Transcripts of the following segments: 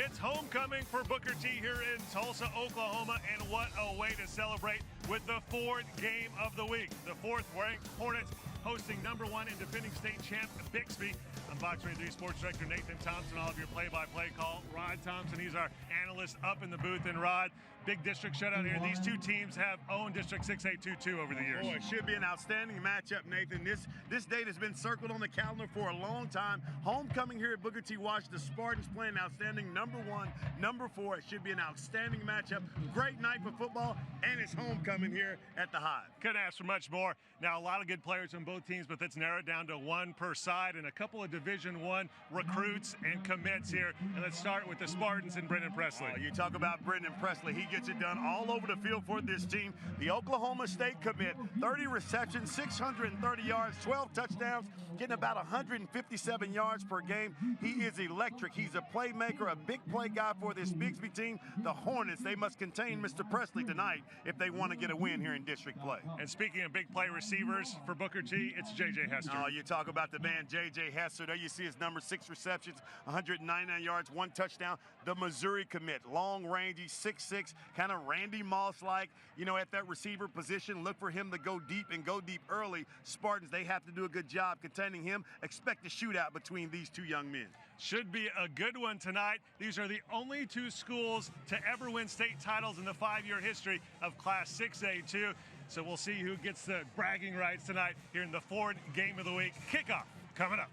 It's homecoming for Booker T here in Tulsa, Oklahoma, and what a way to celebrate with the Ford game of the week. The fourth-ranked Hornets hosting #1 and defending state champ Bixby. I'm Fox 23 Sports Director Nathan Thompson, all of your play-by-play call. Rod Thompson, he's our analyst up in the booth. And Rod, big district showdown here. These two teams have owned District 6822 over the years. Boy, it should be an outstanding matchup, Nathan. This date has been circled on the calendar for a long time. Homecoming here at Booker T. Washington. The Spartans playing outstanding #1, #4. It should be an outstanding matchup. Great night for football, and it's homecoming here at the Hive. Couldn't ask for much more. Now, a lot of good players on both teams, but let's narrow it down to one per side and a couple of Division I recruits and commits here. And let's start with the Spartans and Brendan Presley. You talk about Brendan Presley. He gets it done all over the field for this team. The Oklahoma State commit, 30 receptions, 630 yards, 12 touchdowns, getting about 157 yards per game. He is electric. He's a playmaker, a big play guy for this Bixby team. The Hornets, they must contain Mr. Presley tonight if they want to get a win here in district play. And speaking of big play receivers for Booker T, it's J.J. Hester. Oh, you talk about the man J.J. Hester. There you see his number, 6 receptions, 199 yards, 1 touchdown. The Missouri commit, long range, he's 6'6", kind of Randy Moss-like, at that receiver position. Look for him to go deep and go deep early. Spartans, they have to do a good job containing him. Expect a shootout between these two young men. Should be a good one tonight. These are the only two schools to ever win state titles in the 5-year history of Class 6A2. So we'll see who gets the bragging rights tonight here in the Ford Game of the Week. Kickoff coming up.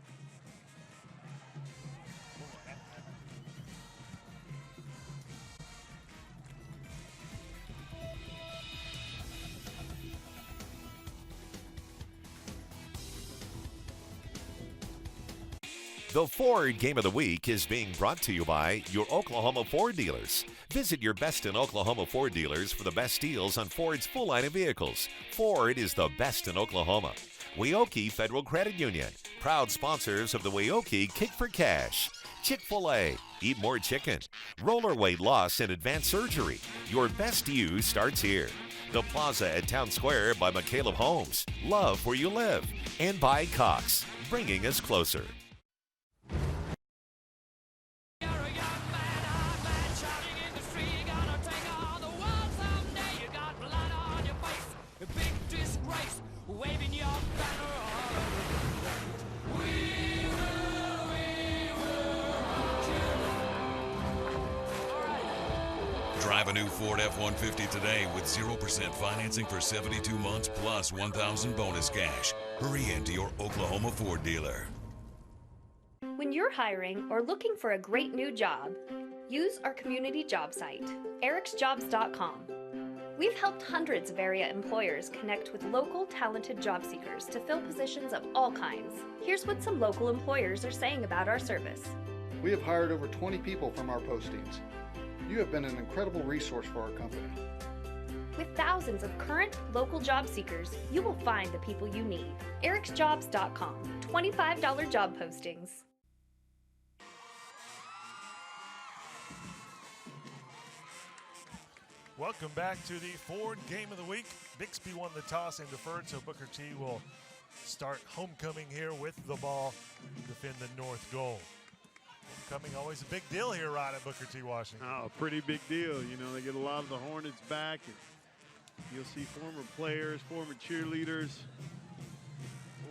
The Ford Game of the Week is being brought to you by your Oklahoma Ford dealers. Visit your best in Oklahoma Ford dealers for the best deals on Ford's full line of vehicles. Ford is the best in Oklahoma. Weoki Federal Credit Union, proud sponsors of the Weoki Kick for Cash. Chick-fil-A, eat more chicken. Roller weight loss and advanced surgery. Your best you starts here. The Plaza at Town Square by McCALEB Homes. Love where you live. And by Cox, bringing us closer. Drive a new Ford F-150 today with 0% financing for 72 months plus $1,000 bonus cash. Hurry into your Oklahoma Ford dealer. When you're hiring or looking for a great new job, use our community job site, ericsjobs.com. We've helped hundreds of area employers connect with local, talented job seekers to fill positions of all kinds. Here's what some local employers are saying about our service. We have hired over 20 people from our postings. You have been an incredible resource for our company. With thousands of current local job seekers, you will find the people you need. ericsjobs.com, $25 job postings. Welcome back to the Ford Game of the Week. Bixby won the toss and deferred, so Booker T will start homecoming here with the ball, defend the north goal. Homecoming, always a big deal here, Rod, at Booker T. Washington. Oh, pretty big deal. They get a lot of the Hornets back. And you'll see former players, former cheerleaders,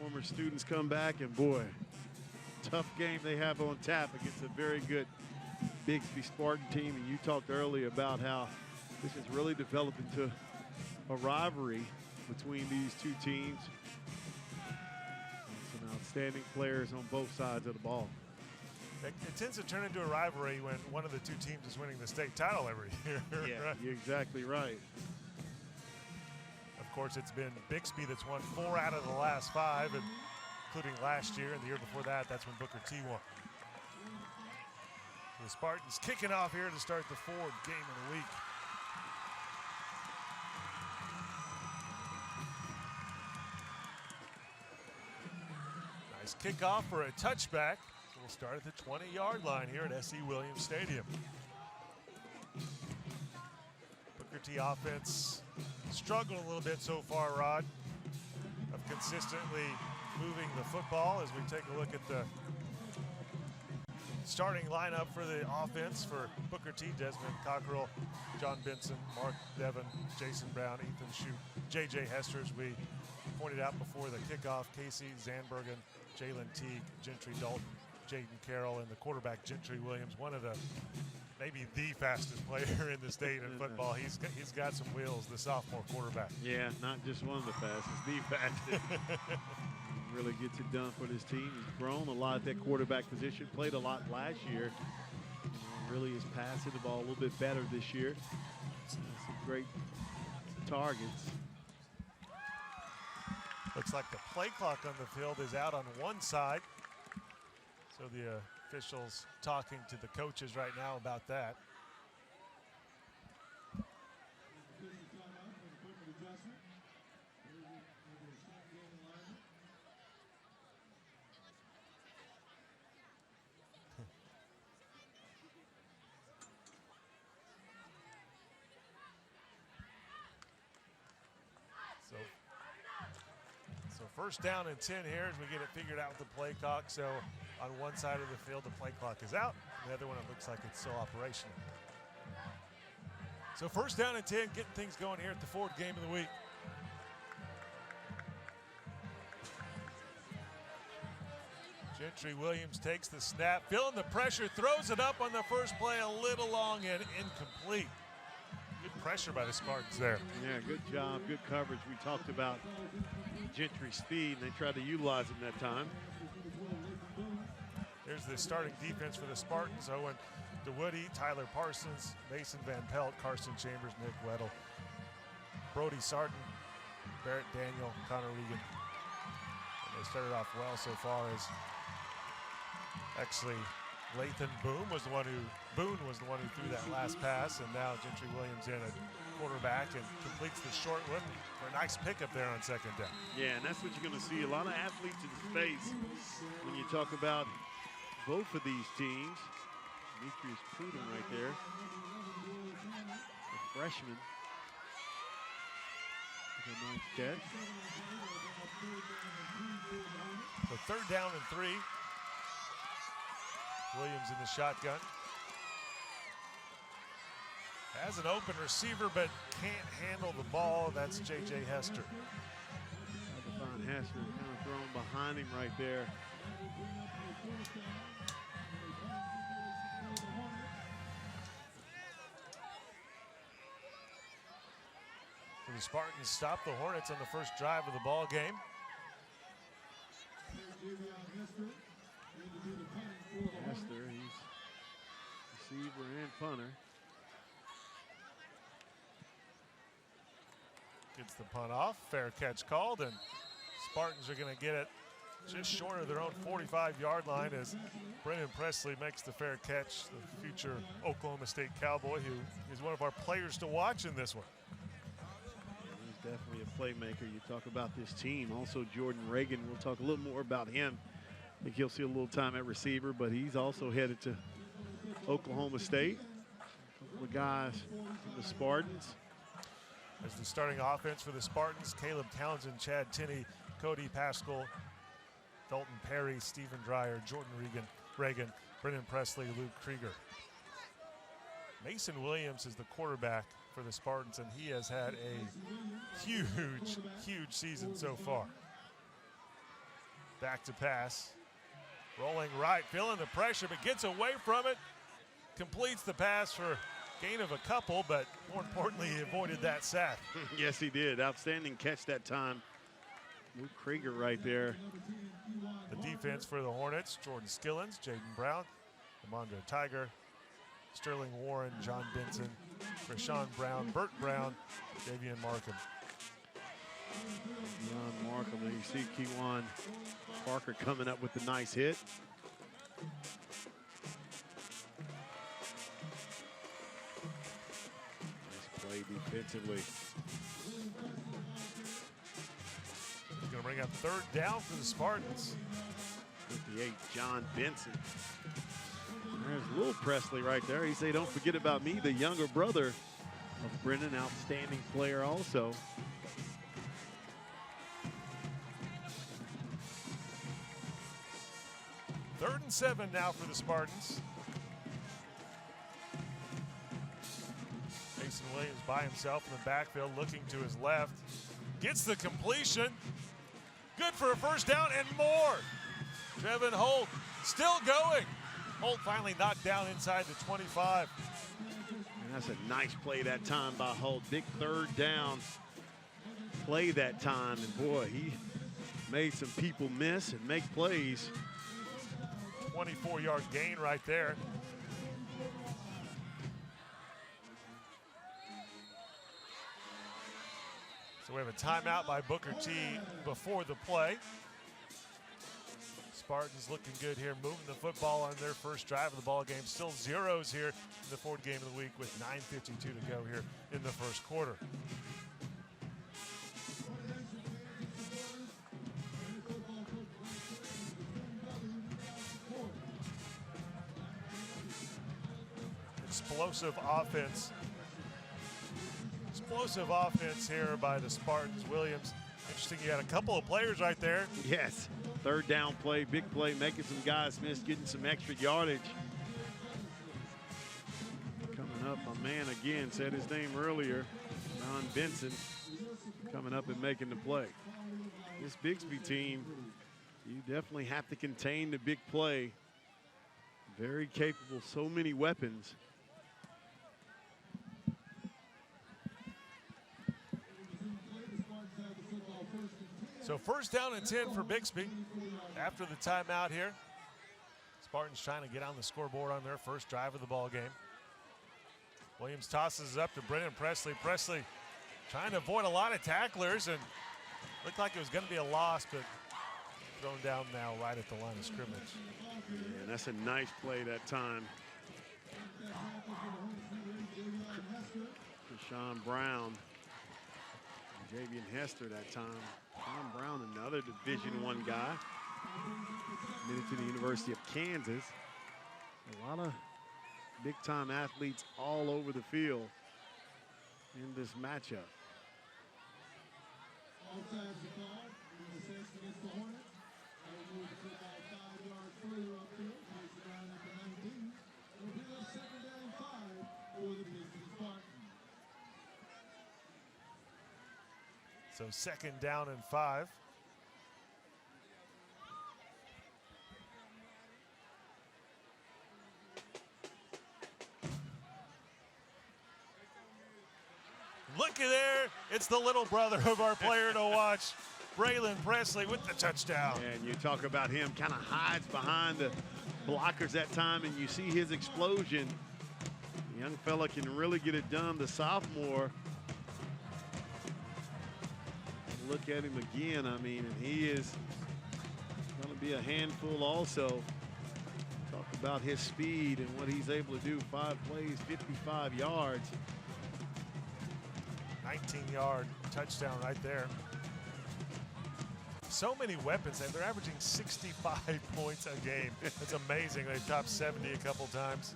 former students come back, and boy, tough game they have on tap against a very good Bixby Spartan team. And you talked earlier about how this has really developed into a rivalry between these two teams. Some outstanding players on both sides of the ball. It tends to turn into a rivalry when one of the two teams is winning the state title every year. Yeah, right? You're exactly right. Of course, it's been Bixby that's won 4 out of the last 5, and including last year and the year before that. That's when Booker T won. The Spartans kicking off here to start the Ford Game of the Week. Nice kickoff for a touchback. We'll start at the 20-yard line here at S.E. Williams Stadium. Booker T offense struggled a little bit so far, Rod, of consistently moving the football as we take a look at the starting lineup for the offense for Booker T, Desmond Cockrell, John Benson, Mark Devon, Jason Brown, Ethan Shute, J.J. Hester, as we pointed out before the kickoff, Casey Zandbergen, Jalen Teague, Gentry Dalton, Jaden Carroll, and the quarterback Gentry Williams, one of the maybe the fastest player in the state in football. He's got some wheels, the sophomore quarterback. Yeah, not just one of the fastest, the fastest. Really gets it done for this team. He's grown a lot at that quarterback position, played a lot last year. Really is passing the ball a little bit better this year. Some great targets. Looks like the play clock on the field is out on one side. So the officials talking to the coaches right now about that. So first down and 10 here as we get it figured out with the play clock. So on one side of the field, the play clock is out. The other one, it looks like it's still operational. So first down and 10, getting things going here at the Ford game of the week. Gentry Williams takes the snap, feeling the pressure, throws it up on the first play, a little long and incomplete. Good pressure by the Spartans there. Yeah, good job, good coverage. We talked about Gentry's speed, and they tried to utilize it in that time. Here's the starting defense for the Spartans. Owen DeWoody, Tyler Parsons, Mason Van Pelt, Carson Chambers, Nick Weddle, Brody Sarton, Barrett Daniel, Connor Regan. And they started off well so far as actually Lathan Boone was the one who threw that last pass, and now Gentry Williams in at quarterback and completes the short one for a nice pickup there on second down. Yeah, and that's what you're going to see. A lot of athletes in space when you talk about both of these teams. Demetrius Prudom right there, a freshman. With a nice catch. So third down and 3. Williams in the shotgun. Has an open receiver, but can't handle the ball. That's J.J. Hester. Tried to find Hester, kind of thrown behind him right there. So the Spartans stop the Hornets on the first drive of the ball game. Hester, he's receiver and punter. Gets the punt off, fair catch called, and Spartans are going to get it just short of their own 45-yard line as Brennan Presley makes the fair catch, the future Oklahoma State Cowboy, who is one of our players to watch in this one. He's definitely a playmaker. You talk about this team. Also, Jordan Reagan, we'll talk a little more about him. I think he'll see a little time at receiver, but he's also headed to Oklahoma State. A couple of guys from the Spartans. As the starting offense for the Spartans, Caleb Townsend, Chad Tinney, Cody Pascal, Dalton Perry, Stephen Dreyer, Jordan Reagan, Brennan Presley, Luke Krieger. Mason Williams is the quarterback for the Spartans, and he has had a huge, huge season so far. Back to pass. Rolling right, feeling the pressure, but gets away from it. Completes the pass for gain of a couple, but more importantly, he avoided that sack. Yes, he did. Outstanding catch that time. Luke Krieger right there. The defense for the Hornets, Jordan Skillins, Jaden Brown, Amanda Tiger, Sterling Warren, John Benson, Rashawn Brown, Burt Brown, Davian Markham. Ron Markham, there you see Kewan Parker coming up with the nice hit. Nice play defensively. He's going to bring up third down for the Spartans. 58, John Benson. There's Will Presley right there. He say, don't forget about me, the younger brother of Brennan, outstanding player also. Third and 7 now for the Spartans. Mason Williams by himself in the backfield, looking to his left. Gets the completion. Good for a first down and more. Trevin Holt still going. Holt finally knocked down inside the 25. And that's a nice play that time by Holt. Big third down play that time. And boy, he made some people miss and make plays. 24-yard gain right there. So we have a timeout by Booker T before the play. Spartans looking good here, moving the football on their first drive of the ball game. Still zeros here in the fourth game of the week with 9:52 to go here in the first quarter. Explosive offense. Explosive offense here by the Spartans. Williams, interesting, you got a couple of players right there. Yes, third down play, big play, making some guys miss, getting some extra yardage. Coming up, a man again, said his name earlier, John Benson, coming up and making the play. This Bixby team, you definitely have to contain the big play. Very capable, so many weapons. So first down and 10 for Bixby after the timeout here. Spartans trying to get on the scoreboard on their first drive of the ball game. Williams tosses it up to Brennan Presley. Presley trying to avoid a lot of tacklers, and looked like it was going to be a loss, but thrown down now right at the line of scrimmage. Yeah, and that's a nice play that time. Deshaun Brown, Javian Hester that time. Tom Brown, another Division I guy, committed to the University of Kansas. A lot of big-time athletes all over the field in this matchup. So second down and 5. Looky there, it's the little brother of our player to watch, Braylon Presley with the touchdown. And you talk about him kind of hides behind the blockers that time, and you see his explosion. The young fella can really get it done, the sophomore. Look at him again, I mean, and he is going to be a handful also. Talk about his speed and what he's able to do. 5 plays, 55 yards. 19-yard touchdown right there. So many weapons, and they're averaging 65 points a game. It's amazing. They've topped 70 a couple times.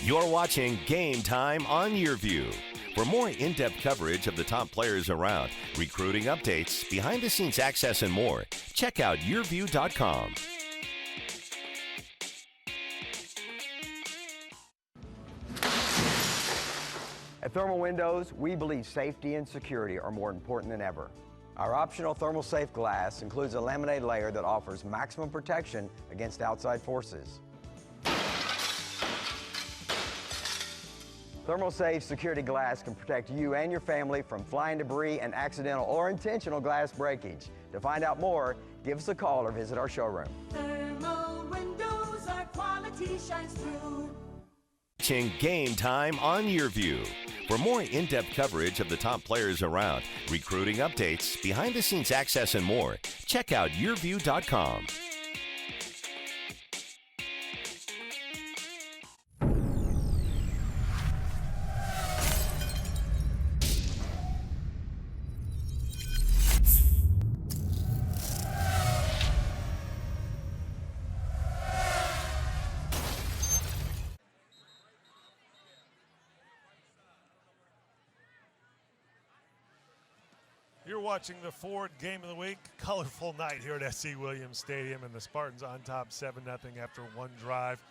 You're watching Game Time on YurView. For more in-depth coverage of the top players around, recruiting updates, behind-the-scenes access, and more, check out YurView.com. At Thermal Windows, we believe safety and security are more important than ever. Our optional thermal safe glass includes a laminated layer that offers maximum protection against outside forces. Thermal Safe security glass can protect you and your family from flying debris and accidental or intentional glass breakage. To find out more, give us a call or visit our showroom. Thermal Windows, our quality shines through. Watching Game Time on YurView. For more in-depth coverage of the top players around, recruiting updates, behind-the-scenes access, and more, check out YurView.com. You're watching the Ford Game of the Week. Colorful night here at SC Williams Stadium, and the Spartans on top 7-0 after one drive.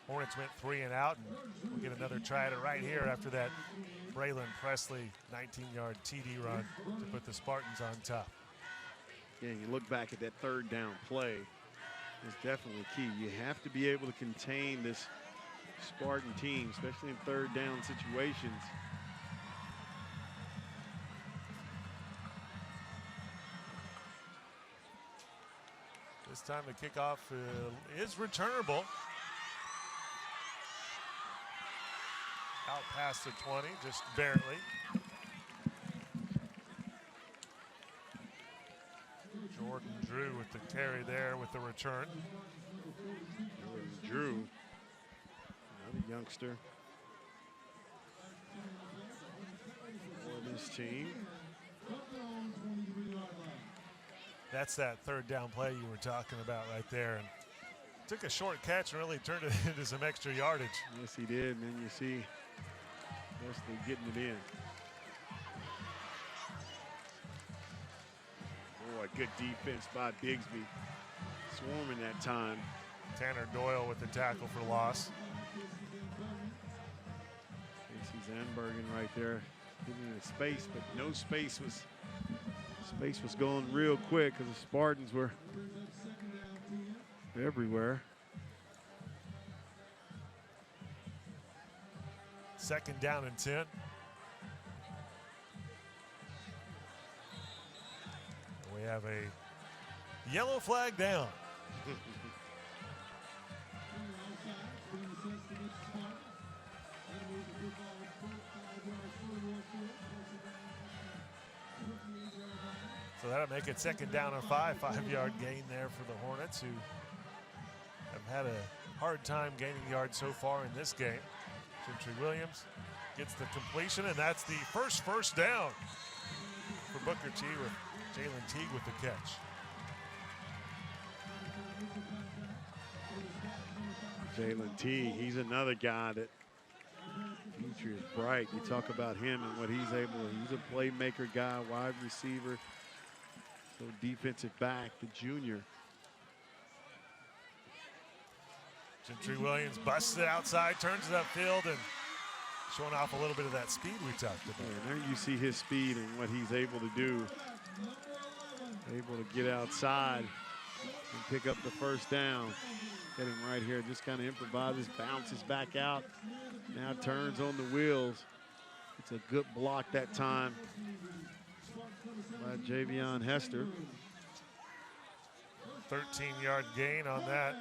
Hornets went 3 and out, and we'll get another try at it right here after that Braylon Presley 19-yard TD run to put the Spartans on top. Yeah, you look back at that third down play, it's definitely key. You have to be able to contain this Spartan team, especially in third down situations. This time the kickoff is returnable. Out past the 20, just barely. Jordan Drew with the carry there with the return. Jordan Drew, another youngster for this team. That's that third down play you were talking about right there. And took a short catch and really turned it into some extra yardage. Yes, he did. And then you see Wesley getting it in. Boy, good defense by Bixby. Swarming that time. Tanner Doyle with the tackle for loss. Casey Zandbergen right there giving it space, but no space was going real quick because the Spartans were everywhere. Second down and 10. We have a yellow flag down. So that'll make it second down and 5. 5-yard gain there for the Hornets, who have had a hard time gaining yards so far in this game. Gentry Williams gets the completion, and that's the first down for Booker T, with Jalen Teague with the catch. Jalen Teague, he's another guy that future is bright. You talk about him and what he's he's a playmaker guy, wide receiver, so defensive back, the junior. Gentry Williams busts it outside, turns it upfield, and showing off a little bit of that speed we talked about. Yeah, there you see his speed and what he's able to do. Able to get outside and pick up the first down. Getting right here, just kind of improvises, bounces back out. Now turns on the wheels. It's a good block that time by Javion Hester. 13-yard gain on that.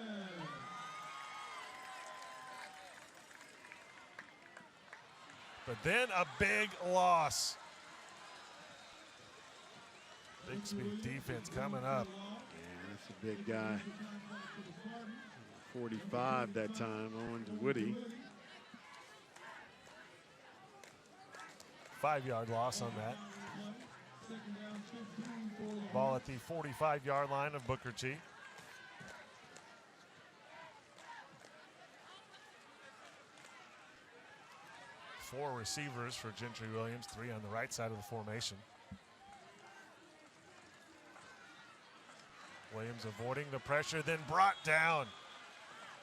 But then a big loss. Bixby defense coming up. Yeah, that's a big guy. 45 that time, Owen to Woody. 5-yard loss on that. Ball at the 45-yard line of Booker T. Four receivers for Gentry Williams, 3 on the right side of the formation. Williams avoiding the pressure, then brought down.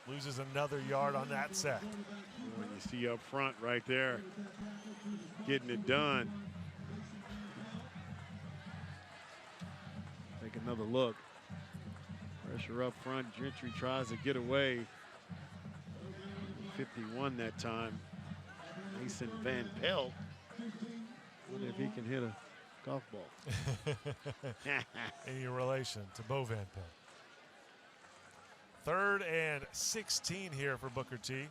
Loses another yard on that sack. When you see up front right there, getting it done. Take another look. Pressure up front. Gentry tries to get away. 51 that time. Mason Van Pelt. Wonder if he can hit a golf ball. Any relation to Bo Van Pelt. 3rd and 16 here for Booker T.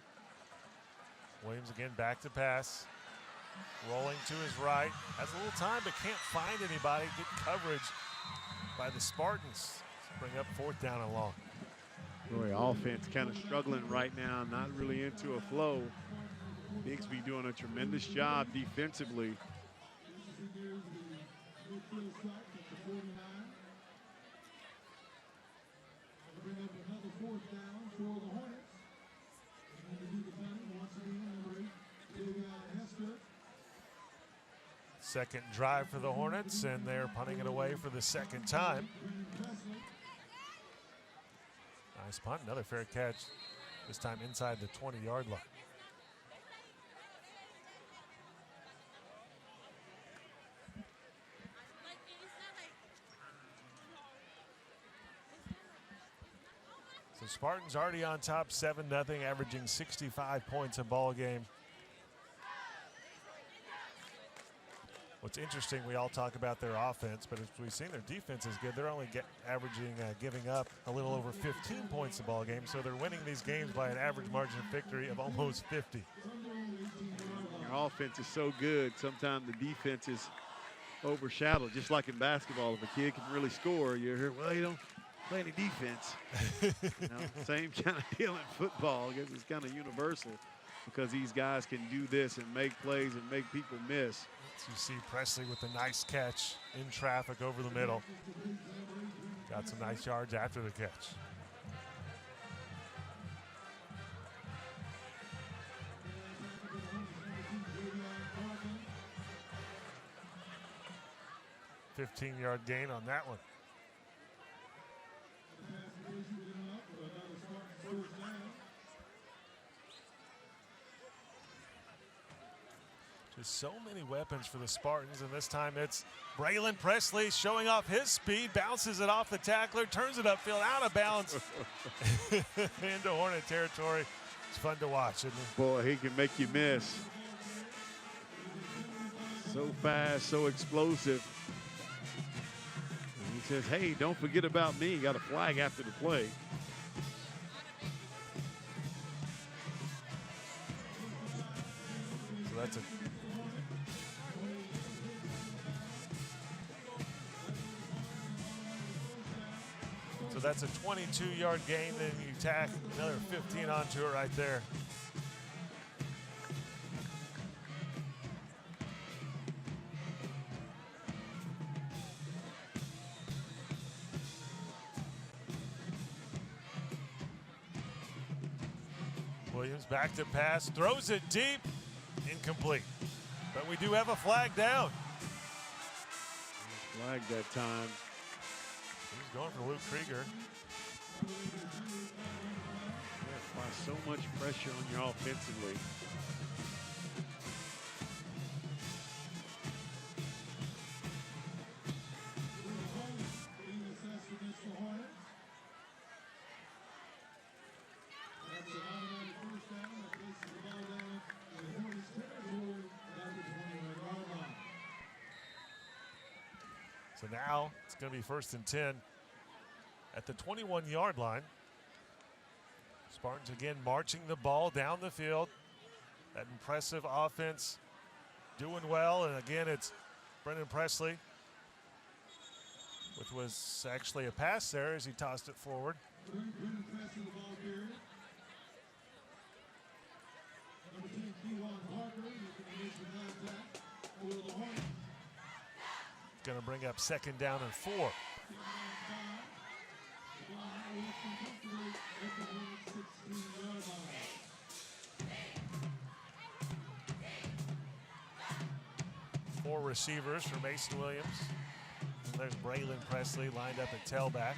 Williams again back to pass. Rolling to his right. Has a little time but can't find anybody. Good coverage by the Spartans. Bring up 4th down and long. Boy, offense kind of struggling right now. Not really into a flow. Bixby doing a tremendous job defensively. Second drive for the Hornets, and they're punting it away for the second time. Nice punt, another fair catch, this time inside the 20-yard line. So Spartans already on top 7-0, averaging 65 points a ball game. What's interesting, we all talk about their offense, but as we've seen, their defense is good. They're only averaging, giving up a little over 15 points a ball game, so they're winning these games by an average margin of victory of almost 50. Your offense is so good, sometimes the defense is overshadowed, just like in basketball. If a kid can really score, you're here, well, you don't play any defense. You know, same kind of deal in football. I guess it's kind of universal because these guys can do this and make plays and make people miss. You see Presley with a nice catch in traffic over the middle. Got some nice yards after the catch. $15-yard gain on that one. Just so many weapons for the Spartans, and this time it's Braylon Presley showing off his speed, bounces it off the tackler, turns it upfield, out of bounds, into Hornet territory. It's fun to watch, isn't it? Boy, he can make you miss. So fast, so explosive. And he says, hey, don't forget about me. Got a flag after the play. So that's a So that's a 22-yard gain, then you tack another 15 onto it right there. Williams back to pass, throws it deep, incomplete. But we do have a flag down. Flag that time. He's going for Luke Krieger. Apply so much pressure on you offensively. So now it's going to be 1st and 10 at the 21-yard line. Spartans again marching the ball down the field. That impressive offense doing well. And again, it's Brendan Presley, which was actually a pass there as he tossed it forward. Going to bring up 2nd down and 4. Four receivers for Mason Williams. And there's Braylon Presley lined up at tailback.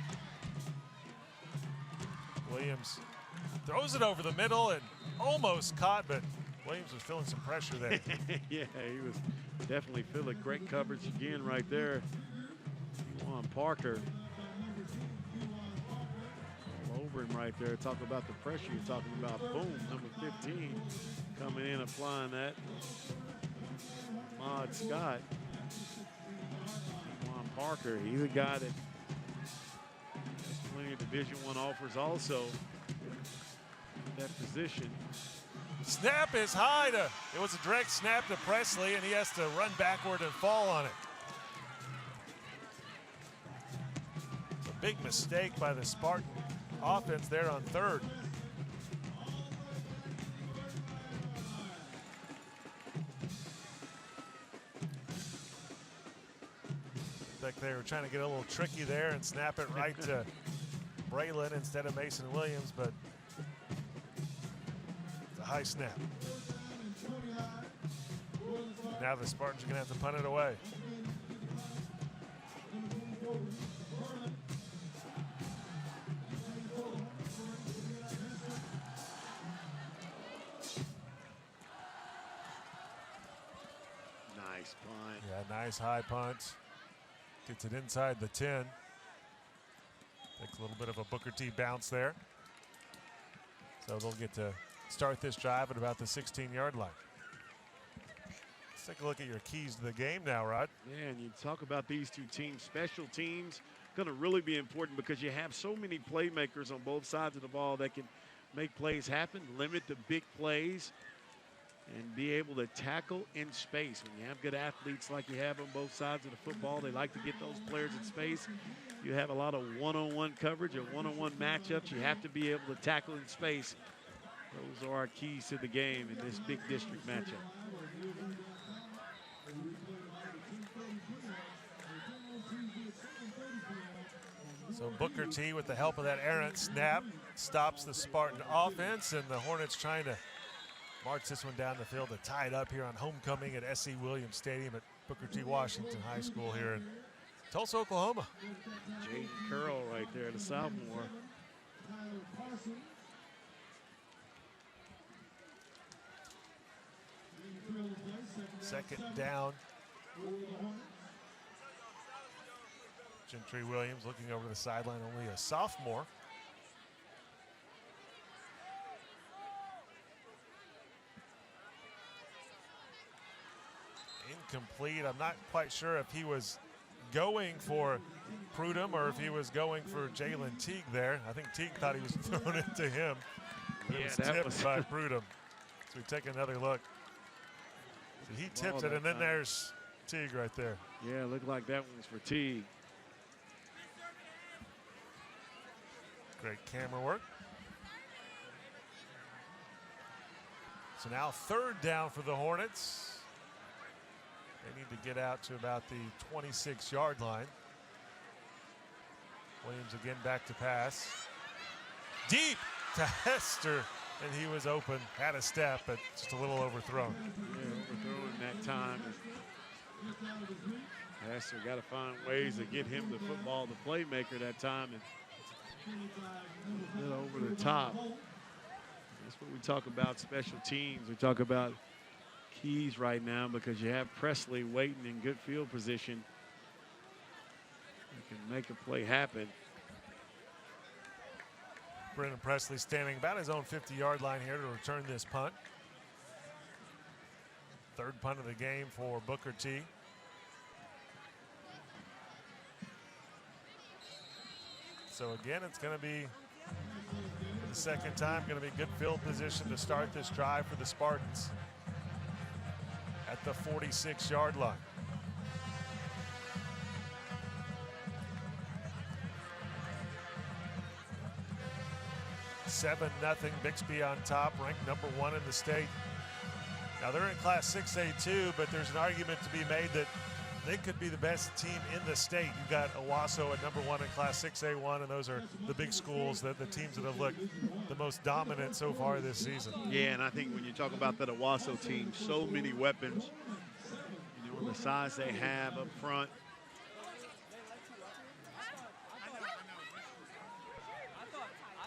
Williams throws it over the middle and almost caught, but Williams was feeling some pressure there. Yeah, he was definitely feeling great coverage again right there. Juwan Parker all over him right there. Talk about the pressure you're talking about. Boom, number 15 coming in, applying that. Ahmad Scott. Juwan Parker, he's a guy that has plenty of Division I offers also at that position. Snap is high. It was a direct snap to Presley, and he has to run backward and fall on it. It's a big mistake by the Spartan offense there on 3rd. Like they were trying to get a little tricky there and snap it right to Braylon instead of Mason Williams, but high snap. Now the Spartans are going to have to punt it away. Nice punt. Yeah, nice high punt. Gets it inside the 10. Takes a little bit of a Booker T bounce there. So they'll get to start this drive at about the 16-yard line. Let's take a look at your keys to the game now, Rod. Yeah, and you talk about these two teams. Special teams going to really be important because you have so many playmakers on both sides of the ball that can make plays happen, limit the big plays, and be able to tackle in space. When you have good athletes like you have on both sides of the football, they like to get those players in space. You have a lot of one-on-one coverage or one-on-one matchups. You have to be able to tackle in space. Those are our keys to the game in this big district matchup. So Booker T, with the help of that errant snap, stops the Spartan offense, and the Hornets trying to march this one down the field to tie it up here on homecoming at S.C. Williams Stadium at Booker T. Washington High School here in Tulsa, Oklahoma. Jaden Curl right there, the sophomore. Second down. Gentry Williams looking over the sideline, only a sophomore. Incomplete. I'm not quite sure if he was going for Prudhomme or if he was going for Jalen Teague there. I think Teague thought he was throwing it to him. It was tipped by Prudhomme. So we take another look. So he tipped it, and then there's Teague right there. Yeah, looked like that one was for Teague. Great camera work. So now third down for the Hornets. They need to get out to about the 26-yard line. Williams again back to pass. Deep to Hester, and he was open, had a step, but just a little overthrown. Yeah, overthrown that time. Hester got to find ways to get him the football, the playmaker that time, and a little over the top. That's what we talk about, special teams. We talk about keys right now because you have Presley waiting in good field position. You can make a play happen. Brennan Presley standing about his own 50-yard line here to return this punt. Third punt of the game for Booker T. So again, it's going to be the second time, going to be good field position to start this drive for the Spartans at the 46-yard line. Seven nothing, Bixby on top, ranked #1 in the state. Now they're in Class 6A2, but there's an argument to be made that they could be the best team in the state. You've got Owasso at #1 in Class 6A1, and those are the big schools, the teams that have looked the most dominant so far this season. Yeah, and I think when you talk about that Owasso team, so many weapons, you know, the size they have up front.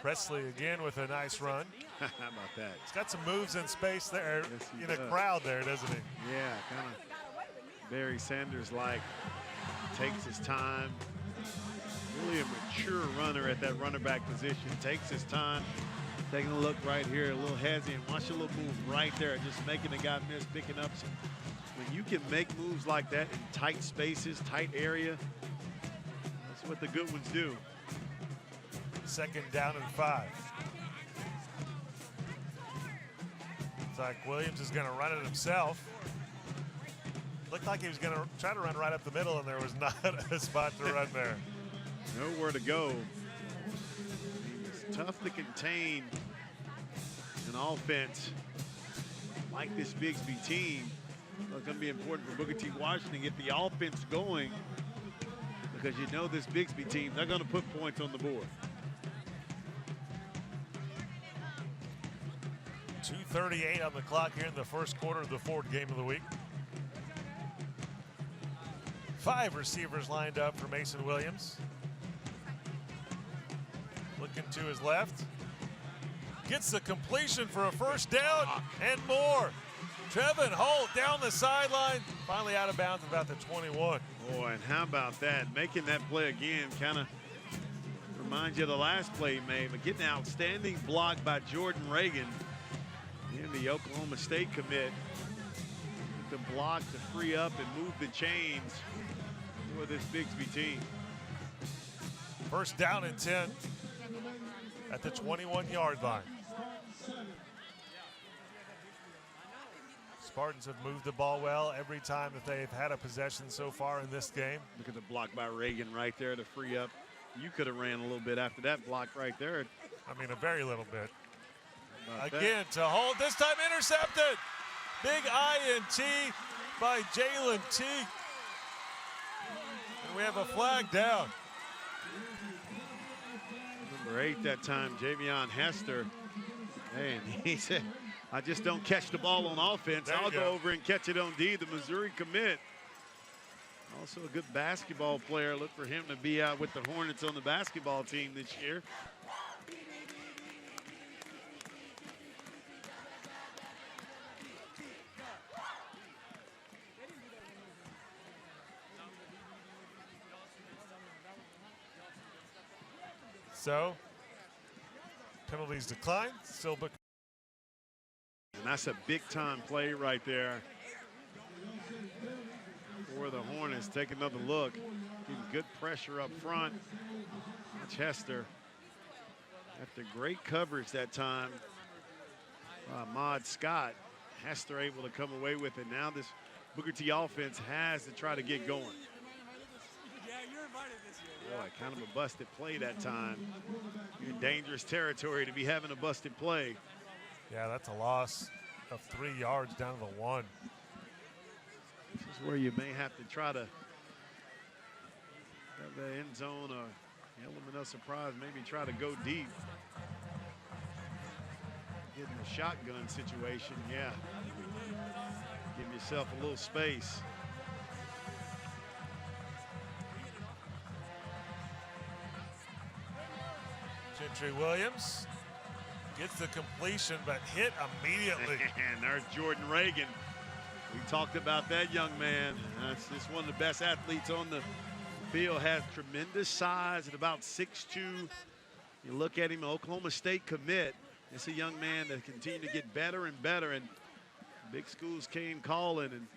Presley again with a nice run. How about that? He's got some moves in space there, Yes, he in a does. crowd there, doesn't he? Yeah, kind of Barry Sanders-like. Takes his time. Really a mature runner at that runner back position. Takes his time. Taking a look right here, a little hesitant. Watch a little move right there, just making the guy miss, picking up some. When you can make moves like that in tight spaces, tight area, that's what the good ones do. Second down and 5. It's like Williams is going to run it himself. Looked like he was going to try to run right up the middle, and there was not a spot to run there. Nowhere to go. It's tough to contain an offense like this Bixby team. It's going to be important for Booker T. Washington to get the offense going because you know this Bixby team, they're going to put points on the board. 2:38 on the clock here in the first quarter of the fourth game of the week. 5 receivers lined up for Mason Williams. Looking to his left. Gets the completion for a first down and more. Trevin Holt down the sideline. Finally out of bounds about the 21. Boy, and how about that? Making that play again kind of reminds you of the last play he made, but getting an outstanding block by Jordan Reagan in the Oklahoma State commit. The block to free up and move the chains for this Bixby team. First down and 10 at the 21-yard line. Spartans have moved the ball well every time that they've had a possession so far in this game. Look at the block by Reagan right there to free up. You could have ran a little bit after that block right there. I mean, a very little bit. Again to Holt, this time intercepted. Big INT by Jalen T. And we have a flag down. Number 8 that time, Javion Hester. And he said, I just don't catch the ball on offense. I'll go over and catch it on D, the Missouri commit. Also a good basketball player. Look for him to be out with the Hornets on the basketball team this year. So, penalties decline. Still book. And that's a big-time play right there for the Hornets. Take another look. Getting good pressure up front. Watch Hester. After great coverage that time by Ahmad Scott, Hester able to come away with it. Now this Booker T offense has to try to get going. Boy, kind of a busted play that time. You're in dangerous territory to be having a busted play. Yeah, that's a loss of 3 yards down to the 1. This is where you may have to try to have the end zone or element of surprise, maybe try to go deep. Getting a shotgun situation, yeah. Give yourself a little space. Gentry Williams gets the completion, but hit immediately. And there's Jordan Reagan. We talked about that young man. That's just one of the best athletes on the field. Has tremendous size at about 6'2". You look at him, Oklahoma State commit. It's a young man that continued to get better and better. And big schools came calling and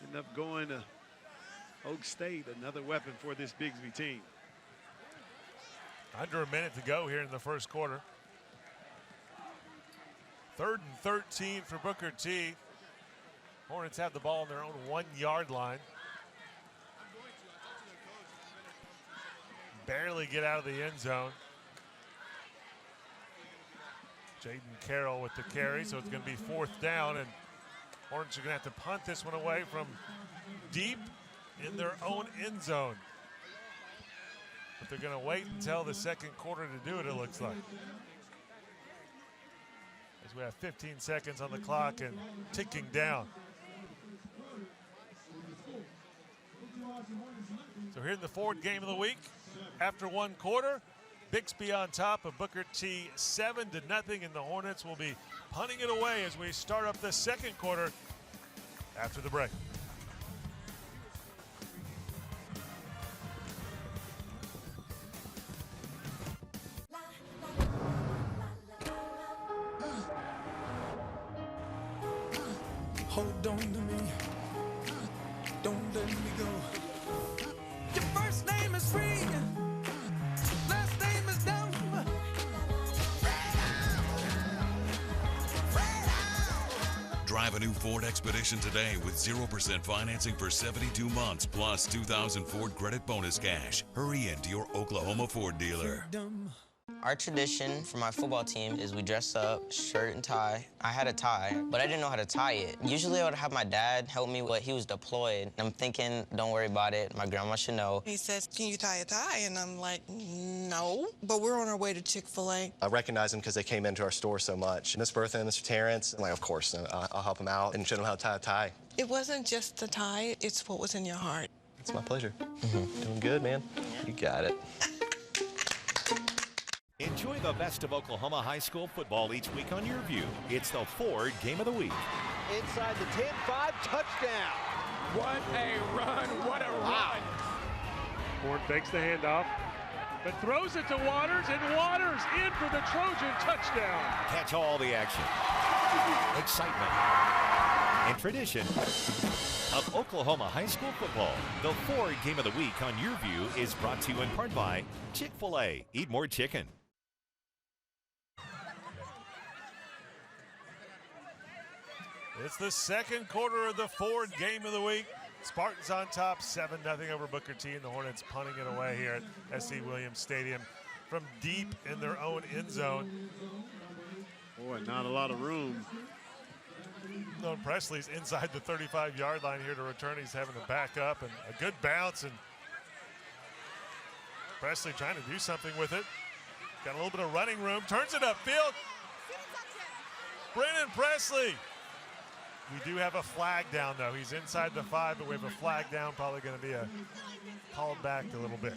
ended up going to Oak State, another weapon for this Bixby team. Under a minute to go here in the first quarter. 3rd and 13 for Booker T. Hornets have the ball on their own 1-yard line. Barely get out of the end zone. Jaden Carroll with the carry, so it's going to be 4th down, and Hornets are going to have to punt this one away from deep in their own end zone. But they're going to wait until the second quarter to do it, it looks like. As we have 15 seconds on the clock and ticking down. So here in the Ford game of the week, after 1 quarter, Bixby on top of Booker T 7-0, and the Hornets will be punting it away as we start up the second quarter after the break. Hold on to me, don't let me go. Your first name is free, last name is dumb. Drive a new Ford Expedition today with 0% financing for 72 months plus $2,000 Ford credit bonus cash. Hurry into your Oklahoma Ford dealer. Our tradition for my football team is we dress up, shirt and tie. I had a tie, but I didn't know how to tie it. Usually I would have my dad help me, but he was deployed. I'm thinking, don't worry about it. My grandma should know. He says, can you tie a tie? And I'm like, no. But we're on our way to Chick-fil-A. I recognize them because they came into our store so much. Miss Bertha and Mr. Terrence, I'm like, of course, I'll help them out and show them how to tie a tie. It wasn't just the tie, it's what was in your heart. It's my pleasure. Doing good, man. You got it. Enjoy the best of Oklahoma high school football each week on YurView. It's the Ford Game of the Week. Inside the 10-5, touchdown. What a run, what a run. Ford fakes the handoff, but throws it to Waters, and Waters in for the Trojan touchdown. Catch all the action, excitement, and tradition of Oklahoma high school football. The Ford Game of the Week on YurView is brought to you in part by Chick-fil-A. Eat more chicken. It's the second quarter of the Ford Game of the Week. Spartans on top, 7-0 over Booker T, and the Hornets punting it away here at SC Williams Stadium from deep in their own end zone. Boy, not a lot of room. No, Presley's inside the 35-yard line here to return. He's having to back up, and a good bounce, and Presley trying to do something with it. Got a little bit of running room, turns it upfield. Brennan Presley. We do have a flag down, though. He's inside the 5, but we have a flag down. Probably going to be called back a little bit.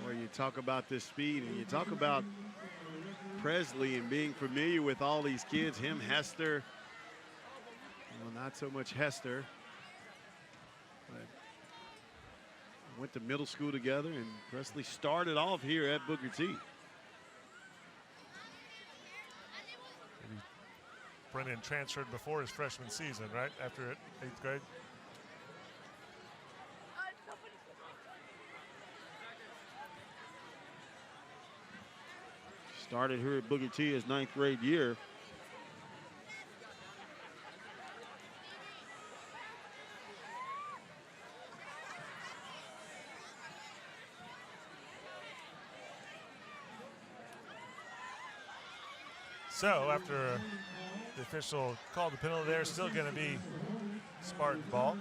Where you talk about this speed, and you talk about Presley and being familiar with all these kids, him, Hester. Well, not so much Hester. But went to middle school together, and Presley started off here at Booker T. Brennan transferred before his freshman season, right? After 8th grade. Started here at Booker T his 9th grade year. So after the official called the penalty there, still going to be Spartan ball.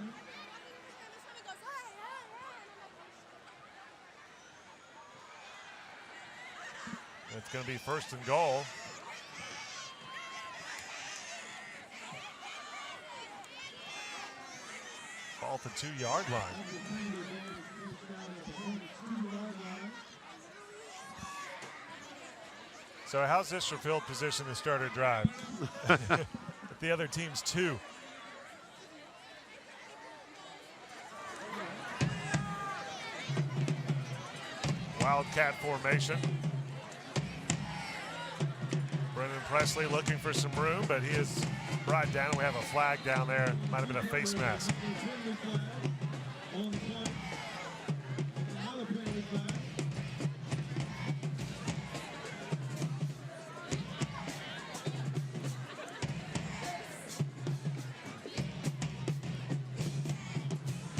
It's going to be 1st and goal. Ball at the 2-yard line. So how's this for field position to start a drive? If the other team's 2. Wildcat formation. Brennan Presley looking for some room, but he is brought down. We have a flag down there. Might have been a face mask.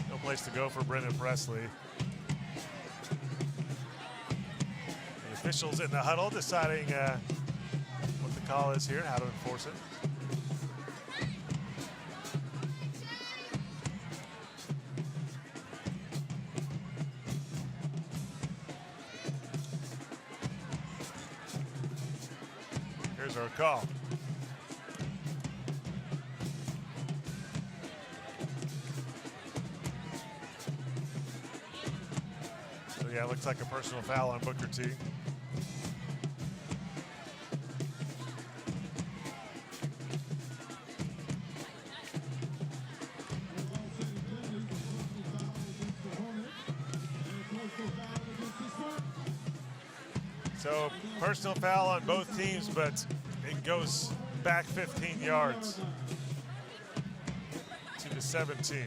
No place to go for Brennan Presley. The officials in the huddle deciding what the call is here and how to enforce it. Here's our call. So yeah, it looks like a personal foul on Booker T. So personal foul on both teams, but it goes back 15 yards to the 17.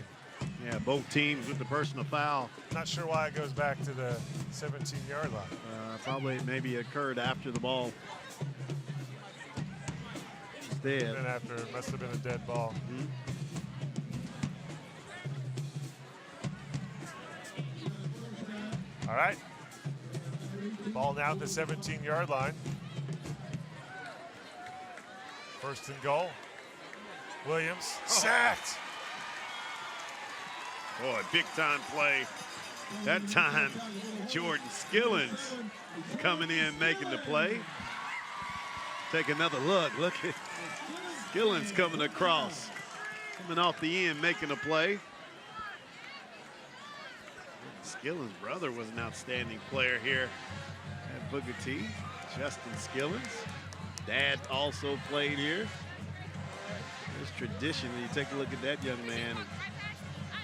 Yeah, both teams with the personal foul. Not sure why it goes back to the 17-yard line. Probably maybe occurred after the ball. It's dead. Then after, it must have been a dead ball. All right. Ball now at the 17-yard line. 1st and goal. Williams sacked. Boy, big time play. That time, Jordan Skillins coming in, making the play. Take another look. Look at Skillins coming across. Coming off the end, making a play. Skillins' brother was an outstanding player here at Booker T. Justin Skillins. Dad also played here. There's tradition. You take a look at that young man.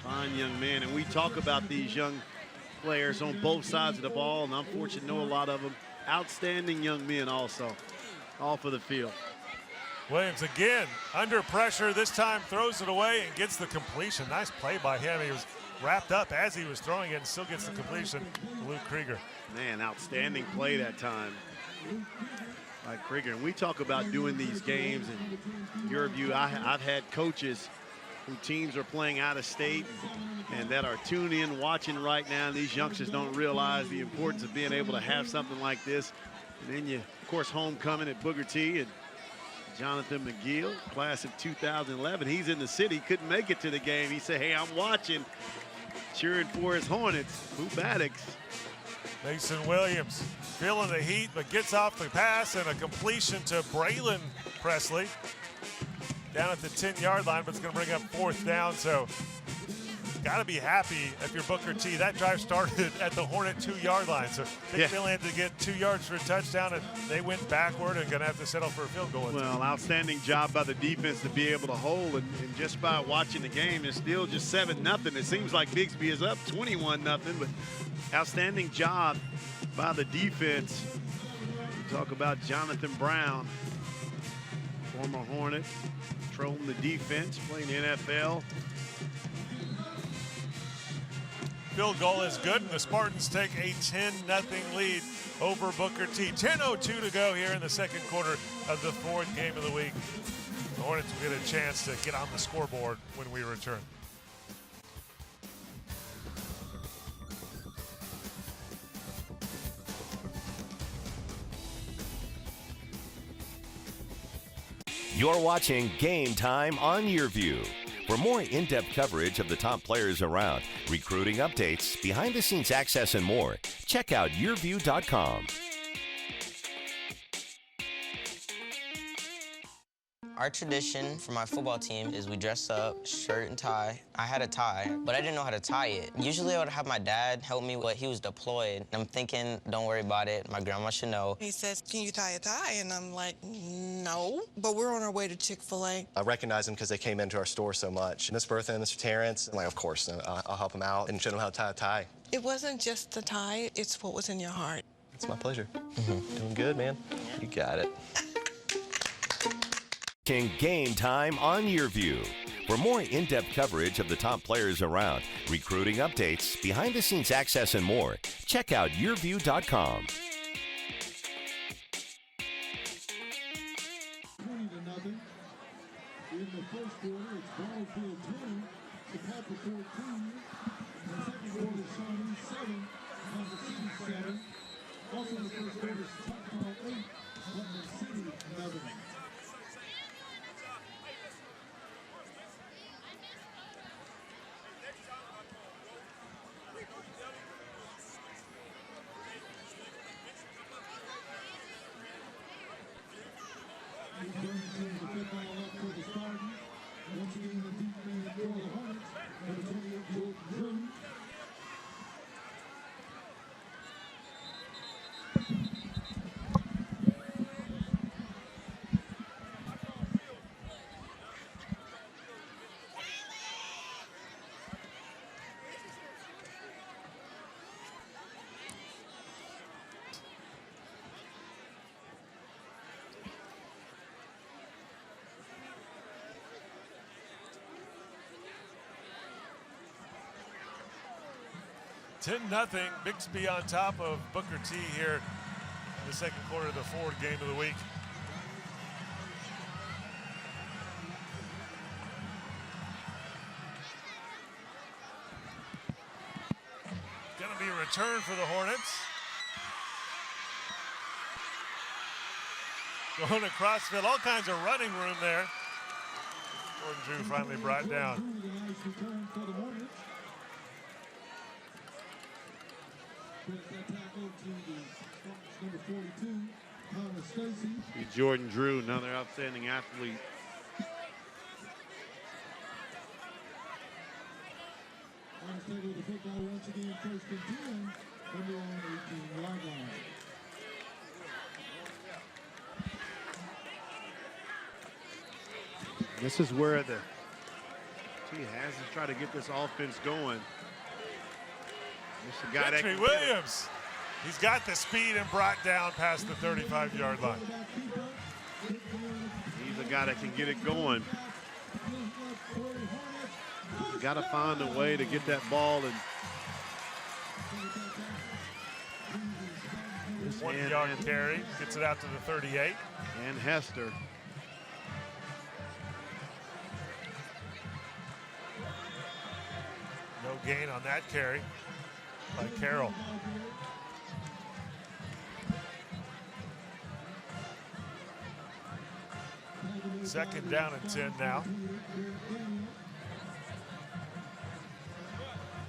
Fine young man. And we talk about these young players on both sides of the ball, and I'm fortunate to know a lot of them. Outstanding young men also, all for the field. Williams again under pressure, this time throws it away and gets the completion. Nice play by him. He was wrapped up as he was throwing it and still gets the completion to Luke Krieger. Man, outstanding play that time by Krieger. And we talk about doing these games and YurView. I've had coaches who teams are playing out of state and that are tuning in, watching right now. These youngsters don't realize the importance of being able to have something like this. And then you, of course, homecoming at Booker T. And Jonathan McGill, class of 2011. He's in the city, couldn't make it to the game. He said, hey, I'm watching, cheering for his Hornets. Boo Maddox. Mason Williams feeling the heat, but gets off the pass and a completion to Braylon Presley. Down at the 10-yard line, but it's going to bring up 4th down. So got to be happy if you're Booker T. That drive started at the Hornet 2-yard line. So they only had to get 2 yards for a touchdown, and they went backward and going to have to settle for a field goal. Well, outstanding job by the defense to be able to hold. And just by watching the game, it's still just 7-0. It seems like Bixby is up 21-0, but outstanding job by the defense. We talk about Jonathan Brown, former Hornet, controlling the defense, playing the NFL. Field goal is good, and the Spartans take a 10-0 lead over Booker T. 10:02 to go here in the second quarter of the 4th game of the week. The Hornets will get a chance to get on the scoreboard when we return. You're watching Game Time on YurView. For more in-depth coverage of the top players around, recruiting updates, behind-the-scenes access, and more, check out YurView.com. Our tradition for my football team is we dress up, shirt and tie. I had a tie, but I didn't know how to tie it. Usually I would have my dad help me, but he was deployed. I'm thinking, don't worry about it. My grandma should know. He says, can you tie a tie? And I'm like, no. But we're on our way to Chick-fil-A. I recognize them because they came into our store so much. Miss Bertha and Mr. Terrence, I'm like, of course, I'll help them out and show them how to tie a tie. It wasn't just the tie, it's what was in your heart. It's my pleasure. Doing good, man. You got it. Game Time on YurView. For more in-depth coverage of the top players around, recruiting updates, behind-the-scenes access, and more, check out YurView.com. 20-0. In the first quarter, it's Battlefield 20, Chicago 14. In the second quarter, Shawnee 7, Kansas City 7. Also in the first quarter, Tuckahoe 8, Putnam City 11. Brings the football up for the Spartans. Once again, the deep man for the Hornets. Number 28, Jordan Drew. Nothing. Bixby on top of Booker T here in the second quarter of the 4th game of the week. Gonna be a return for the Hornets. Going across field, all kinds of running room there. Jordan Drew finally brought down. Jordan Drew, another outstanding athlete. Once again, 1st and This is where the team has to try to get this offense going. This is a guy Bixby Williams. He's got the speed and brought down past the 35-yard line. He's a guy that can get it going. You got to find a way to get that ball and 1 yard carry, gets it out to the 38. And Hester. No gain on that carry by Carroll. Second down and 10 now.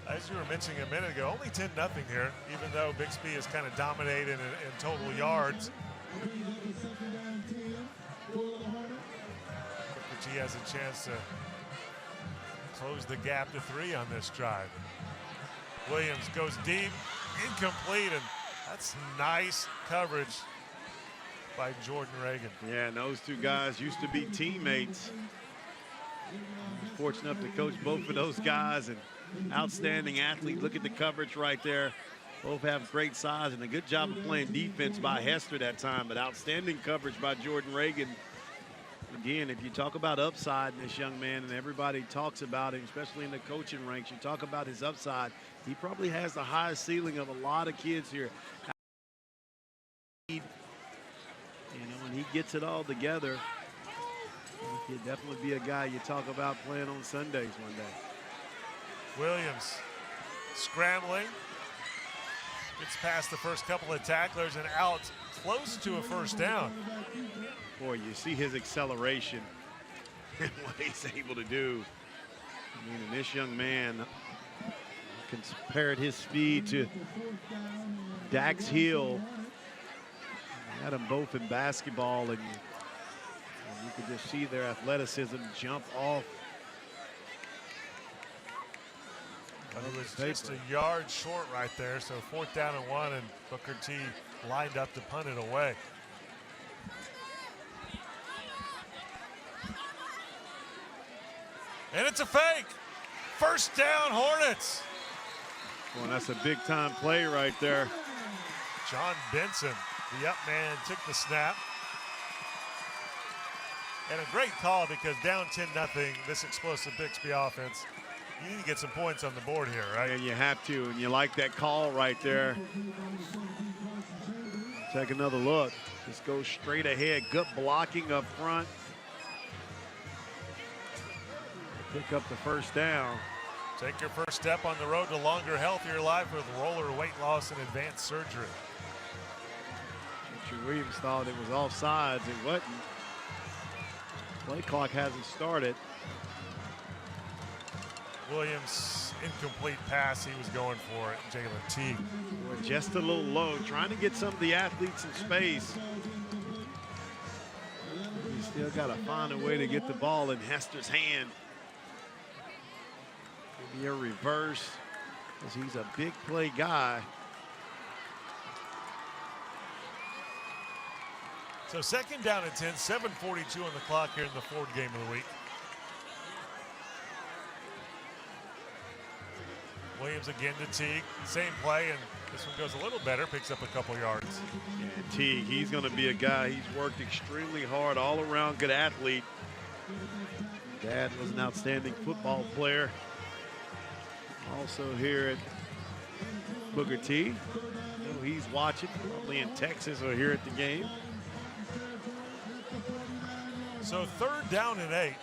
As you were mentioning a minute ago, only 10-0 here, even though Bixby is kind of dominated in total yards. He has a chance to close the gap to 3 on this drive. Williams goes deep, incomplete, and that's nice coverage by Jordan Reagan. Yeah, and those two guys used to be teammates. I was fortunate enough to coach both of those guys, and outstanding athlete. Look at the coverage right there. Both have great size and a good job of playing defense by Hester that time, but outstanding coverage by Jordan Reagan. Again, if you talk about upside in this young man, and everybody talks about him, especially in the coaching ranks, you talk about his upside, he probably has the highest ceiling of a lot of kids here. You know, when he gets it all together, he could definitely be a guy you talk about playing on Sundays one day. Williams scrambling, gets past the first couple of tacklers and out close to a first down. Boy, you see his acceleration and what he's able to do. I mean, and this young man compared his speed to Dax Hill. Had them both in basketball, and you could just see their athleticism jump off. It was just a yard short right there, so 4th down and 1, and Booker T lined up to punt it away. And it's a fake. First down, Hornets. Well, that's a big time play right there. John Benson, the up man, took the snap. And a great call, because down 10-0, this explosive Bixby offense, you need to get some points on the board here, right? And you have to, and you like that call right there. Take another look. Just go straight ahead. Good blocking up front. Pick up the first down. Take your first step on the road to longer, healthier life with roller weight loss and advanced surgery. Richard Williams thought it was offsides. It wasn't. Play clock hasn't started. Williams, incomplete pass. He was going for it. Jalen Teague. Boy, just a little low, trying to get some of the athletes in space. You still got to find a way to get the ball in Hester's hand. Maybe a reverse, because he's a big play guy. So 2nd down and 10, 7:42 on the clock here in the 4th game of the week. Williams again to Teague, same play, and this one goes a little better, picks up a couple yards. Yeah, Teague, he's going to be a guy, he's worked extremely hard, all around good athlete. Dad was an outstanding football player. Also here at Booker T. He's watching, probably in Texas or here at the game. So 3rd down and 8.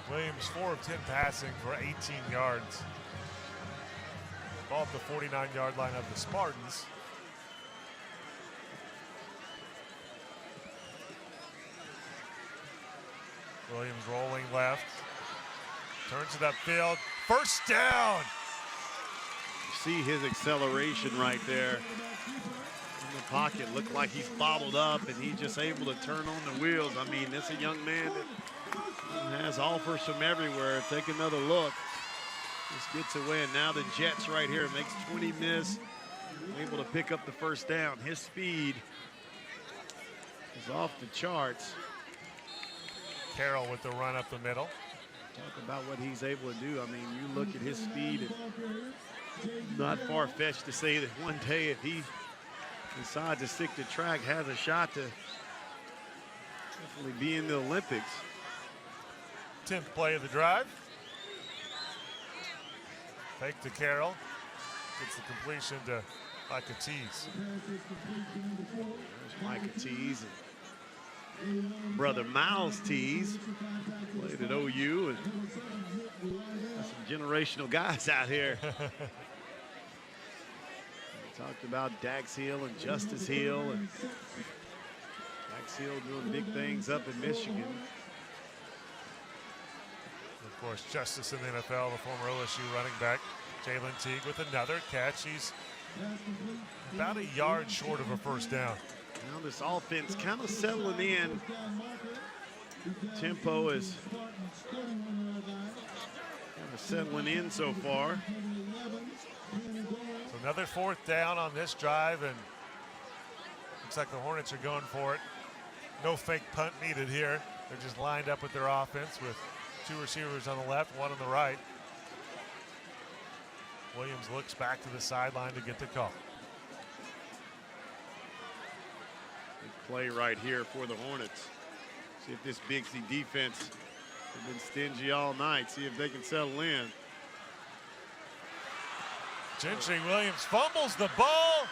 Williams 4 of 10 passing for 18 yards. Ball at the 49-yard line of the Spartans. Williams rolling left. Turns it upfield. First down. You see his acceleration right there. In the pocket, looked like he's bobbled up, and he's just able to turn on the wheels. I mean, that's a young man that has offers from everywhere. Take another look. Just gets away, and now the Jets right here makes 20 miss. Able to pick up the first down. His speed is off the charts. Carroll with the run up the middle. Talk about what he's able to do. I mean, you look at his speed, and not far-fetched to say that one day if he decides to stick to track, has a shot to definitely be in the Olympics. 10th play of the drive. Fake to Carroll. Gets the completion to Micah Tees. There's Micah Tees and brother Miles Tees. Played at OU, and some generational guys out here. We talked about Dax Hill and Justice Hill, and Dax Hill doing big things up in Michigan. Of course, Justice in the NFL, the former OSU running back, Jalen Teague with another catch. He's about a yard short of a first down. Now this offense kind of settling in. Tempo is kind of settling in so far. So another 4th down on this drive, and looks like the Hornets are going for it. No fake punt needed here. They're just lined up with their offense with 2 receivers on the left, 1 on the right. Williams looks back to the sideline to get the call. Big play right here for the Hornets. See if this Bixby defense has been stingy all night. See if they can settle in. Gentry Williams fumbles the ball.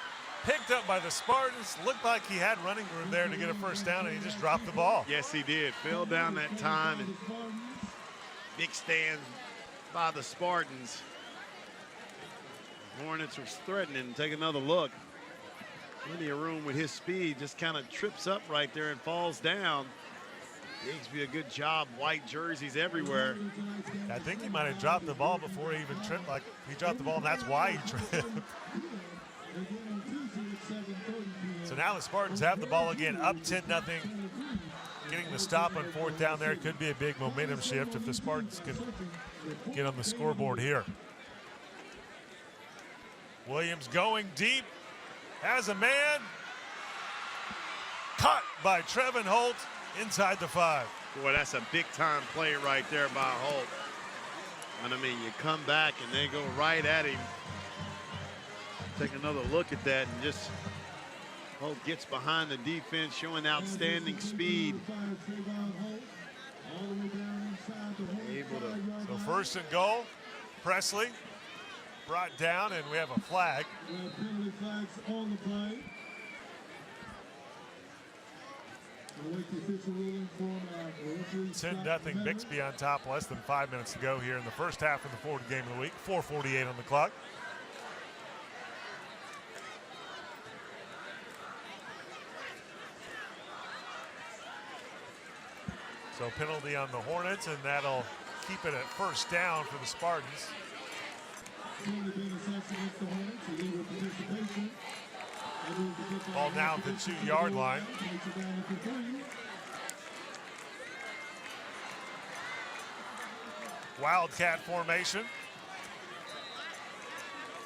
Picked up by the Spartans. Looked like he had running room there to get a first down, and he just dropped the ball. Yes, he did. Fell down that time, and big stand by the Spartans. Hornets was threatening. Take another look. Plenty of room with his speed. Just kind of trips up right there and falls down. Bixby, a good job. White jerseys everywhere. I think he might have dropped the ball before he even tripped. Like, he dropped the ball, and that's why he tripped. So now the Spartans have the ball again, up 10-0. Getting the stop on 4th down there could be a big momentum shift if the Spartans can get on the scoreboard here. Williams going deep, has a man. Caught by Trevin Holt inside the 5. Boy, that's a big-time play right there by Holt. And I mean, you come back and they go right at him. Take another look at that, and just Holt gets behind the defense, showing outstanding speed. Able to. So 1st and goal, Presley brought down, and we have a flag. 10-0 Bixby on top, less than 5 minutes to go here in the first half of the 4th game of the week. 4:48 on the clock. So penalty on the Hornets, and that'll keep it at first down for the Spartans. Ball down at the 2-yard line. Wildcat formation.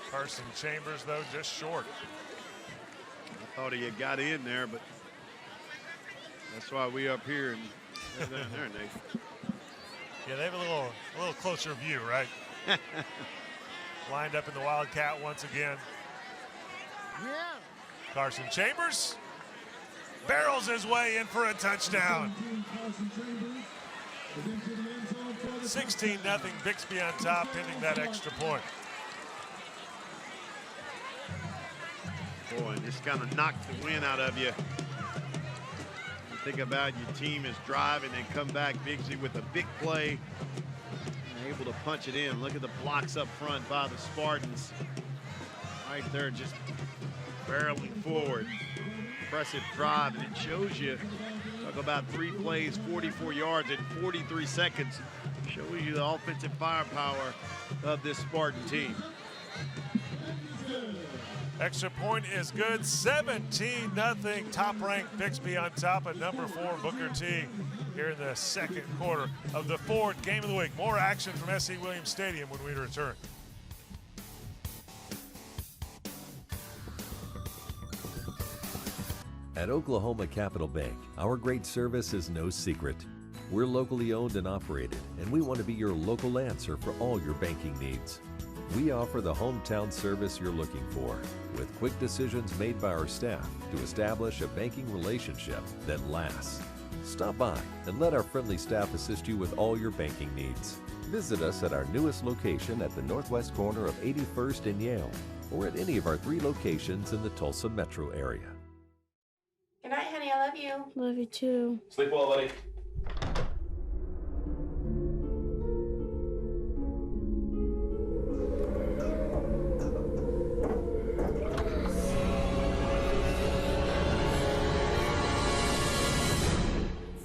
Carson Chambers, though, just short. I thought he had got in there, but that's why we up here and they're down there, Nate. Yeah, they have a little closer view, right? Lined up in the Wildcat once again. Yeah. Carson Chambers barrels his way in for a touchdown. 16-0 Bixby on top, ending that extra point. Boy, just kind of knocked the wind out of you. Think about your team is driving and come back Bixby with a big play. And able to punch it in. Look at the blocks up front by the Spartans. Right there, just barreling forward. Impressive drive, and it shows you, talk about 3 plays, 44 yards in 43 seconds. Shows you the offensive firepower of this Spartan team. Extra point is good. 17-0. Top-ranked Bixby on top at number 4, Booker T. Here in the second quarter of the 4th game of the week. More action from S.C. Williams Stadium when we return. At Oklahoma Capital Bank, our great service is no secret. We're locally owned and operated, and we want to be your local answer for all your banking needs. We offer the hometown service you're looking for, with quick decisions made by our staff to establish a banking relationship that lasts. Stop by and let our friendly staff assist you with all your banking needs. Visit us at our newest location at the northwest corner of 81st and Yale, or at any of our 3 locations in the Tulsa metro area. Good night, honey. I love you. Love you too. Sleep well, buddy.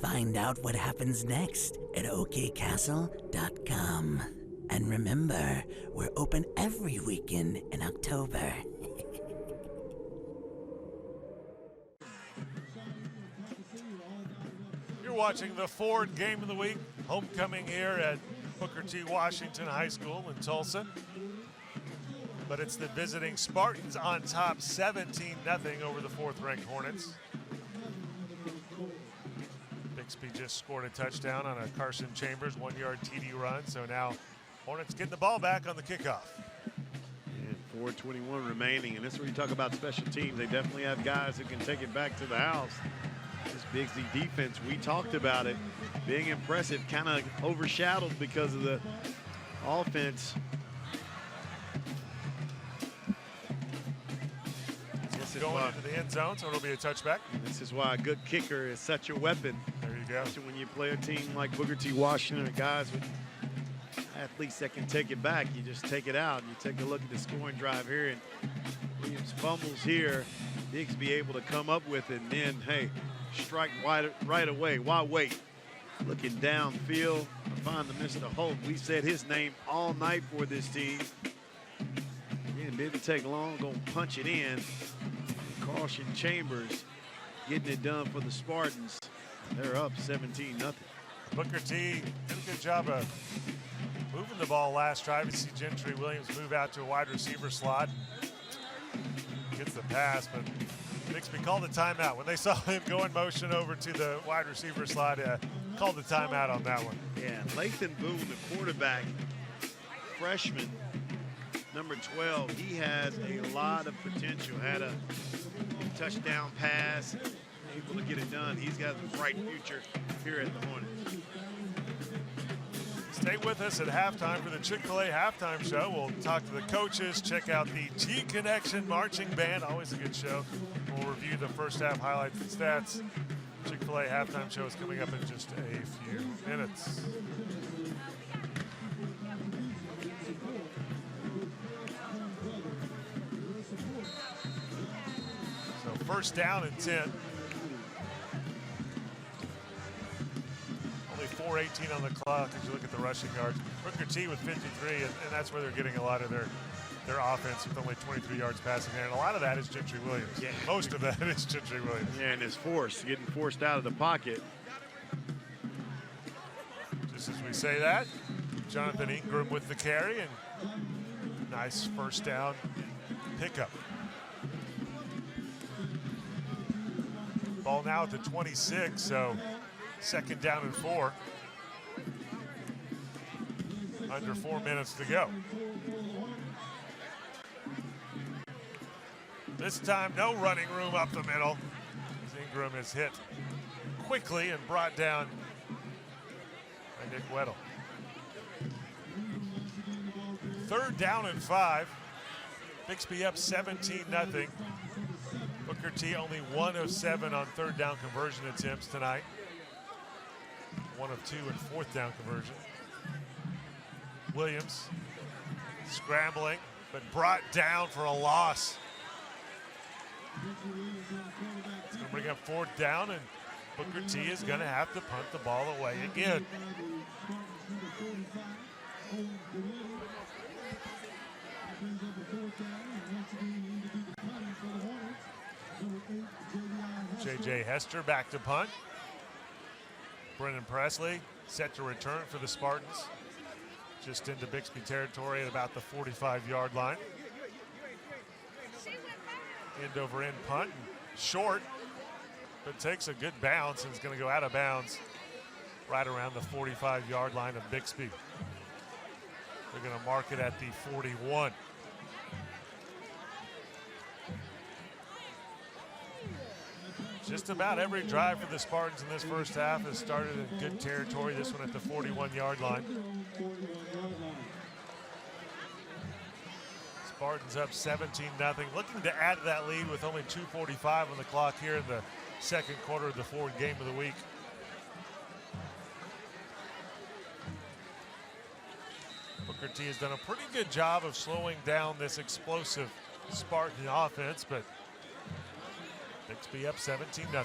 Find out what happens next at okcastle.com. And remember, we're open every weekend in October. You're watching the Ford Game of the Week, homecoming here at Booker T. Washington High School in Tulsa. But it's the visiting Spartans on top 17-0 over the 4th-ranked Hornets. Bixby just scored a touchdown on a Carson Chambers 1-yard TD run, so now Hornets getting the ball back on the kickoff. And 4:21 remaining, and this is where you talk about special teams. They definitely have guys who can take it back to the house. This Bixby defense, we talked about it, being impressive, kind of overshadowed because of the offense. Going into the end zone, so it'll be a touchback. This is why a good kicker is such a weapon. There you go. Especially when you play a team like Booker T. Washington, or guys with athletes that can take it back. You just take it out. You take a look at the scoring drive here, and Williams fumbles here. Bixby able to come up with it, and then, hey, strike right away. Why wait? Looking downfield, find the Mr. Holt. We said his name all night for this team. Again, didn't take long, gonna punch it in. Carson Chambers getting it done for the Spartans. They're up 17-0. Booker T did a good job of moving the ball last drive. You see Gentry Williams move out to a wide receiver slot. Gets the pass, but Bixby called a timeout. When they saw him go in motion over to the wide receiver slot, called the timeout on that one. Yeah, Lathan Boone, the quarterback, freshman, number 12, he has a lot of potential. Had a touchdown pass, able to get it done. He's got a bright future here at the Hornets. Stay with us at halftime for the Chick-fil-A halftime show. We'll talk to the coaches, check out the T-Connection Marching Band, always a good show. We'll review the first half highlights and stats. Chick-fil-A halftime show is coming up in just a few minutes. First down and 10. Only 4:18 on the clock as you look at the rushing yards. Booker T with 53, and that's where they're getting a lot of their offense with only 23 yards passing there. And a lot of that is Gentry Williams. Yeah. Most of that is Gentry Williams. Yeah, and his getting forced out of the pocket. Just as we say that, Jonathan Ingram with the carry, and nice first down pickup. Ball now at the 26, so second down and 4. Under 4 minutes to go. This time, no running room up the middle, as Ingram is hit quickly and brought down by Nick Weddle. Third down and 5. Bixby up 17-0. Booker T only 1 of 7 on third down conversion attempts tonight. 1 of 2 in fourth down conversion. Williams scrambling, but brought down for a loss. It's going to bring up fourth down, and Booker T is going to have to punt the ball away again. J.J. Hester back to punt. Brennan Presley set to return for the Spartans. Just into Bixby territory at about the 45-yard line. End over end punt, short, but takes a good bounce and is going to go out of bounds right around the 45-yard line of Bixby. They're going to mark it at the 41. Just about every drive for the Spartans in this first half has started in good territory. This one at the 41-yard line. Spartans up 17-0. Looking to add to that lead with only 2:45 on the clock here in the second quarter of the Ford game of the week. Booker T has done a pretty good job of slowing down this explosive Spartan offense, but Bixby up 17-0.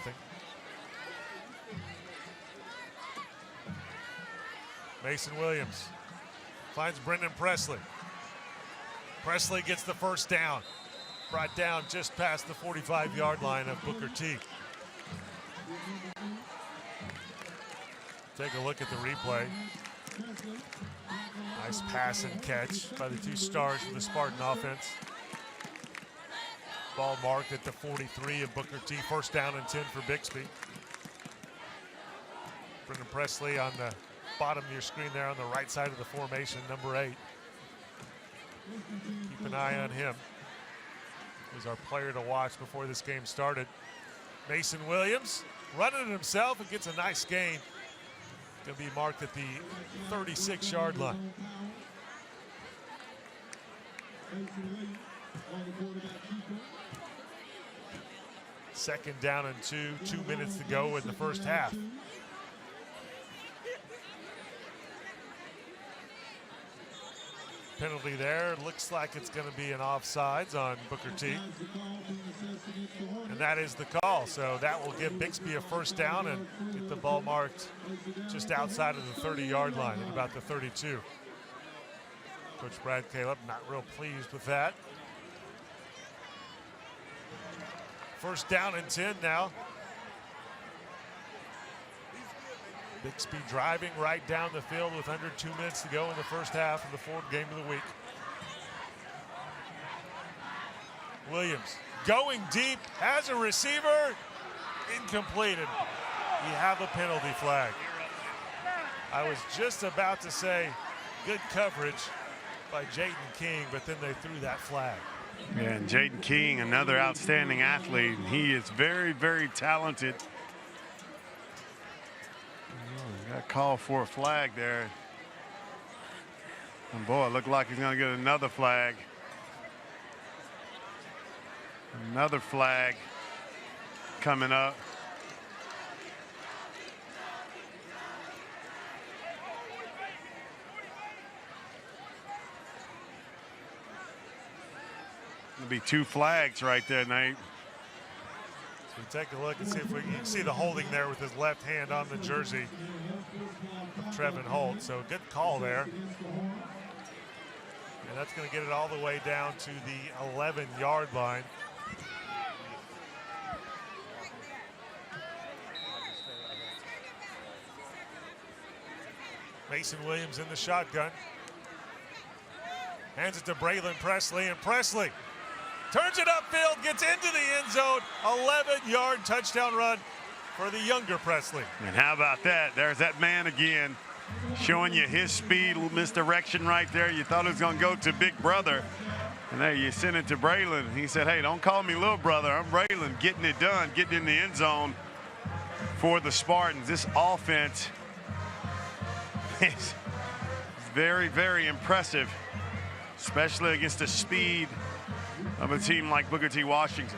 Mason Williams finds Brendan Presley. Presley gets the first down. Brought down just past the 45-yard line of Booker T. Take a look at the replay. Nice pass and catch by the two stars for the Spartan offense. Ball marked at the 43 of Booker T. First down and 10 for Bixby. Brendan Presley on the bottom of your screen there on the right side of the formation, number 8. Keep an eye on him. He's our player to watch before this game started. Mason Williams running it himself and gets a nice gain. Going to be marked at the 36-yard line. Second down and 2, 2 minutes to go in the first half. Penalty there. Looks like it's going to be an offsides on Booker T. And that is the call. So that will give Bixby a first down and get the ball marked just outside of the 30-yard line at about the 32. Coach Brad Caleb not real pleased with that. First down and 10 now. Bixby driving right down the field with under 2 minutes to go in the first half of the Ford game of the week. Williams going deep, has a receiver, incompleted. You have a penalty flag. I was just about to say good coverage by Jaden King, but then they threw that flag. Yeah, and Jaden King, another outstanding athlete. He is very, very talented. Got called for a flag there. And boy, it looked like he's going to get another flag. Another flag coming up. There'll be 2 flags right there, Nate. So take a look and see if we can see the holding there with his left hand on the jersey of Trevin Holt. So good call there. And that's going to get it all the way down to the 11-yard line. Mason Williams in the shotgun. Hands it to Braylon Presley, and Presley turns it upfield, gets into the end zone. 11-yard touchdown run for the younger Presley. And how about that? There's that man again, showing you his speed, misdirection right there. You thought it was going to go to Big Brother. And there you send it to Braylon. He said, hey, don't call me little brother. I'm Braylon, getting it done, getting in the end zone for the Spartans. This offense is very, very impressive, especially against the speed of a team like Booker T. Washington.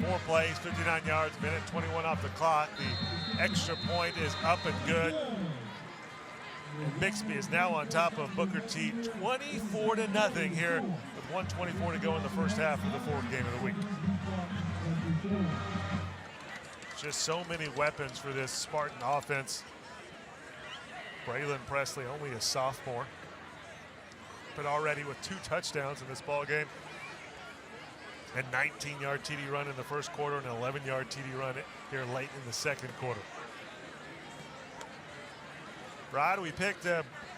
4 plays, 59 yards, minute 21 off the clock. The extra point is up and good. And Bixby is now on top of Booker T 24-0 here with 1:24 to go in the first half of the Ford game of the week. Just so many weapons for this Spartan offense. Braylon Presley, only a sophomore, but already with 2 touchdowns in this ball game. A 19-yard TD run in the first quarter and an 11-yard TD run here late in the second quarter. Rod, we picked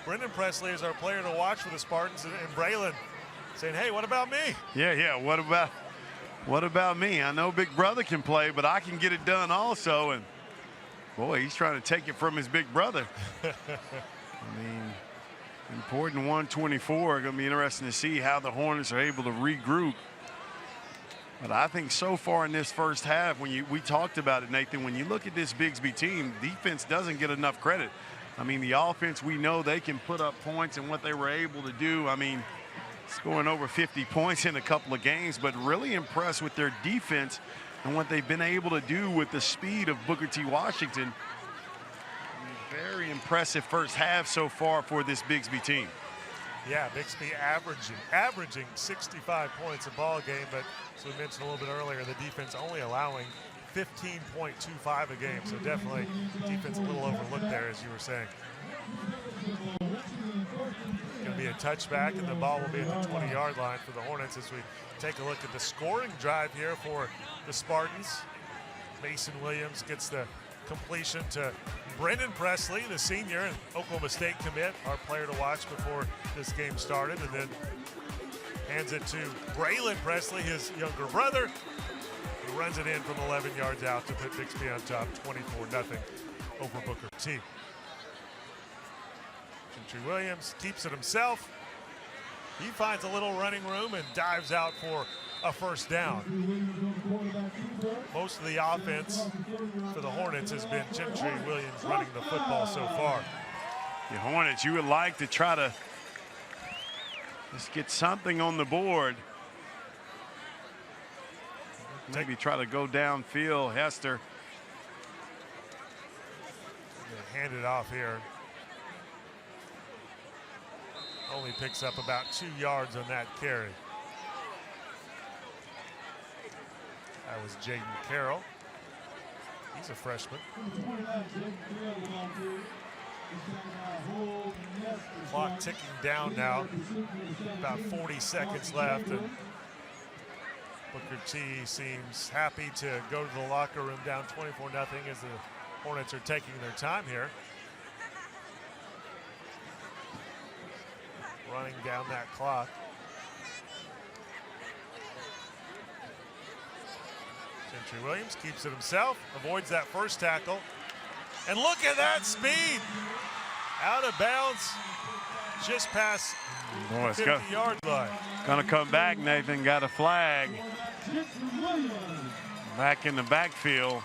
Brendan Presley as our player to watch for the Spartans, and Braylon saying, hey, what about me? Yeah, what about me? I know Big Brother can play, but I can get it done also. And Boy, he's trying to take it from his big brother. I mean, important 124. Going to be interesting to see how the Hornets are able to regroup. But I think so far in this first half, when we talked about it, Nathan, when you look at this Bixby team, defense doesn't get enough credit. I mean, the offense, we know they can put up points, and what they were able to do, I mean, scoring over 50 points in a couple of games, but really impressed with their defense and what they've been able to do with the speed of Booker T. Washington. Very impressive first half so far for this Bixby team. Yeah, Bixby averaging 65 points a ball game, but as we mentioned a little bit earlier, the defense only allowing 15.25 a game. So definitely defense a little overlooked there, as you were saying. Going to be a touchback, and the ball will be at the 20-yard line for the Hornets as we take a look at the scoring drive here for the Spartans. Mason Williams gets the completion to Brendan Presley, the senior and Oklahoma State commit, our player to watch before this game started, and then hands it to Braylon Presley, his younger brother, who runs it in from 11 yards out to put Bixby on top 24-0 over Booker T. Gentry Williams keeps it himself. He finds a little running room and dives out for a first down. Most of the offense for the Hornets has been Gentry Williams running the football so far. The Hornets, you would like to try to just get something on the board. Maybe try to go downfield. Hester. Hand it off here. Only picks up about 2 yards on that carry. That was Jaden Carroll. He's a freshman. Clock ticking down now. About 40 seconds left, and Booker T seems happy to go to the locker room down 24-0 as the Hornets are taking their time here. Running down that clock. Gentry Williams keeps it himself, avoids that first tackle. And look at that speed. Out of bounds, just past the 50-yard line. Gonna come back, Nathan, got a flag. Back in the backfield.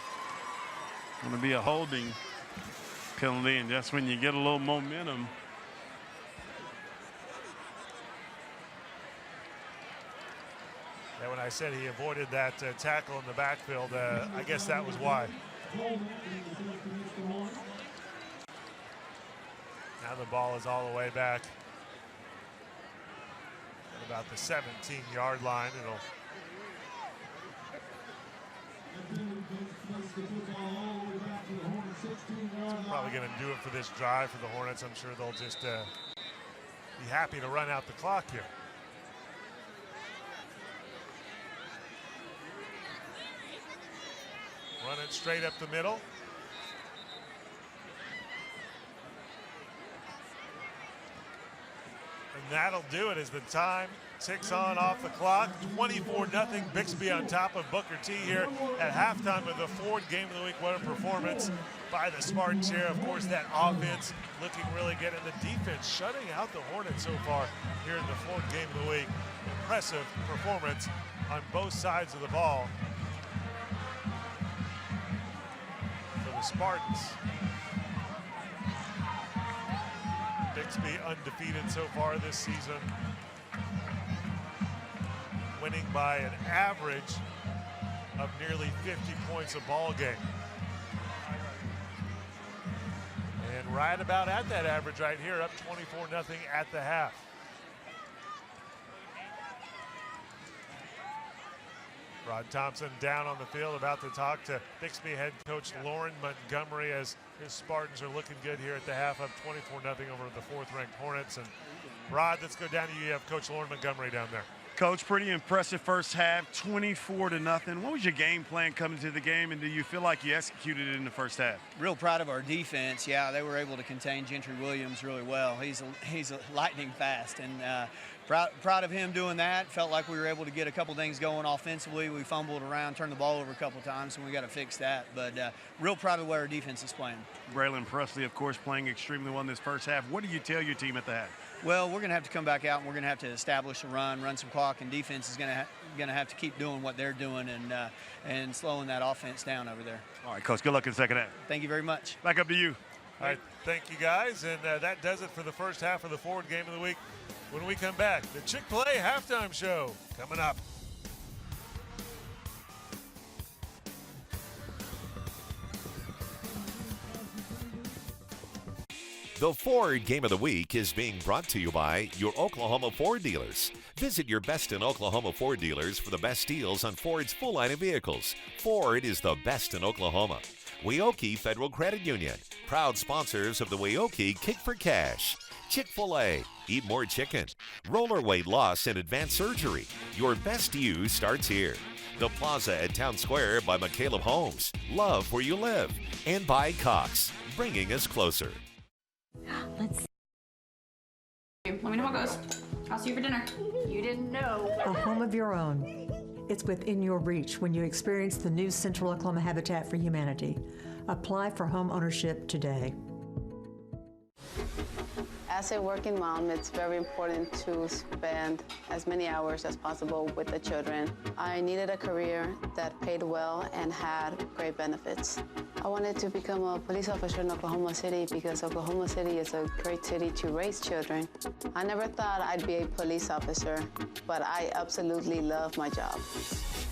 Gonna be a holding penalty, and just when you get a little momentum. Yeah, when I said he avoided that tackle in the backfield, I guess that was why. Now the ball is all the way back at about the 17-yard line. It'll probably going to do it for this drive for the Hornets. I'm sure they'll just be happy to run out the clock here. Run it straight up the middle. And that'll do it as the time ticks on off the clock. 24-0 Bixby on top of Booker T here at halftime of the Ford Game of the Week. What a performance by the Spartans here. Of course, that offense looking really good, and the defense shutting out the Hornets so far here in the Ford Game of the Week. Impressive performance on both sides of the ball for the Spartans. Bixby undefeated so far this season, winning by an average of nearly 50 points a ball game. And right about at that average right here, up 24-0 at the half. Rod Thompson down on the field, about to talk to Bixby head coach Lauren Montgomery as his Spartans are looking good here at the half, up 24-0 over the fourth-ranked Hornets. And Rod, let's go down to you. You have Coach Lauren Montgomery down there. Coach, pretty impressive first half, 24-0. What was your game plan coming to the game, and do you feel like you executed it in the first half? Real proud of our defense. Yeah, they were able to contain Gentry Williams really well. He's lightning fast, and Proud of him doing that. Felt like we were able to get a couple things going offensively. We fumbled around, turned the ball over a couple times, and we got to fix that. But real proud of the way our defense is playing. Braylon Presley, of course, playing extremely well in this first half. What do you tell your team at the half? Well, we're going to have to come back out, and we're going to have to establish a run some clock, and defense is going to have to keep doing what they're doing and slowing that offense down over there. All right, Coach, good luck in the second half. Thank you very much. Back up to you. All right, thank you, guys. And that does it for the first half of the Ford Game of the Week. When we come back, the Chick-fil-A halftime show coming up. The Ford Game of the Week is being brought to you by your Oklahoma Ford dealers. Visit your best in Oklahoma Ford dealers for the best deals on Ford's full line of vehicles. Ford is the best in Oklahoma. Weoki Federal Credit Union, proud sponsors of the Weoki Kick for Cash. Chick-fil-A, eat more chicken. Roller weight loss and advanced surgery. Your best you starts here. The Plaza at Town Square by McCALEB Homes. Love where you live. And by Cox, bringing us closer. Let's let me know how it goes. I'll see you for dinner. You didn't know. A home of your own. It's within your reach when you experience the new Central Oklahoma Habitat for Humanity. Apply for home ownership today. As a working mom, it's very important to spend as many hours as possible with the children. I needed a career that paid well and had great benefits. I wanted to become a police officer in Oklahoma City because Oklahoma City is a great city to raise children. I never thought I'd be a police officer, but I absolutely love my job.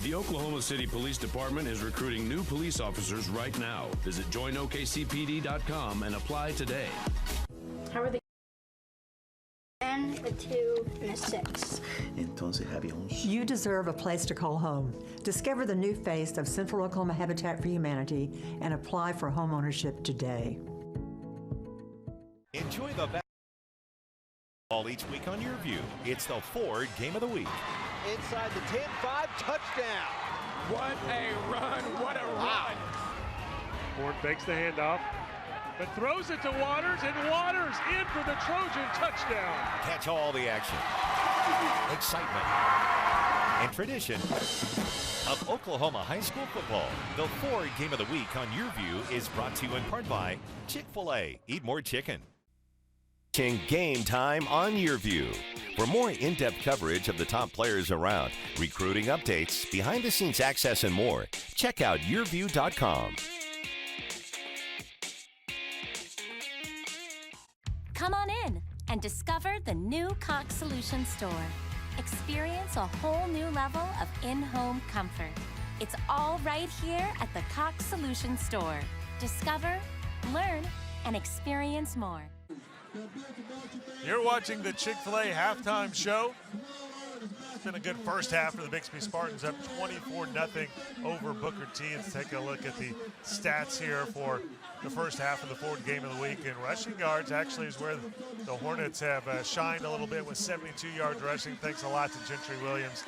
The Oklahoma City Police Department is recruiting new police officers right now. Visit joinokcpd.com and apply today. How are they? 10, a 2, and a 6. You deserve a place to call home. Discover the new face of Central Oklahoma Habitat for Humanity and apply for home ownership today. Enjoy the best all each week on YurView. It's the Ford Game of the Week. Inside the 10-5, touchdown. What a run, what a run. Ford fakes the handoff, but throws it to Waters, and Waters in for the Trojan touchdown. Catch all the action, excitement, and tradition of Oklahoma high school football. The Ford Game of the Week on YurView is brought to you in part by Chick-fil-A. Eat more chicken. Game time on YurView. For more in-depth coverage of the top players around, recruiting updates, behind-the-scenes access, and more, check out YurView.com. Come on in and discover the new Cox Solutions store. Experience a whole new level of in-home comfort. It's all right here at the Cox Solutions store. Discover, learn, and experience more. You're watching the Chick-fil-A halftime show. It's been a good first half for the Bixby Spartans, up 24-0 over Booker T. Let's take a look at the stats here for the first half of the Ford Game of the Week. And rushing yards actually is where the Hornets have shined a little bit with 72 yards rushing. Thanks a lot to Gentry Williams,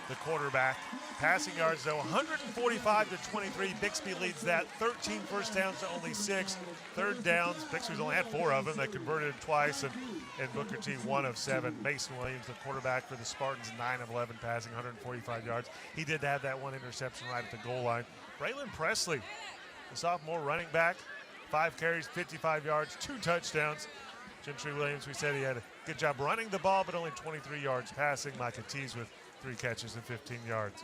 the quarterback. Passing yards, though, 145-23. Bixby leads that. 13 first downs to only 6. Third downs, Bixby's only had 4 of them. They converted twice, and Booker T 1 of 7. Mason Williams, the quarterback for the Spartans, 9 of 11 passing, 145 yards. He did have that one interception right at the goal line. Braylon Presley, the sophomore running back, 5 carries, 55 yards, 2 touchdowns. Gentry Williams, we said he had a good job running the ball, but only 23 yards passing. Micah Tees with 3 catches and 15 yards.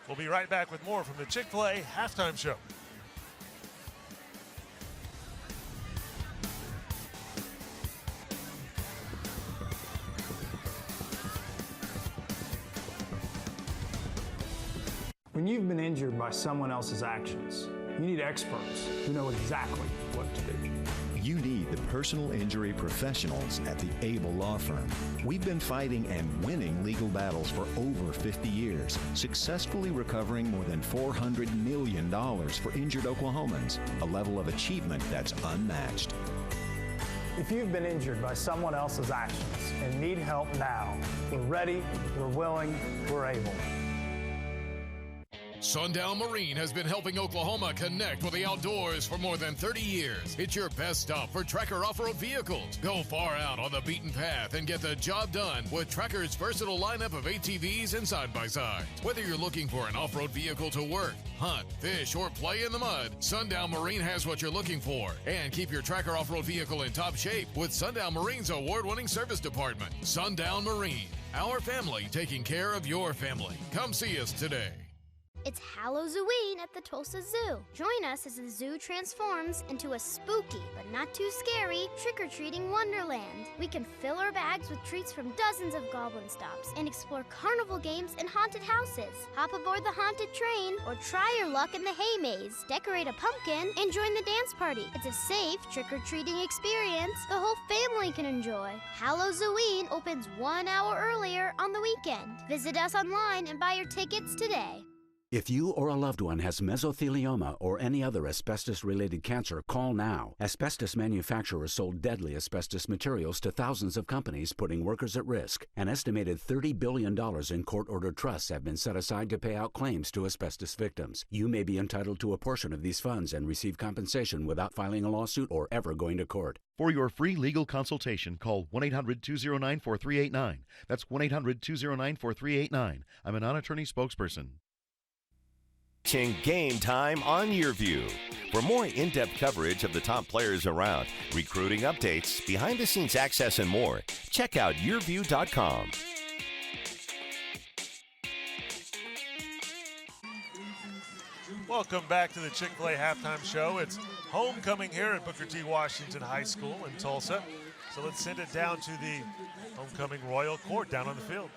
We'll be right back with more from the Chick-fil-A halftime show. When you've been injured by someone else's actions, you need experts who know exactly what to do. You need the personal injury professionals at the Able Law Firm. We've been fighting and winning legal battles for over 50 years, successfully recovering more than $400 million for injured Oklahomans, a level of achievement that's unmatched. If you've been injured by someone else's actions and need help now, we're ready, we're willing, we're able. Sundown Marine has been helping Oklahoma connect with the outdoors for more than 30 years. It's your best stop for Trekker off-road vehicles. Go far out on the beaten path and get the job done with Trekker's versatile lineup of ATVs and side-by-sides. Whether you're looking for an off-road vehicle to work, hunt, fish, or play in the mud, Sundown Marine has what you're looking for. And keep your Trekker off-road vehicle in top shape with Sundown Marine's award-winning service department. Sundown Marine, our family taking care of your family. Come see us today. It's Halloween at the Tulsa Zoo. Join us as the zoo transforms into a spooky but not too scary trick-or-treating wonderland. We can fill our bags with treats from dozens of goblin stops and explore carnival games and haunted houses. Hop aboard the haunted train or try your luck in the hay maze. Decorate a pumpkin and join the dance party. It's a safe trick-or-treating experience the whole family can enjoy. Halloween opens 1 hour earlier on the weekend. Visit us online and buy your tickets today. If you or a loved one has mesothelioma or any other asbestos-related cancer, call now. Asbestos manufacturers sold deadly asbestos materials to thousands of companies, putting workers at risk. An estimated $30 billion in court-ordered trusts have been set aside to pay out claims to asbestos victims. You may be entitled to a portion of these funds and receive compensation without filing a lawsuit or ever going to court. For your free legal consultation, call 1-800-209-4389. That's 1-800-209-4389. I'm a non-attorney spokesperson. Game time on YurView. For more in-depth coverage of the top players around, recruiting updates, behind-the-scenes access, and more, check out YurView.com. Welcome back to the Chick-fil-A halftime show. It's homecoming here at Booker T. Washington High School in Tulsa. So let's send it down to the homecoming Royal Court down on the field.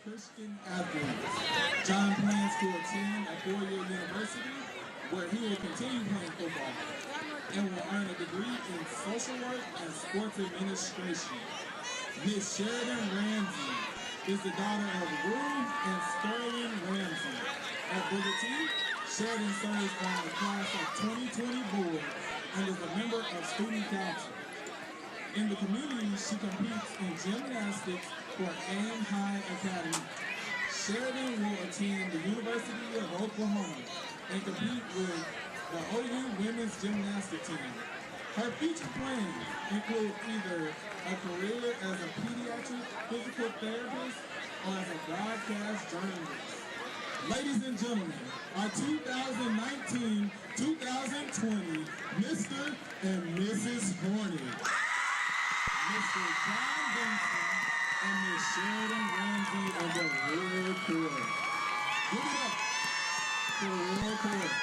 Christian athletes. John plans to attend a four-year university where he will continue playing football and will earn a degree in social work and sports administration. Miss Sheridan Ramsey is the daughter of Rue and Sterling Ramsey. At Booker T, Sheridan serves on the class of 2020 board and is a member of student council. In the community, she competes in gymnastics for Aim High Academy. Sheridan will attend the University of Oklahoma and compete with the OU women's gymnastics team. Her future plans include either a career as a pediatric physical therapist or as a broadcast journalist. Ladies and gentlemen, our 2019-2020 Mr. and Mrs. Hornet. Mr. John Benson and Miss Sheridan Ramsey of the Royal Court. Give it up for the Royal Court.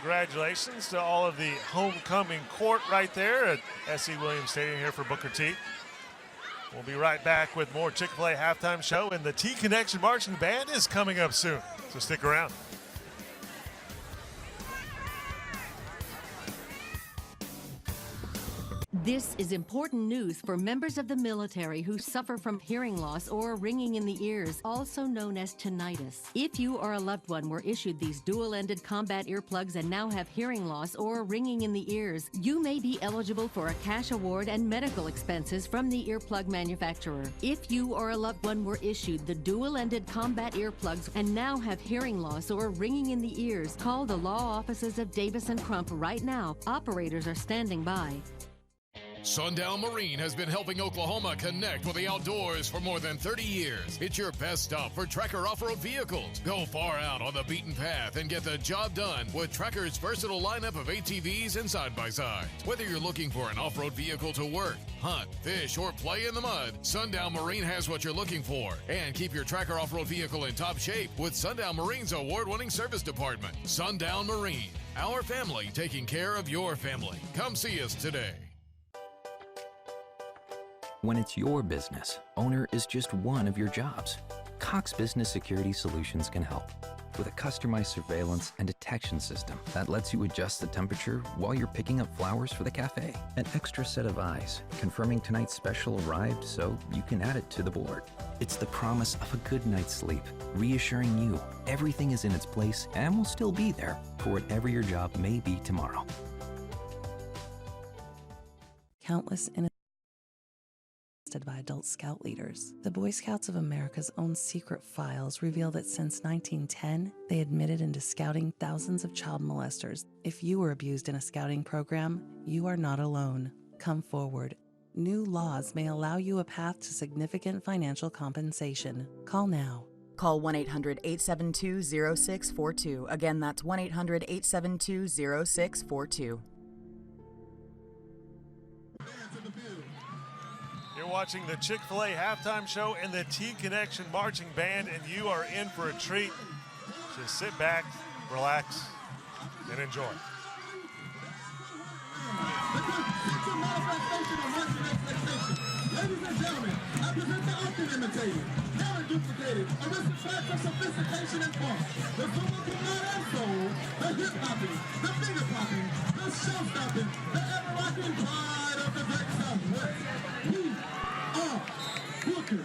Congratulations to all of the homecoming court right there at S.C. Williams Stadium here for Booker T. We'll be right back with more Chick-fil-A halftime show, and the T-Connection Marching Band is coming up soon, so stick around. This is important news for members of the military who suffer from hearing loss or ringing in the ears, also known as tinnitus. If you or a loved one were issued these dual-ended combat earplugs and now have hearing loss or ringing in the ears, you may be eligible for a cash award and medical expenses from the earplug manufacturer. If you or a loved one were issued the dual-ended combat earplugs and now have hearing loss or ringing in the ears, call the law offices of Davis & Crump right now. Operators are standing by. Sundown Marine has been helping Oklahoma connect with the outdoors for more than 30 years. It's your best stop for Trekker off-road vehicles. Go far out on the beaten path and get the job done with Trekker's versatile lineup of ATVs and side-by-sides. Whether you're looking for an off-road vehicle to work, hunt, fish, or play in the mud, Sundown Marine has what you're looking for. And keep your Trekker off-road vehicle in top shape with Sundown Marine's award-winning service department. Sundown Marine, our family taking care of your family. Come see us today. When it's your business, owner is just one of your jobs. Cox Business Security Solutions can help with a customized surveillance and detection system that lets you adjust the temperature while you're picking up flowers for the cafe. An extra set of eyes confirming tonight's special arrived so you can add it to the board. It's the promise of a good night's sleep, reassuring you everything is in its place and will still be there for whatever your job may be tomorrow. Countless innocent by adult scout leaders. The Boy Scouts of America's own secret files reveal that since 1910, they admitted into scouting thousands of child molesters. If you were abused in a scouting program, you are not alone. Come forward. New laws may allow you a path to significant financial compensation. Call now. Call 1-800-872-0642. Again, that's 1-800-872-0642. You're watching the Chick-fil-A halftime show and the T-Connection Marching Band, and you are in for a treat. Just sit back, relax, and enjoy. Ladies and gentlemen, I present the often imitated, never duplicated, aristocrats of sophistication and funk, the Zuma Kumar and soul, the hip-hopping, the finger-popping, the show-stopping, the ever-rocking pride of the great Southwest. We are Booker T.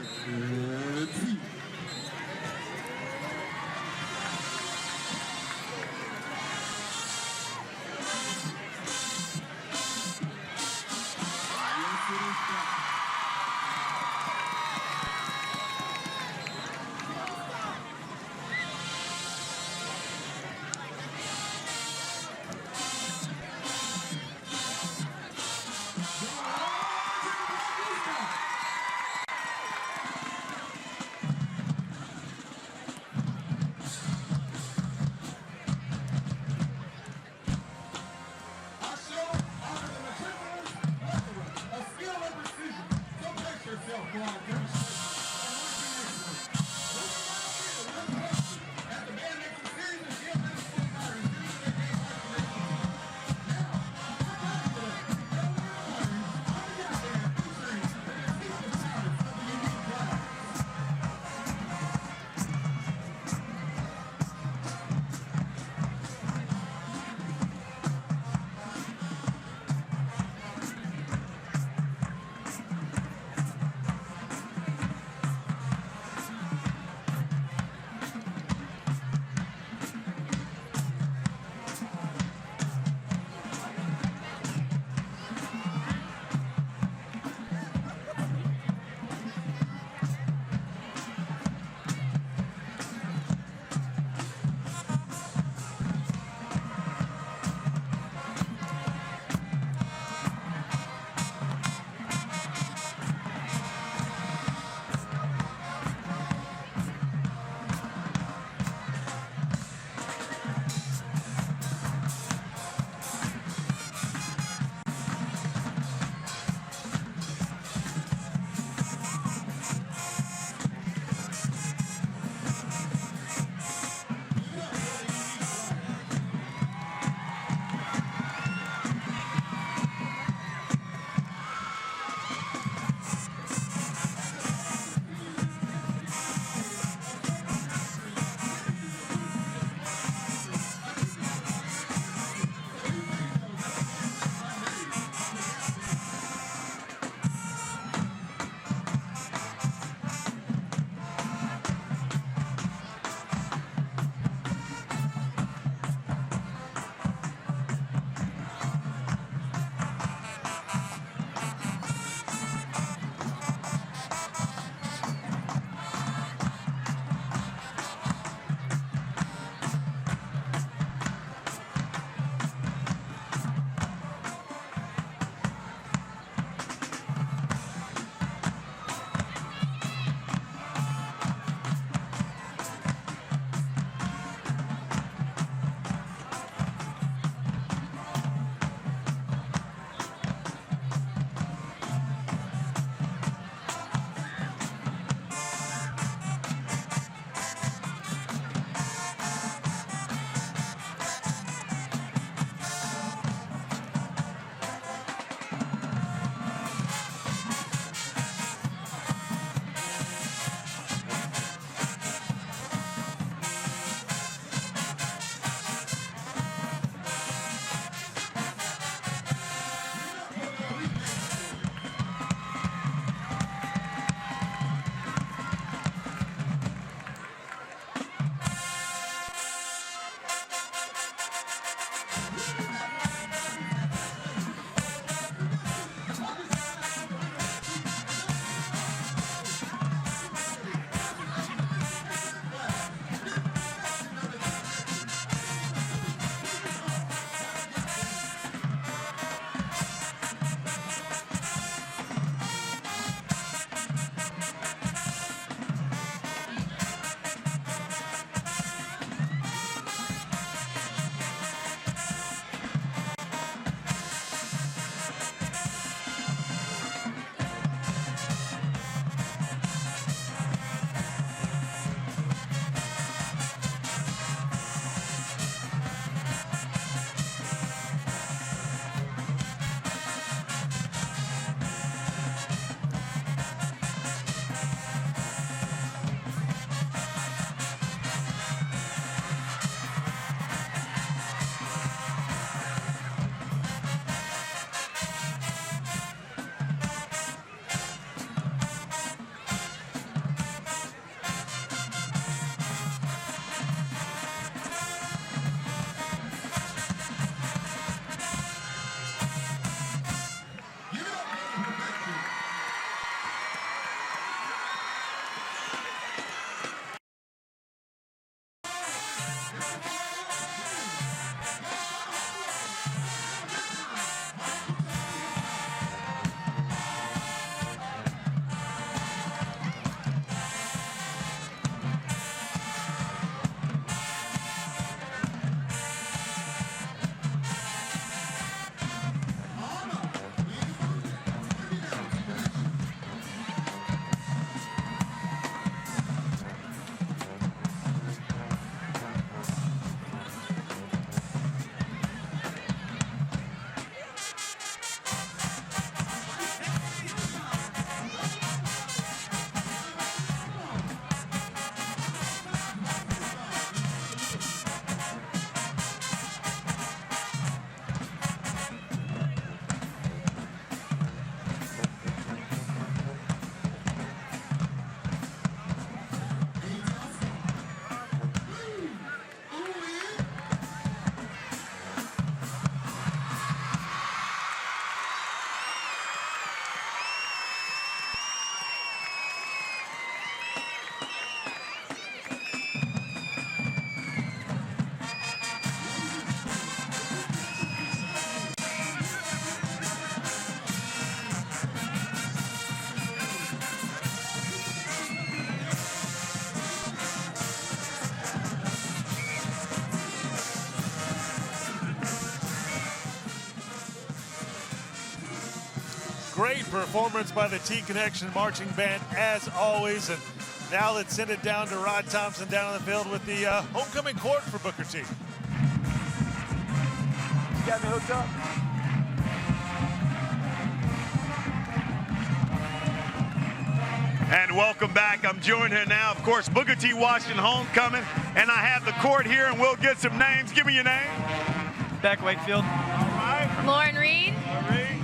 great performance by the T-Connection Marching Band, as always. And now let's send it down to Rod Thompson down on the field with the homecoming court for Booker T. You got me hooked up? And welcome back. I'm joined here now, of course, Booker T. Washington homecoming. And I have the court here, and we'll get some names. Give me your name. Beck Wakefield. All right. Lauren Reed.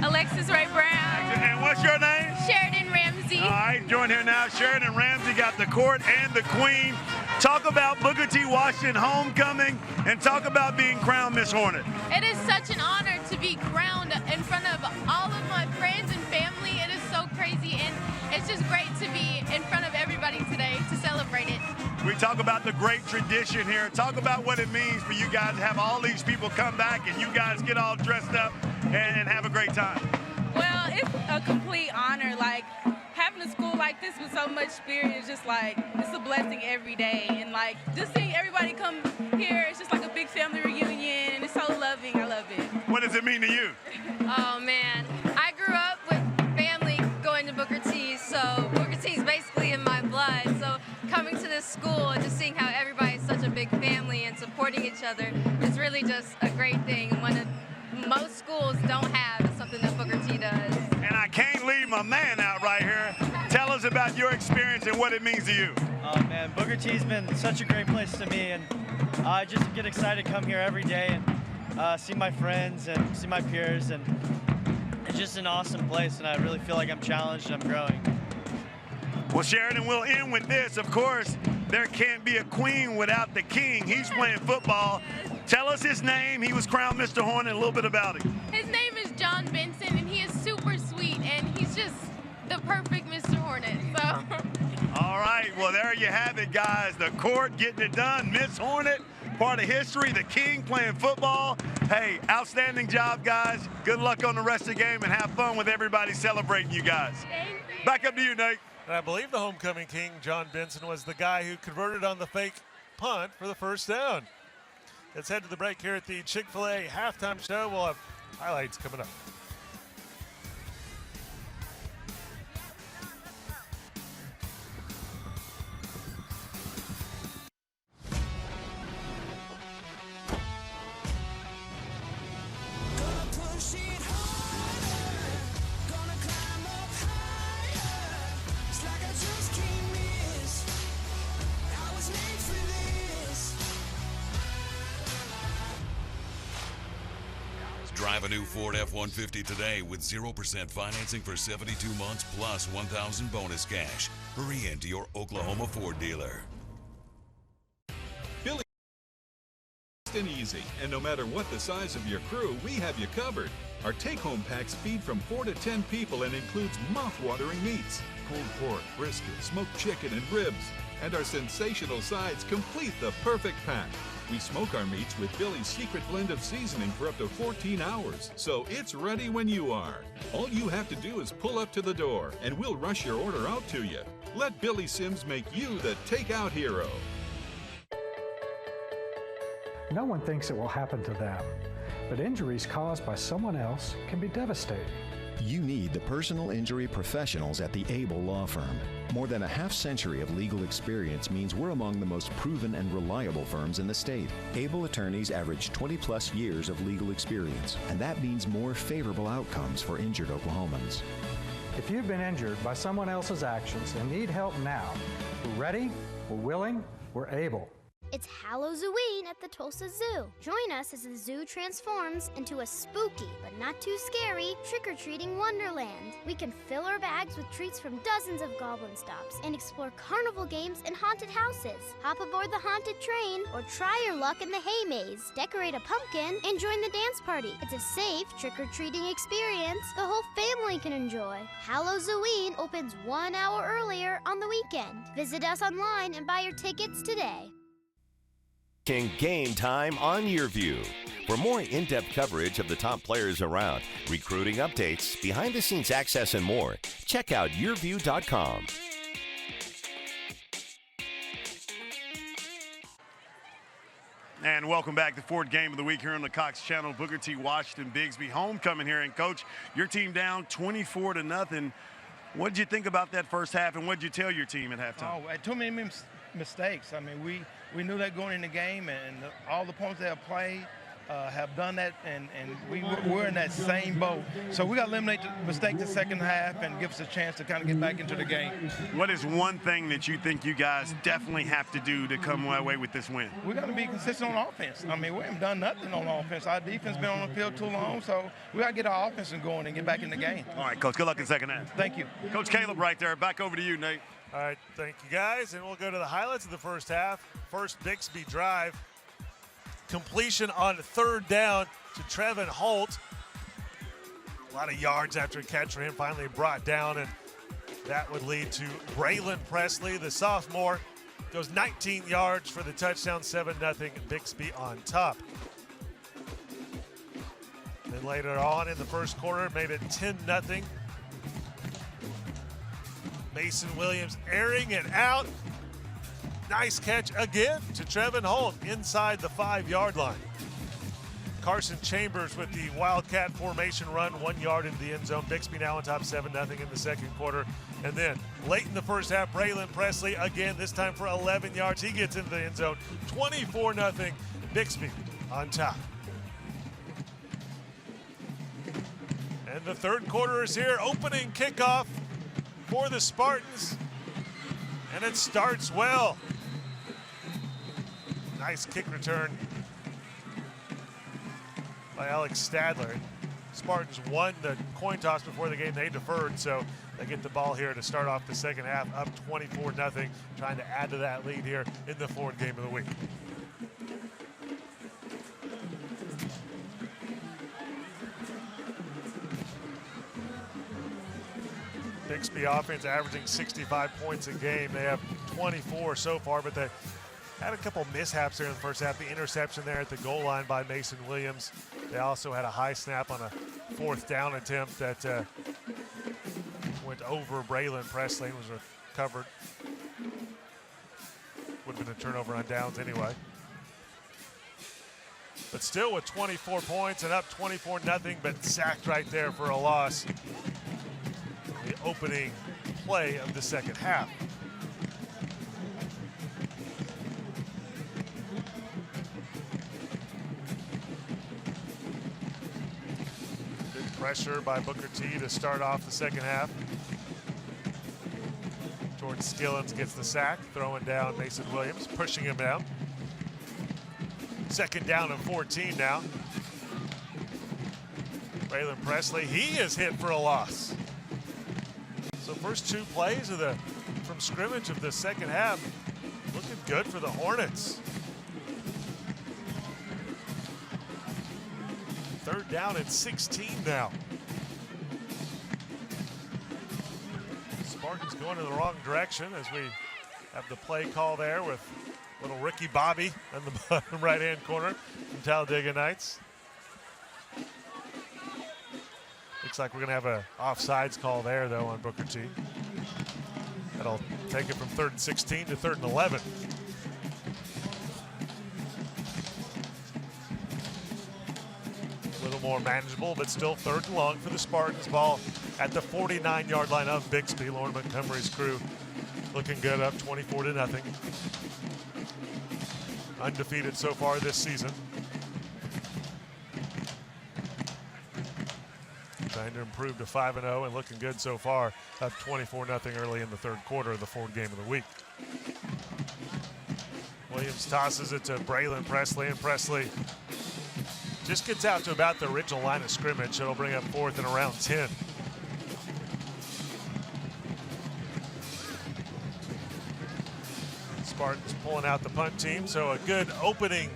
Alexis Ray Brown. And what's your name? Sheridan Ramsey. All right, joined here now. Sheridan Ramsey got the court and the queen. Talk about Booker T. Washington homecoming and talk about being crowned Miss Hornet. It is such an honor to be crowned in front of all of my friends and family. It is so crazy, and it's just great to be in front of everybody today to celebrate it. We talk about the great tradition here. Talk about what it means for you guys to have all these people come back and you guys get all dressed up and have a great time. Well, it's a complete honor. Like, having a school like this with so much spirit is just like, it's a blessing every day. And like, just seeing everybody come here, it's just like a big family reunion, and it's so loving. I love it. What does it mean to you? Oh man, I grew up with family going to Booker T, so Booker T is basically in my blood. So coming to this school and just seeing how everybody's such a big family and supporting each other is really just a great thing. One of most schools don't have is something that Booker T does. And I can't leave my man out right here. Tell us about your experience and what it means to you. Oh man, Booker T's been such a great place to me, and I just get excited to come here every day and see my friends and see my peers, and it's just an awesome place, and I really feel like I'm challenged and I'm growing. Well, Sheridan, we'll end with this. Of course, there can't be a queen without the king. He's playing football. Tell us his name. He was crowned Mr. Hornet, a little bit about him. His name is John Benson, and he is super sweet, and he's just the perfect Mr. Hornet. So. All right, well, there you have it, guys. The court getting it done. Miss Hornet, part of history. The king playing football. Hey, outstanding job, guys. Good luck on the rest of the game, and have fun with everybody celebrating you guys. Back up to you, Nate. And I believe the homecoming king, John Benson, was the guy who converted on the fake punt for the first down. Let's head to the break here at the Chick-fil-A halftime show. We'll have highlights coming up. Drive a new Ford F-150 today with 0% financing for 72 months plus $1,000 bonus cash. Hurry into your Oklahoma Ford dealer. Billy and easy, and no matter what the size of your crew, we have you covered. Our take-home packs feed from 4 to 10 people and includes mouth-watering meats, pulled pork, brisket, smoked chicken, and ribs. And our sensational sides complete the perfect pack. We smoke our meats with Billy's secret blend of seasoning for up to 14 hours, so it's ready when you are. All you have to do is pull up to the door, and we'll rush your order out to you. Let Billy Sims make you the takeout hero. No one thinks it will happen to them, but injuries caused by someone else can be devastating. You need the personal injury professionals at the Able Law Firm. More than a half-century of legal experience means we're among the most proven and reliable firms in the state. Able attorneys average 20-plus years of legal experience, and that means more favorable outcomes for injured Oklahomans. If you've been injured by someone else's actions and need help now, we're ready, we're willing, we're able. It's Halloween at the Tulsa Zoo. Join us as the zoo transforms into a spooky, but not too scary, trick-or-treating wonderland. We can fill our bags with treats from dozens of goblin stops and explore carnival games and haunted houses. Hop aboard the haunted train or try your luck in the hay maze. Decorate a pumpkin and join the dance party. It's a safe trick-or-treating experience the whole family can enjoy. Halloween opens 1 hour earlier on the weekend. Visit us online and buy your tickets today. Game time on YurView. For more in-depth coverage of the top players around, recruiting updates, behind-the-scenes access, and more, check out YurView.com. And welcome back to Ford Game of the Week here on the Cox Channel. Booker T. Washington Bixby homecoming here. And Coach, your team down 24-0. What did you think about that first half, and what did you tell your team at halftime? Oh, too many mistakes. I mean, we knew that going in the game, and all the opponents that have played have done that, and we're in that same boat. So we got to eliminate the mistake the second half and give us a chance to kind of get back into the game. What is one thing that you think you guys definitely have to do to come away with this win? We got to be consistent on offense. I mean, we haven't done nothing on offense. Our defense been on the field too long, so we got to get our offense going and get back in the game. All right, Coach, good luck in second half. Thank you. Coach Caleb right there. Back over to you, Nate. All right, thank you, guys. And we'll go to the highlights of the first half. First Bixby drive. Completion on third down to Trevin Holt. A lot of yards after a catch for him, finally brought down, and that would lead to Braylon Presley, the sophomore. Goes 19 yards for the touchdown, 7-0, Bixby on top. Then later on in the first quarter, made it 10-0. Mason Williams airing it out. Nice catch again to Trevin Holt inside the 5-yard line. Carson Chambers with the Wildcat formation run, 1 yard into the end zone. Bixby now on top 7-0 in the second quarter. And then late in the first half, Braylon Presley again, this time for 11 yards. He gets into the end zone, 24-0, Bixby on top. And the third quarter is here, opening kickoff for the Spartans. And it starts well. Nice kick return by Alex Stadler. Spartans won the coin toss before the game. They deferred, so they get the ball here to start off the second half, up 24-0, trying to add to that lead here in the Ford Game of the Week. Bixby offense averaging 65 points a game. They have 24 so far, but they had a couple mishaps there in the first half. The interception there at the goal line by Mason Williams. They also had a high snap on a fourth down attempt that went over Braylon Presley and was recovered. Would have been a turnover on downs anyway. But still with 24 points and up 24-0, but sacked right there for a loss. The opening play of the second half. Good pressure by Booker T to start off the second half. Jordan Skillins gets the sack, throwing down Mason Williams, pushing him down. Second down and 14 now. Braylon Presley, he is hit for a loss. So first two plays of from scrimmage of the second half, looking good for the Hornets. Third down and 16 now. Spartans going in the wrong direction as we have the play call there with little Ricky Bobby in the bottom right-hand corner from Talladega Nights. Looks like we're going to have an offsides call there, though, on Booker T. That'll take it from 3rd and 16 to 3rd and 11. A little more manageable, but still 3rd and long for the Spartans. Ball at the 49-yard line of Bixby. Lauren Montgomery's crew looking good, up 24-0. Undefeated so far this season. Trying to improve to 5-0 and looking good so far, up 24-0 early in the third quarter of the Ford Game of the Week. Williams tosses it to Braylon Presley, and Presley just gets out to about the original line of scrimmage. It'll bring up 4th and around 10. Spartans pulling out the punt team, so a good opening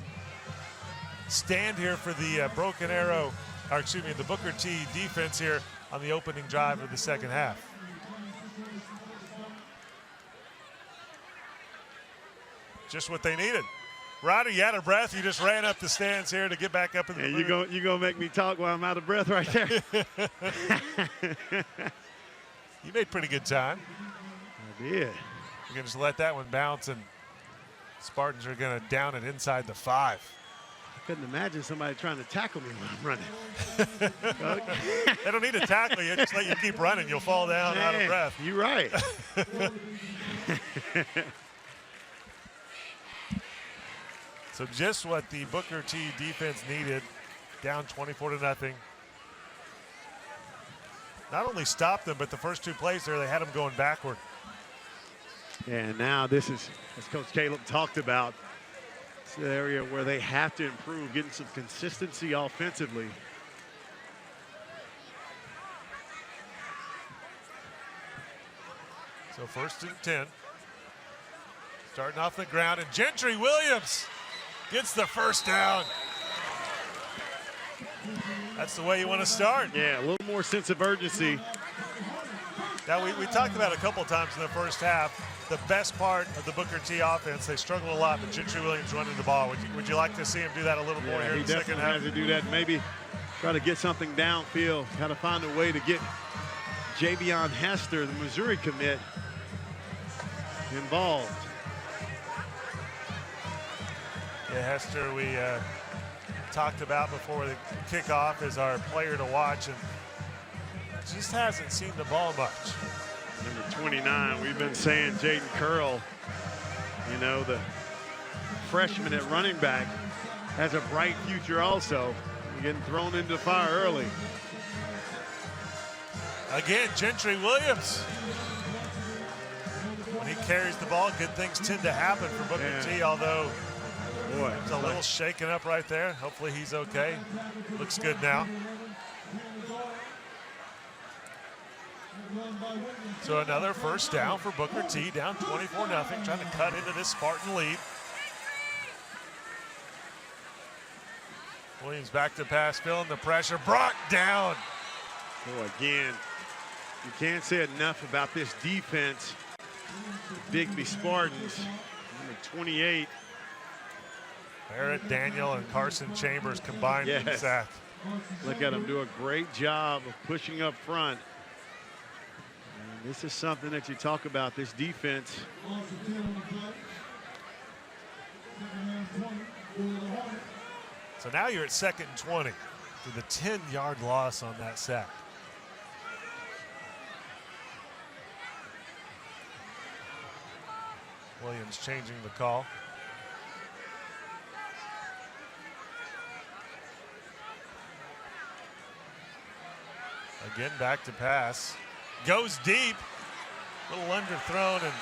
stand here for the Broken Arrow, or excuse me, the Booker T defense here on the opening drive of the second half. Just what they needed. Ryder, you out of breath? You just ran up the stands here to get back up in the booth. You gonna make me talk while I'm out of breath right there? You made pretty good time. I did. You're gonna just let that one bounce, and Spartans are gonna down it inside the 5. Couldn't imagine somebody trying to tackle me when I'm running. They don't need to tackle you. Just let you keep running. You'll fall down out of breath. You're right. So just what the Booker T defense needed, down 24-0. Not only stopped them, but the first 2 plays there, they had them going backward. And now this is, as Coach Caleb talked about, it's the area where they have to improve, getting some consistency offensively. So 1st and 10. Starting off the ground, and Gentry Williams gets the first down. That's the way you want to start. Yeah, a little more sense of urgency. Now, we talked about a couple times in the first half, the best part of the Booker T offense, they struggle a lot, but Gentry Williams running the ball. Would you like to see him do that a little more here in the second half? He definitely has to do that. Maybe try to get something downfield. Got to find a way to get Javion Hester, the Missouri commit, involved. Yeah, Hester, we talked about before the kickoff as our player to watch, and just hasn't seen the ball much. Number 29, we've been saying Jaden Curl, you know, the freshman at running back, has a bright future also. Getting thrown into the fire early. Again, Gentry Williams. When he carries the ball, good things tend to happen for Booker T, although boy, it's a little shaken up right there. Hopefully he's okay. Looks good now. So another first down for Booker T, down 24-0, trying to cut into this Spartan lead. Williams back to pass, feeling the pressure. Brock down. So again, you can't say enough about this defense. Bixby Spartans, number 28. Barrett, Daniel, and Carson Chambers combined in the sack. Look at them do a great job of pushing up front. And this is something that you talk about, this defense. So now you're at 2nd and 20 with a 10-yard loss on that sack. Williams changing the call. Again, back to pass. Goes deep. A little underthrown and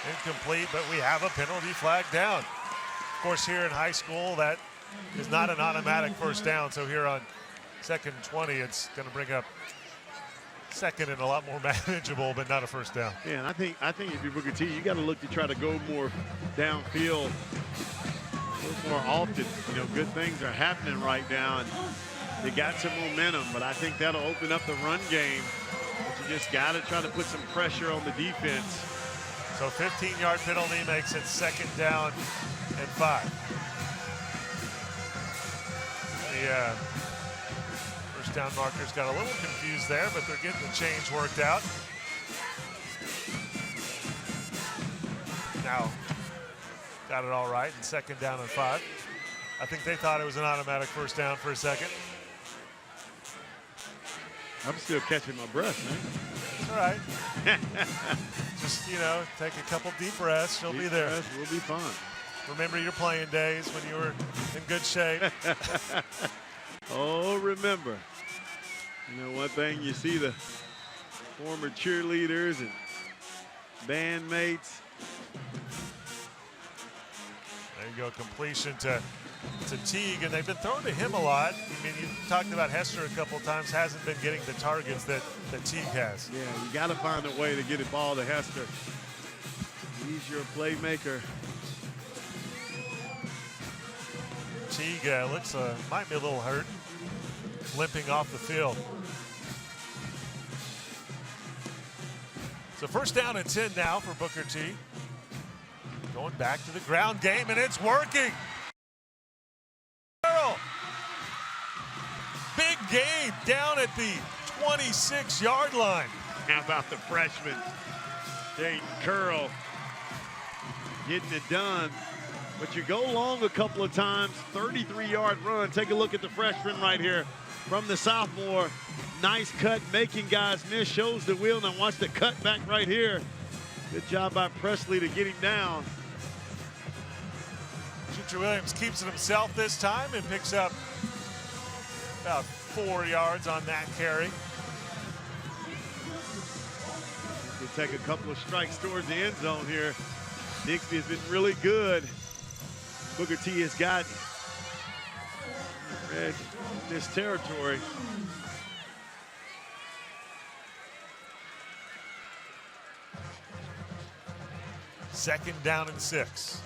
incomplete, but we have a penalty flag down. Of course, here in high school, that is not an automatic first down. So here on 2nd and 20, it's going to bring up 2nd and a lot more manageable, but not a first down. Yeah, and I think if you're Booker T, you got to look to try to go more downfield a little more often. You know, good things are happening right now, and they got some momentum, but I think that'll open up the run game. But you just got to try to put some pressure on the defense. So 15-yard penalty makes it 2nd down and 5. The first down markers got a little confused there, but they're getting the change worked out. Now, got it all right, and 2nd down and 5. I think they thought it was an automatic first down for a second. I'm still catching my breath, man. It's all right. Just, you know, take a couple deep breaths. You'll be there. We'll be fine. Remember your playing days when you were in good shape. Oh, remember. You know, one thing, you see the former cheerleaders and bandmates. There you go, completion to Teague, and they've been throwing to him a lot. I mean, you talked about Hester a couple times, hasn't been getting the targets that Teague has. Yeah, you got to find a way to get the ball to Hester. He's your playmaker. Teague looks might be a little hurt, limping off the field. So 1st down and 10 now for Booker T. Going back to the ground game, and it's working. Big gain down at the 26-yard line. How about the freshman, Jaden Curl, getting it done. But you go long a couple of times, 33-yard run. Take a look at the freshman right here from the sophomore. Nice cut, making guys miss, shows the wheel. Now watch the cut back right here. Good job by Presley to get him down. Gentry Williams keeps it himself this time and picks up about 4 yards on that carry. They take a couple of strikes towards the end zone here. Bixby has been really good. Booker T has got red in this territory. Second down and 6.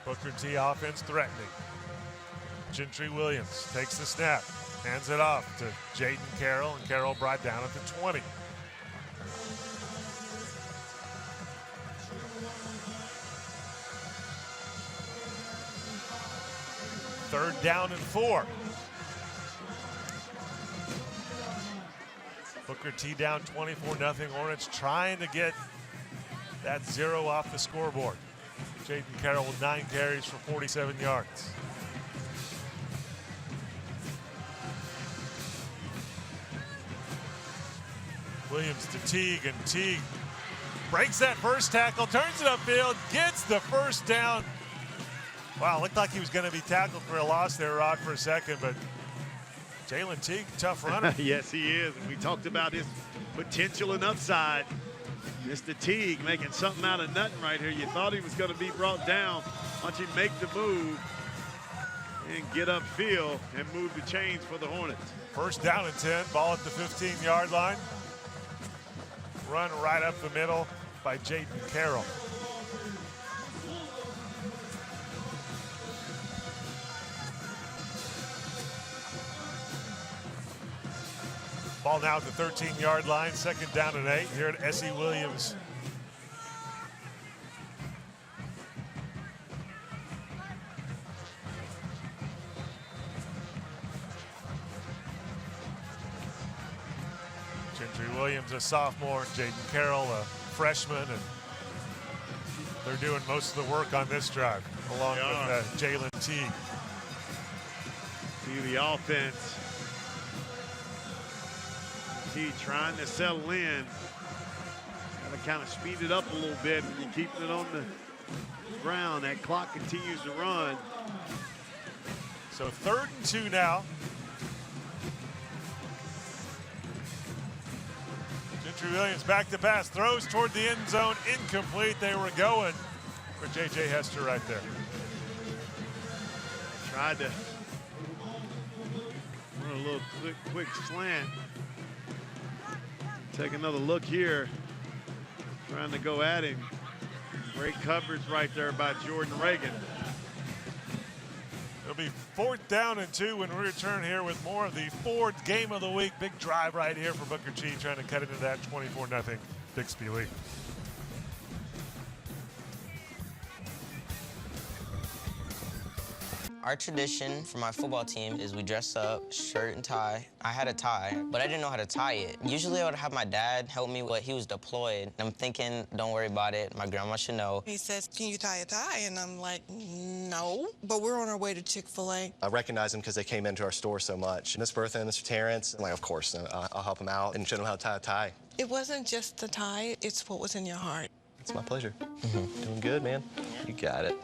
Booker T offense threatening. Gentry Williams takes the snap, hands it off to Jaden Carroll, and Carroll brought down at the 20. Third down and 4. Booker T down 24-0. Hornets trying to get that 0 off the scoreboard. Jaden Carroll with 9 carries for 47 yards. Williams to Teague, and Teague breaks that first tackle, turns it upfield, gets the first down. Wow, looked like he was going to be tackled for a loss there, Rod, for a second, but Jalen Teague, tough runner. Yes, he is. And we talked about his potential and upside. Mr. Teague making something out of nothing right here. You thought he was going to be brought down. Watch him make the move and get upfield and move the chains for the Hornets. First down and 10, ball at the 15-yard line. Run right up the middle by Jaden Carroll. Ball now at the 13-yard line, second down and 8 here at S.E. Williams. Gentry Williams, a sophomore, Jaden Carroll, a freshman, and they're doing most of the work on this drive, along with Jalen Teague. See the offense. T trying to settle in. Got to kind of speed it up a little bit when you're keeping it on the ground. That clock continues to run. So 3rd and 2 now. Gentry Williams back to pass, throws toward the end zone, incomplete. They were going for J.J. Hester right there. Tried to run a little quick slant. Take another look here. Trying to go at him. Great coverage right there by Jordan Reagan. It'll be 4th down and 2 when we return here with more of the Ford Game of the Week. Big drive right here for Booker T, trying to cut into that 24-0 Bixby lead. Our tradition for my football team is we dress up, shirt and tie. I had a tie, but I didn't know how to tie it. Usually I would have my dad help me, but he was deployed. I'm thinking, don't worry about it. My grandma should know. He says, can you tie a tie? And I'm like, no. But we're on our way to Chick-fil-A. I recognize them because they came into our store so much. Miss Bertha and Mr. Terrence, I'm like, of course, I'll help them out and show them how to tie a tie. It wasn't just the tie, it's what was in your heart. It's my pleasure. Doing good, man. You got it.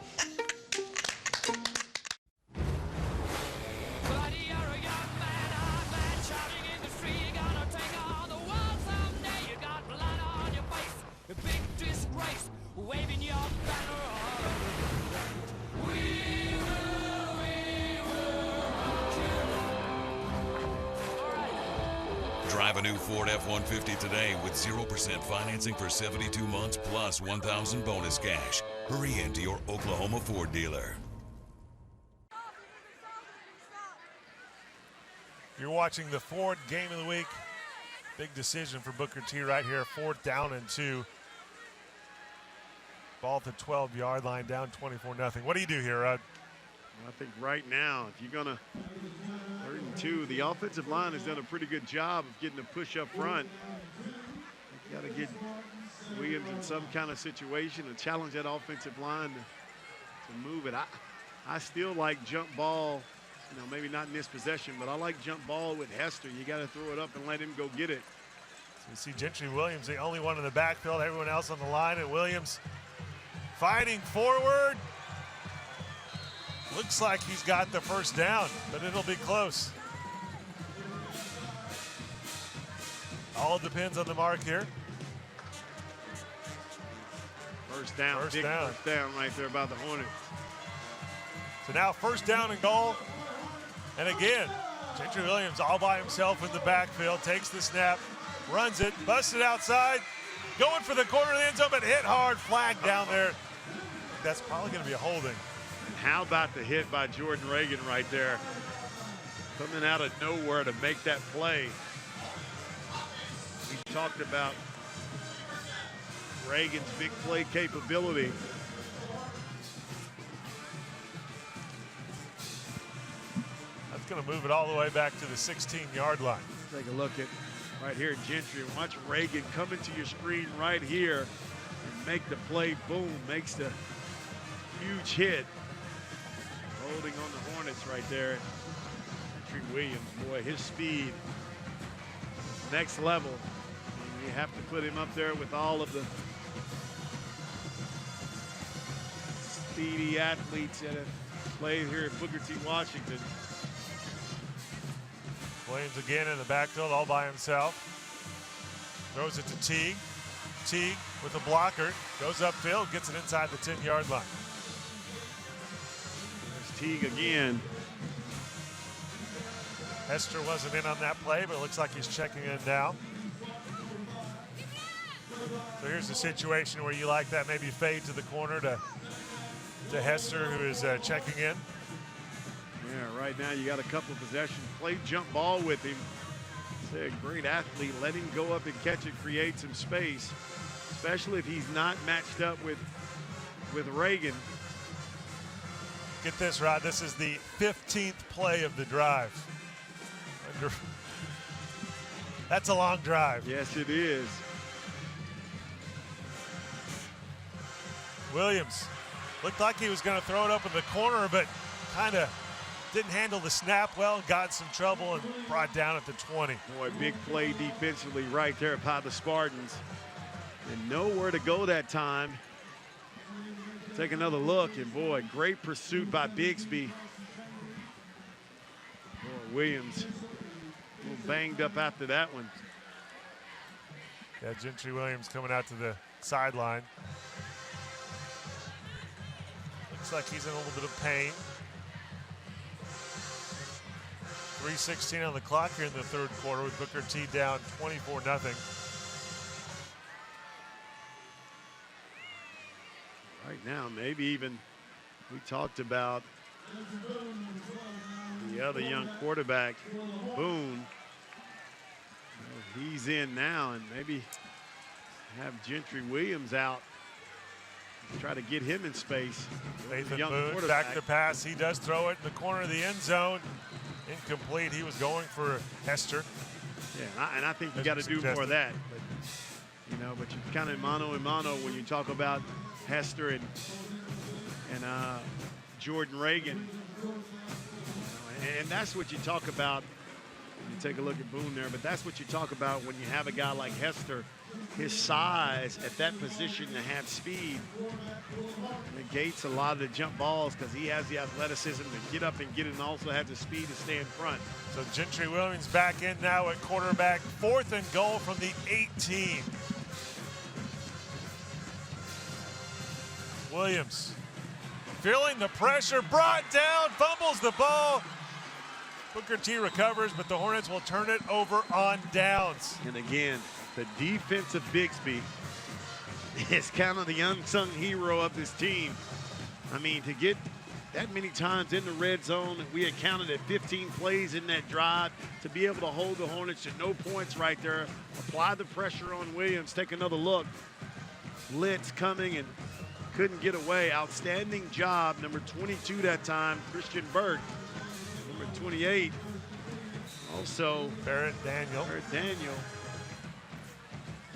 Drive a new Ford F-150 today with 0% financing for 72 months plus $1,000 bonus cash. Hurry into your Oklahoma Ford dealer. You're watching the Ford Game of the Week. Big decision for Booker T right here. 4th down and 2. Ball at the 12-yard line, down 24-0. What do you do here, Rod? I think right now, if you're going to 3rd and 2, the offensive line has done a pretty good job of getting a push up front. You got to get Williams in some kind of situation and challenge that offensive line to to move it. I still like jump ball, you know, maybe not in this possession, but I like jump ball with Hester. You got to throw it up and let him go get it. So we see Gentry Williams, the only one in the backfield, everyone else on the line, and Williams fighting forward. Looks like he's got the first down, but it'll be close. All depends on the mark here. First down, first big down. First down right there by the Hornets. So now first down and goal. And again, Gentry Williams all by himself in the backfield, takes the snap, runs it, busts it outside, going for the corner of the end zone, but hit hard, flag down there. That's probably going to be a holding. And how about the hit by Jordan Reagan right there? Coming out of nowhere to make that play. We talked about Reagan's big play capability. That's going to move it all the way back to the 16-yard line. Take a look at right here, Gentry. Watch Reagan come into your screen right here and make the play. Boom, makes the huge hit. Holding on the Hornets right there. Gentry Williams, boy, his speed, next level. And you have to put him up there with all of the speedy athletes that have played here at Booker T. Washington. Williams again in the backfield all by himself. Throws it to Teague. Teague with a blocker. Goes upfield, gets it inside the 10-yard line. There's Teague again. Hester wasn't in on that play, but it looks like he's checking in now. So here's a situation where you like that, maybe fade to the corner to Hester, who is checking in. Yeah, right now you got a couple of possessions. Play jump ball with him. He's a great athlete. Let him go up and catch it, create some space, especially if he's not matched up with Reagan. Get this, Rod. This is the 15th play of the drive. That's a long drive. Yes, it is. Williams looked like he was going to throw it up in the corner, but kind of didn't handle the snap well, got in some trouble, and brought down at the 20. Boy, big play defensively right there by the Spartans. And nowhere to go that time. Take another look, and boy, great pursuit by Bixby. Boy, Williams a little banged up after that one. Yeah, Gentry Williams coming out to the sideline. Looks like he's in a little bit of pain. 3:16 on the clock here in the third quarter with Booker T down 24-0. Right now, maybe even we talked about the other young quarterback, Boone. He's in now, and maybe have Gentry Williams out. Try to get him in space. Nathan Boone back to pass. He does throw it in the corner of the end zone. Incomplete. He was going for Hester. Yeah, and I think you got to do more of that. But, you know, but you're kind of mano a mano when you talk about Hester and Jordan Reagan. You know, and that's what you talk about. You take a look at Boone there, but that's what you talk about when you have a guy like Hester. His size at that position to have speed negates a lot of the jump balls because he has the athleticism to get up and get it, and also has the speed to stay in front. So Gentry Williams back in now at quarterback. 4th and goal from the 18. Williams feeling the pressure, brought down, fumbles the ball. Booker T recovers, but the Hornets will turn it over on downs. And again, the defense of Bixby is kind of the unsung hero of this team. I mean, to get that many times in the red zone, we had counted at 15 plays in that drive, to be able to hold the Hornets to no points right there, apply the pressure on Williams, take another look. Blitz coming and couldn't get away. Outstanding job, number 22 that time, Christian Burke. Number 28, also Barrett Daniel.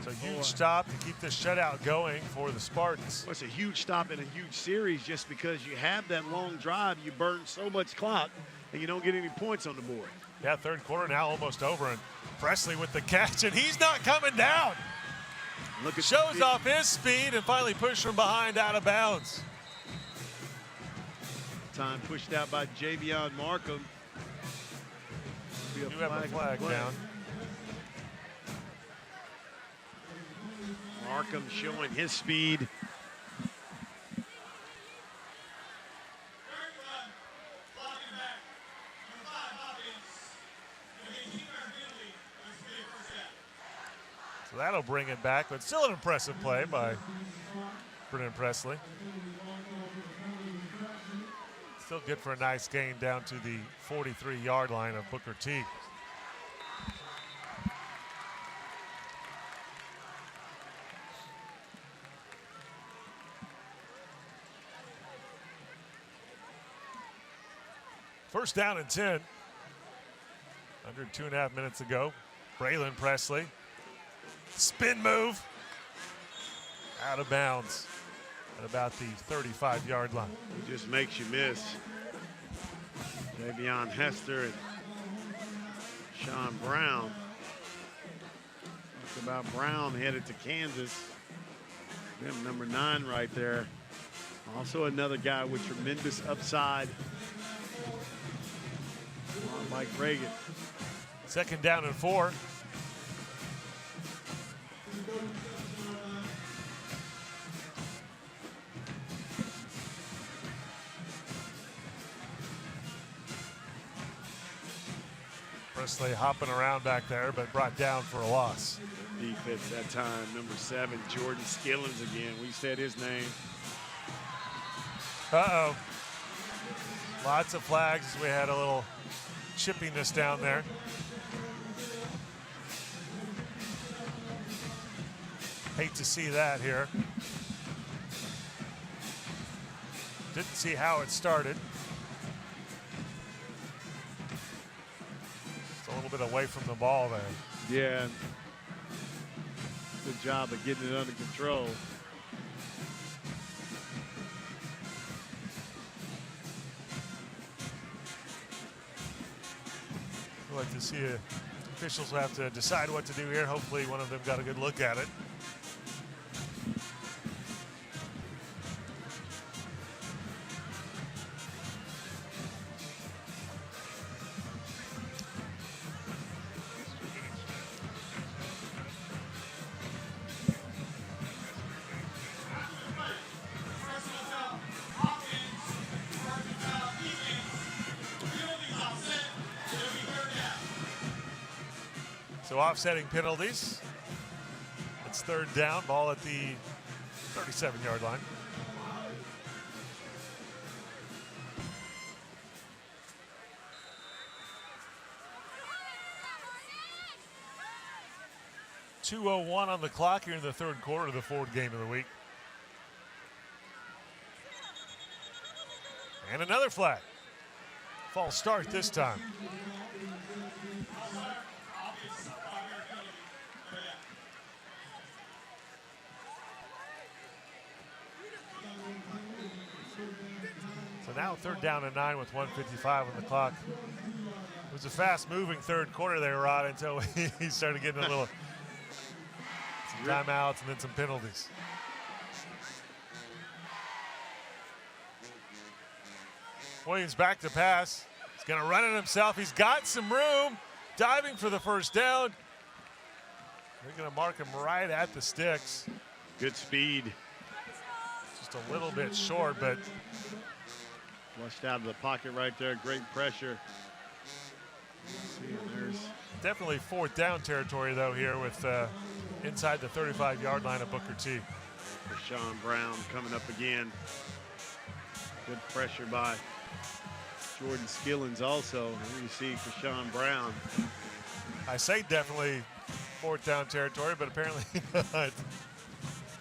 It's a huge stop to keep this shutout going for the Spartans. Well, it's a huge stop in a huge series just because you have that long drive. You burn so much clock, and you don't get any points on the board. Yeah, third quarter now almost over, and Presley with the catch, and he's not coming down. Look at Shows off his speed and finally pushed from behind out of bounds. Time pushed out by Javion Markham. You have a flag down. Markham showing his speed. So that'll bring it back, but still an impressive play by Brennan Presley. Still good for a nice gain down to the 43-yard line of Booker T. First down and 10. Under 2.5 minutes ago. Braylon Presley. Spin move. Out of bounds at about the 35-yard line. He just makes you miss. Davion Hester and Sean Brown. Talk about Brown headed to Kansas. Him, number 9 right there. Also another guy with tremendous upside. Mike Reagan. Second down and 4. Presley hopping around back there, but brought down for a loss. Defense that time, number 7, Jordan Skillins again. We said his name. Uh-oh. Lots of flags. We had a little chippiness down there. Hate to see that here. Didn't see how it started. It's a little bit away from the ball there. Yeah. Good job of getting it under control. I'd like to see officials will have to decide what to do here. Hopefully one of them got a good look at it. So offsetting penalties. It's third down, ball at the 37-yard line. .201 on the clock here in the third quarter of the fourth game of the week. And another flag. False start this time. So now third down and 9 with 1:55 on the clock. It was a fast-moving third quarter there, Rod, until he started getting a little some timeouts and then some penalties. Williams back to pass. He's going to run it himself. He's got some room. Diving for the first down. They're going to mark him right at the sticks. Good speed. Just a little bit short, but flushed out of the pocket right there. Great pressure. See, there's definitely fourth down territory, though, here with inside the 35-yard line of Booker T. Sean Brown coming up again. Good pressure by Jordan Skillins also. Here you see Sean Brown. I say definitely fourth down territory, but apparently not.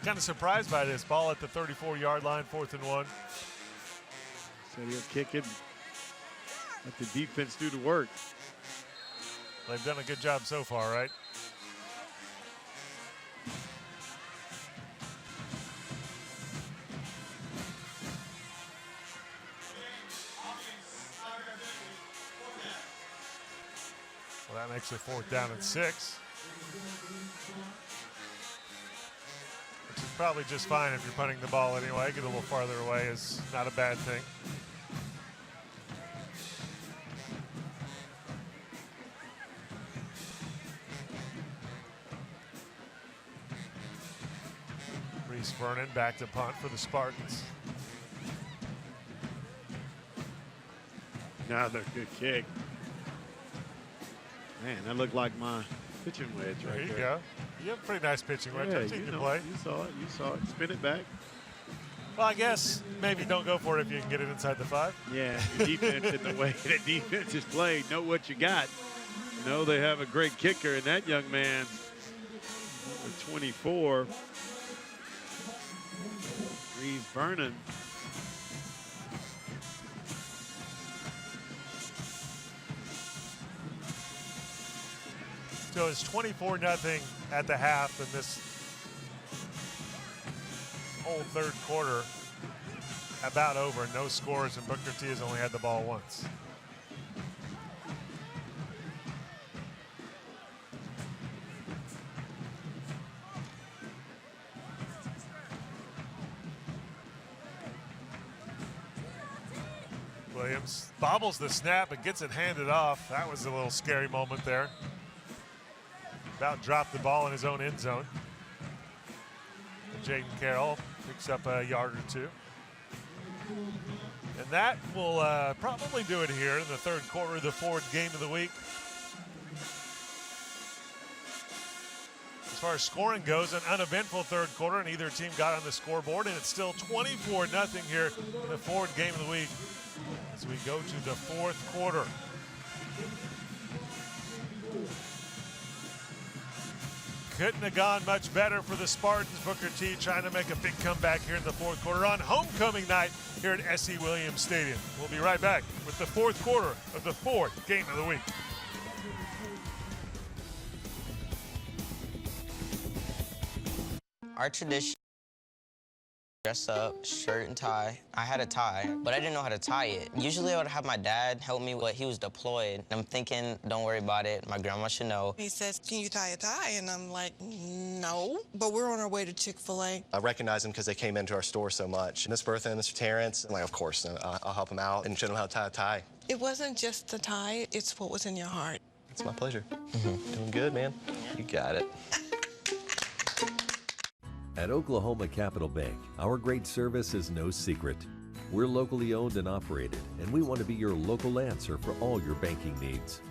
Kind of surprised by this. Ball at the 34-yard line, 4th and 1. So he'll kick it. Let the defense do the work. They've done a good job so far, right? that makes it 4th down and 6. Which is probably just fine if you're punting the ball anyway. Get a little farther away is not a bad thing. Reese Vernon back to punt for the Spartans. Another good kick. Man, that looked like my pitching wedge right there. There you go. You have a pretty nice pitching wedge. Yeah, I've seen you play. You saw it. You saw it. Spin it back. Well, I guess maybe don't go for it if you can get it inside the 5. Yeah, the defense and the way that defense is played, know what you got. You know they have a great kicker in that young man. 24. Reese Vernon. So it's 24-0 at the half in this whole 3rd quarter. About over, no scores, and Booker T has only had the ball once. Williams bobbles the snap and gets it handed off. That was a little scary moment there. About dropped the ball in his own end zone. Jaden Carroll picks up a yard or 2. And that will probably do it here in the 3rd quarter of the Ford game of the week. As far as scoring goes, an uneventful 3rd quarter, and either team got on the scoreboard, and it's still 24-0 here in the Ford game of the week as we go to the 4th quarter. Couldn't have gone much better for the Spartans. Booker T trying to make a big comeback here in the 4th quarter on homecoming night here at S.E. Williams Stadium. We'll be right back with the 4th quarter of the 4th game of the week. Our tradition, dress up, shirt and tie. I had a tie, but I didn't know how to tie it. Usually I would have my dad help me when he was deployed. I'm thinking, don't worry about it. My grandma should know. He says, can you tie a tie? And I'm like, no. But we're on our way to Chick-fil-A. I recognize them because they came into our store so much. Miss Bertha and Mr. Terrence, I'm like, of course, I'll help them out and show them how to tie a tie. It wasn't just the tie, it's what was in your heart. It's my pleasure. Doing good, man. You got it. At Oklahoma Capital Bank, our great service is no secret. We're locally owned and operated, and we want to be your local answer for all your banking needs.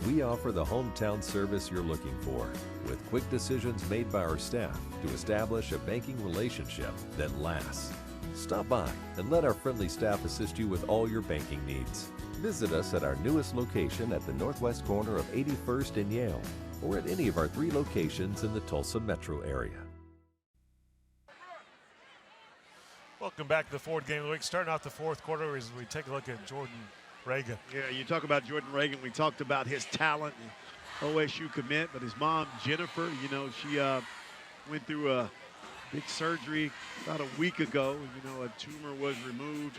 We offer the hometown service you're looking for, with quick decisions made by our staff to establish a banking relationship that lasts. Stop by and let our friendly staff assist you with all your banking needs. Visit us at our newest location at the northwest corner of 81st and Yale, or at any of our 3 locations in the Tulsa metro area. Welcome back to the Ford game of the week. Starting off the 4th quarter as we take a look at Jordan Reagan. Yeah, you talk about Jordan Reagan. We talked about his talent, OSU commit, but his mom, Jennifer, you know, she went through a big surgery about a week ago. You know, a tumor was removed,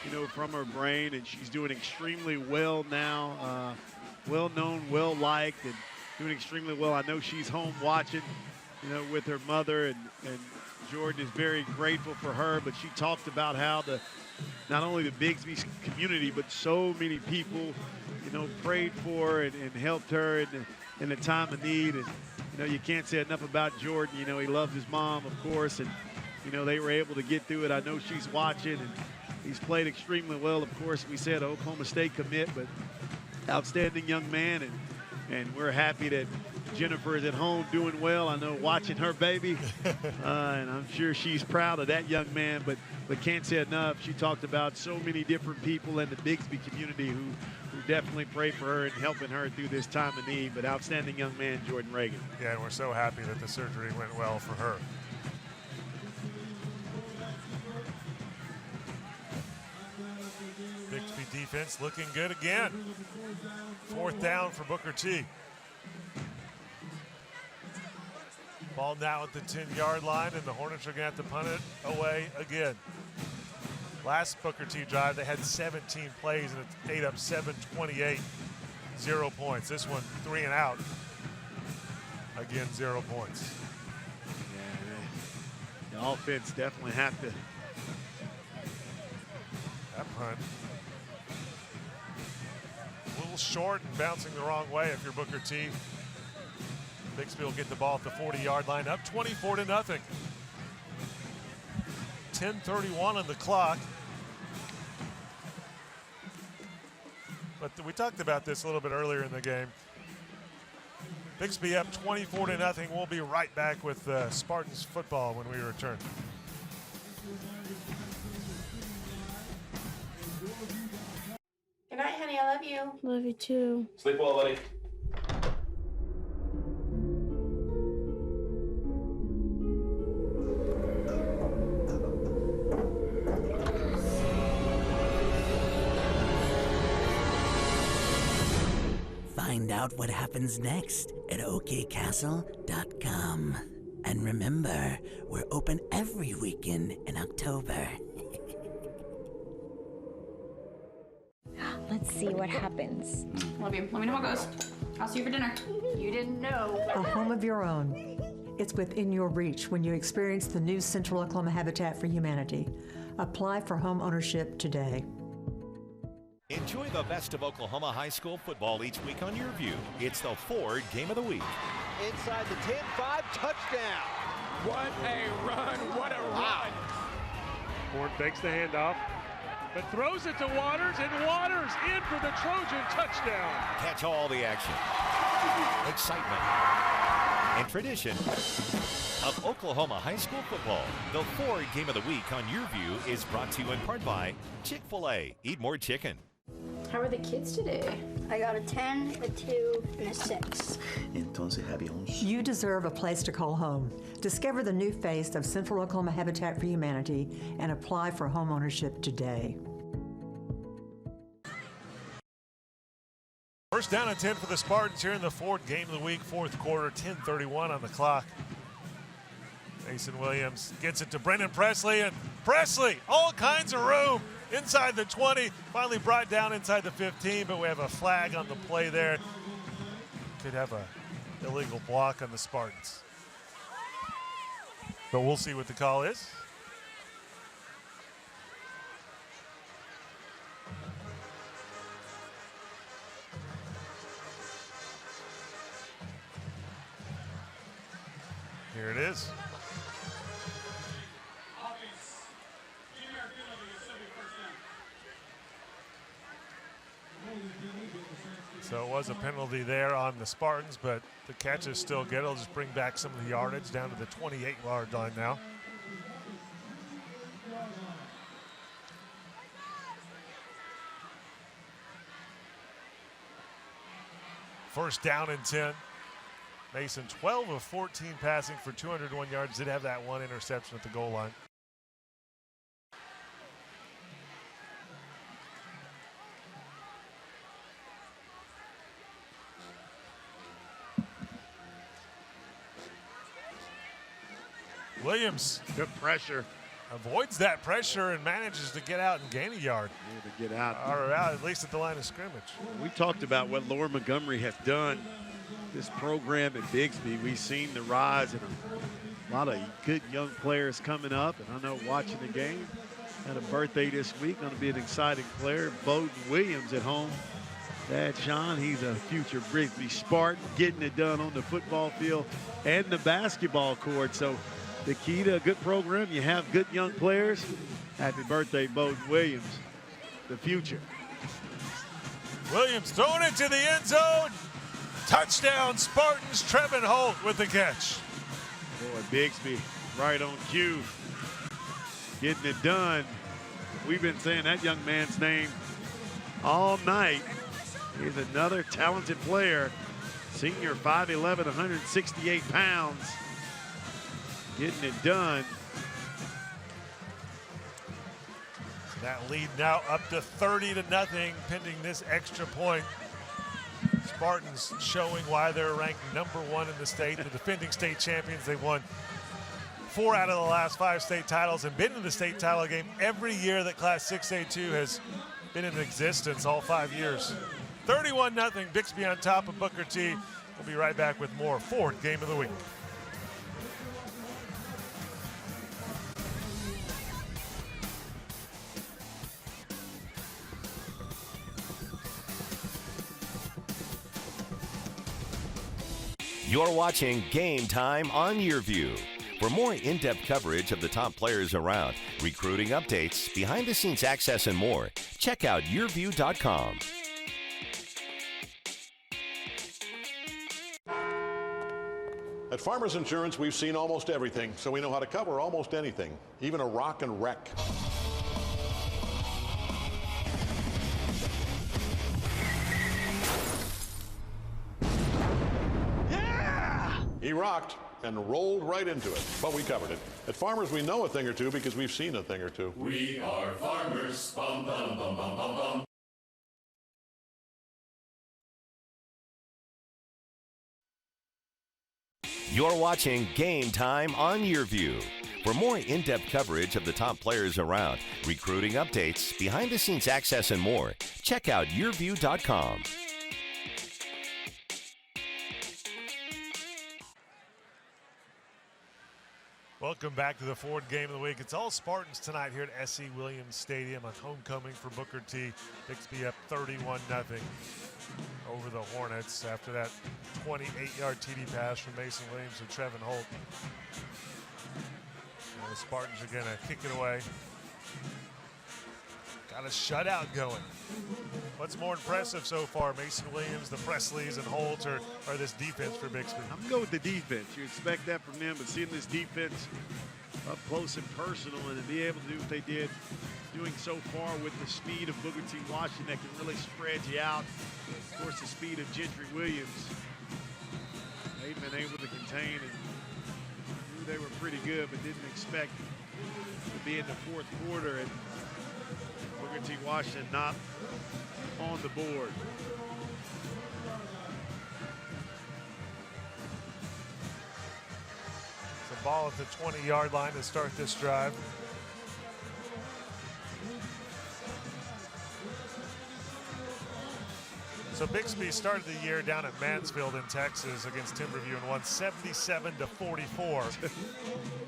you know, from her brain, and she's doing extremely well now. Well-known, well-liked, and doing extremely well. I know she's home watching, you know, with her mother, and Jordan is very grateful for her, but she talked about how not only the Bixby community, but so many people, you know, prayed for her and helped her in the time of need. And, you know, you can't say enough about Jordan. You know, he loved his mom, of course, and, you know, they were able to get through it. I know she's watching, and he's played extremely well. Of course, we said Oklahoma State commit, but outstanding young man, and we're happy that Jennifer is at home doing well. I know, watching her baby, and I'm sure she's proud of that young man, but can't say enough. She talked about so many different people in the Bixby community who definitely pray for her and helping her through this time of need, but outstanding young man, Jordan Reagan. Yeah, and we're so happy that the surgery went well for her. Bixby defense looking good again. 4th down for Booker T. Ball now at the 10-yard line, and the Hornets are going to have to punt it away again. Last Booker T drive, they had 17 plays, and it ate up 7:28. 0 points. This one 3 and out. Again, 0 points. Yeah, the offense definitely have to. That punt. A little short and bouncing the wrong way if you're Booker T. Bixby will get the ball at the 40-yard line, up 24-0. 10:31 on the clock. But we talked about this a little bit earlier in the game. Bixby up 24-0. We'll be right back with Spartans football when we return. Good night, honey. I love you. Love you too. Sleep well, buddy. Find out what happens next at okcastle.com. And remember, we're open every weekend in October. Let's see what happens. Love you. Let me know how it goes. I'll see you for dinner. You didn't know. A home of your own. It's within your reach when you experience the new Central Oklahoma Habitat for Humanity. Apply for home ownership today. Enjoy the best of Oklahoma high school football each week on YurView. It's the Ford Game of the Week. Inside the 10-5, touchdown. What a run, what a run. Ford fakes the handoff, but throws it to Waters, and Waters in for the Trojan touchdown. Catch all the action, excitement, and tradition of Oklahoma high school football. The Ford Game of the Week on YurView is brought to you in part by Chick-fil-A. Eat more chicken. How are the kids today? I got a 10, a 2, and a 6. Entonces habíamos. You deserve a place to call home. Discover the new face of Central Oklahoma Habitat for Humanity and apply for home ownership today. First down and 10 for the Spartans here in the Ford Game of the Week, fourth quarter, 10:31 on the clock. Mason Williams gets it to Brendan Presley, and Presley, all kinds of room inside the 20, finally brought down inside the 15, but we have a flag on the play there. Could have a illegal block on the Spartans. But we'll see what the call is. Here it is. So it was a penalty there on the Spartans, but the catch is still good. It'll just bring back some of the yardage down to the 28-yard line now. First down and 10. Mason 12 of 14 passing for 201 yards. Did have that one interception at the goal line. Williams, good pressure, avoids that pressure and manages to get out and gain a yard. Yeah, to get out. Or out, at least at the line of scrimmage. We talked about what Laura Montgomery has done this program at Bixby. We've seen the rise and a lot of good young players coming up. And I know watching the game, had a birthday this week, going to be an exciting player. Bowden Williams at home. Dad Sean, he's a future Bixby Spartan, getting it done on the football field and the basketball court. So the key to a good program, you have good young players. Happy birthday, Bowden Williams, the future. Williams throwing it to the end zone. Touchdown, Spartans. Trevin Holt with the catch. Boy, Bixby right on cue, getting it done. We've been saying that young man's name all night. He's another talented player. Senior, 5'11", 168 pounds. Getting it done. That lead now up to 30-0 pending this extra point. Spartans showing why they're ranked #1 in the state, the defending state champions. They've won 4 out of the last 5 state titles and been in the state title game every year that Class 6A2 has been in existence, all 5 years. 31-0, Bixby on top of Booker T. We'll be right back with more Ford Game of the Week. You're watching Game Time on YurView. For more in-depth coverage of the top players around, recruiting updates, behind-the-scenes access, and more, check out YurView.com. At Farmers Insurance, we've seen almost everything, so we know how to cover almost anything, even a rock and wreck. He rocked and rolled right into it, but we covered it. At Farmers, we know a thing or two because we've seen a thing or two. We are farmers. Bum, bum, bum, bum, bum, bum. You're watching Game Time on YurView. For more in-depth coverage of the top players around, recruiting updates, behind-the-scenes access, and more, check out YurView.com. Welcome back to the Ford Game of the Week. It's all Spartans tonight here at SC Williams Stadium on homecoming for Booker T. Bixby up 31-0 over the Hornets after that 28-yard TD pass from Mason Williams and Trevin Holt. And the Spartans are going to kick it away. Got a shutout going. What's more impressive so far, Mason Williams, the Presleys, and Holt, or this defense for Bixby? I'm going with the defense. You expect that from them, but seeing this defense up close and personal and to be able to do what they did, doing so far with the speed of Booker T. Washington that can really spread you out. Of course, the speed of Gentry Williams. They've been able to contain and knew they were pretty good, but didn't expect to be in the fourth quarter. And Booker T. Washington not on the board. It's a ball at the 20-yard line to start this drive. So Bixby started the year down at Mansfield in Texas against Timberview and won 77-44.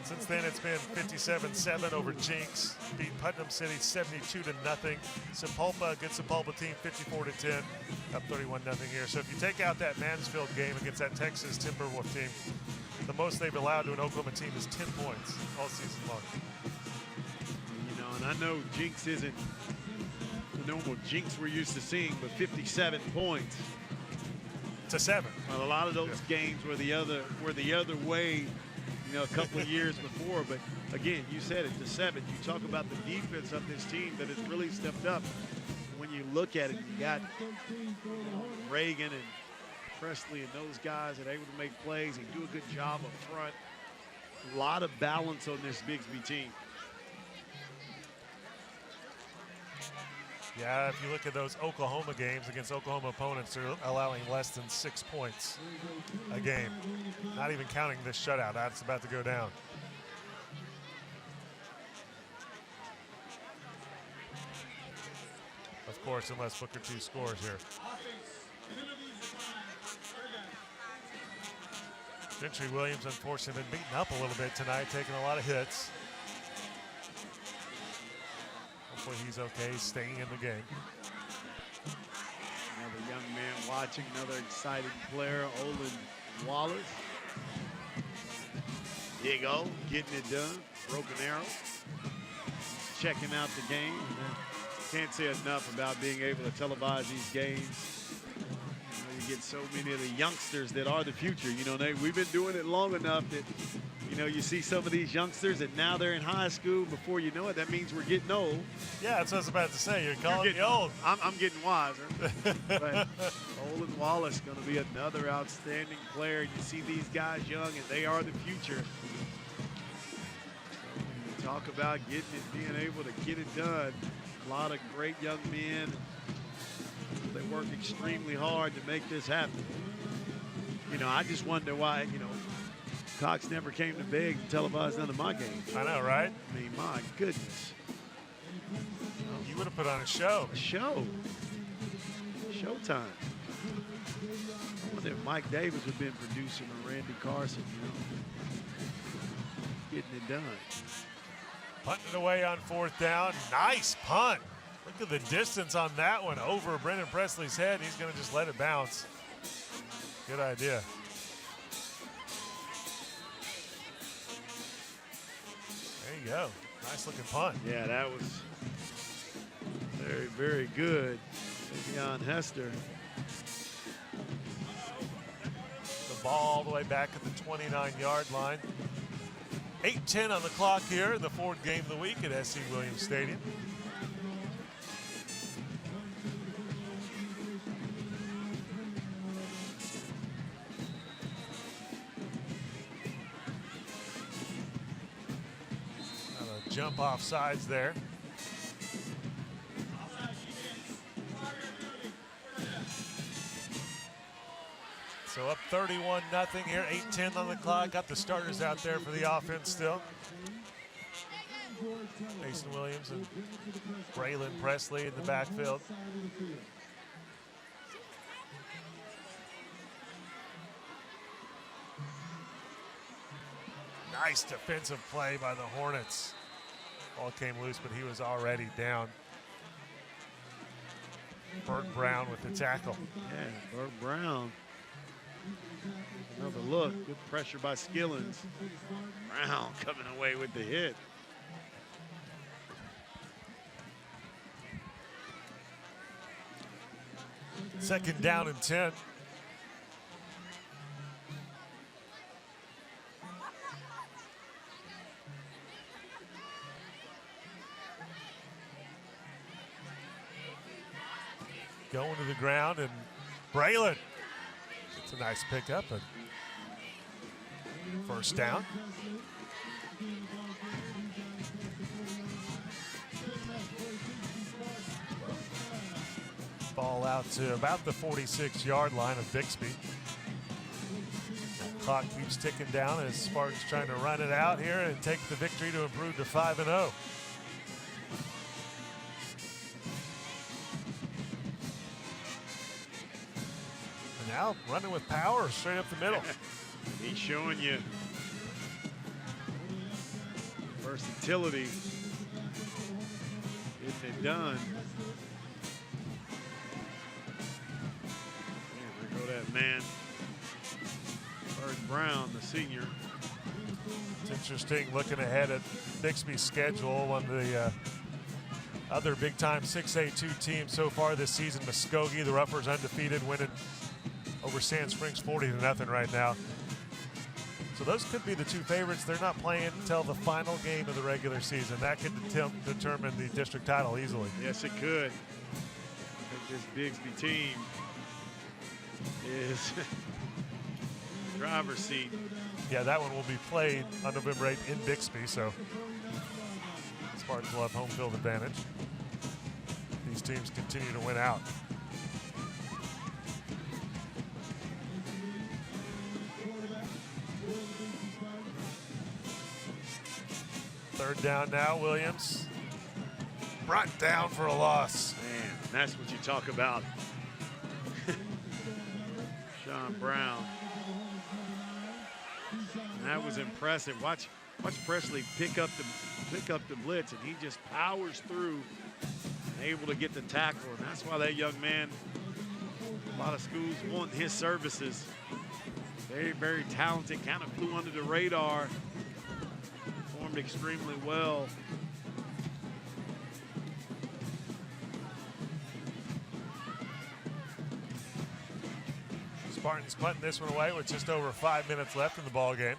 Since then, it's been 57-7 over Jinx. Beat Putnam City 72-0. Sepulpa, good Sepulpa team, 54-10, up 31-0 here. So if you take out that Mansfield game against that Texas Timberwolf team, the most they've allowed to an Oklahoma team is 10 points all season long. You know, and I know Jinx isn't the normal Jinx we're used to seeing, but 57 points to 7. Well, a lot of those games were the other way, you know, a couple of years before. But again, you said it, to 7. You talk about the defense of this team that has really stepped up. When you look at it, you got Reagan and Presley and those guys that are able to make plays and do a good job up front. A lot of balance on this Bixby team. Yeah, if you look at those Oklahoma games against Oklahoma opponents, they're allowing less than 6 points a game. Not even counting this shutout. That's about to go down. Of course, unless Booker T scores here. Gentry Williams, unfortunately, been beaten up a little bit tonight, taking a lot of hits. Hopefully he's okay, staying in the game. Another young man watching, another exciting player, Olin Wallace. Here you go, getting it done, broken arrow. Checking out the game. Can't say enough about being able to televise these games. You get so many of the youngsters that are the future. You know, we've been doing it long enough that, you know, you see some of these youngsters and now they're in high school. Before you know it, that means we're getting old. Yeah, that's what I was about to say. You're calling me old. I'm getting wiser. But Olin Wallace going to be another outstanding player. You see these guys young and they are the future. So when you talk about getting it, being able to get it done, a lot of great young men. They work extremely hard to make this happen. You know, I just wonder why, you know, Cox never came to beg to televise none of my games. I know, right? I mean, my goodness. You would have put on a show. A show. showtime. I wonder if Mike Davis would have been producing or Randy Carson, getting it done. Punting it away on 4th down. Nice punt. Look at the distance on that one over Brendan Presley's head. He's going to just let it bounce. Good idea. There you go. Nice looking punt. Yeah, that was very, very good. Beyond Hester. The ball all the way back at the 29-yard line. 8:10 on the clock here in the 4th game of the week at SC Williams Stadium. Jump off sides there. So up 31-0 here, 8:10 on the clock. Got the starters out there for the offense still. Mason Williams and Braylon Presley in the backfield. Nice defensive play by the Hornets. Ball came loose, but he was already down. Burt Brown with the tackle. Yeah, Burt Brown. Another look. Good pressure by Skillins. Brown coming away with the hit. Second down and 10. Going to the ground, and Braylon. It's a nice pickup, and first down. Ball out to about the 46-yard line of Bixby. Clock keeps ticking down as Spartans trying to run it out here and take the victory to improve to 5-0. Now running with power straight up the middle. He's showing you versatility. Getting it done. And there go that man. Burt Brown, the senior. It's interesting looking ahead at Bixby's schedule. One of the other big-time 6A2 teams so far this season, Muskogee, the Ruffers undefeated, winning over Sand Springs 40-0 right now. So those could be the two favorites. They're not playing until the final game of the regular season. That could determine the district title easily. Yes, it could. I think this Bixby team is driver's seat. Yeah, that one will be played on November 8th in Bixby, so Spartans will have home field advantage. These teams continue to win out. Third down now, Williams. Brought down for a loss. Man, that's what you talk about. Sean Brown. And that was impressive. Watch Presley pick up the blitz, and he just powers through, able to get the tackle. And that's why that young man, a lot of schools want his services. Very, very talented, kind of flew under the radar. Performed extremely well. Spartans punting this one away with just over 5 minutes left in the ball game.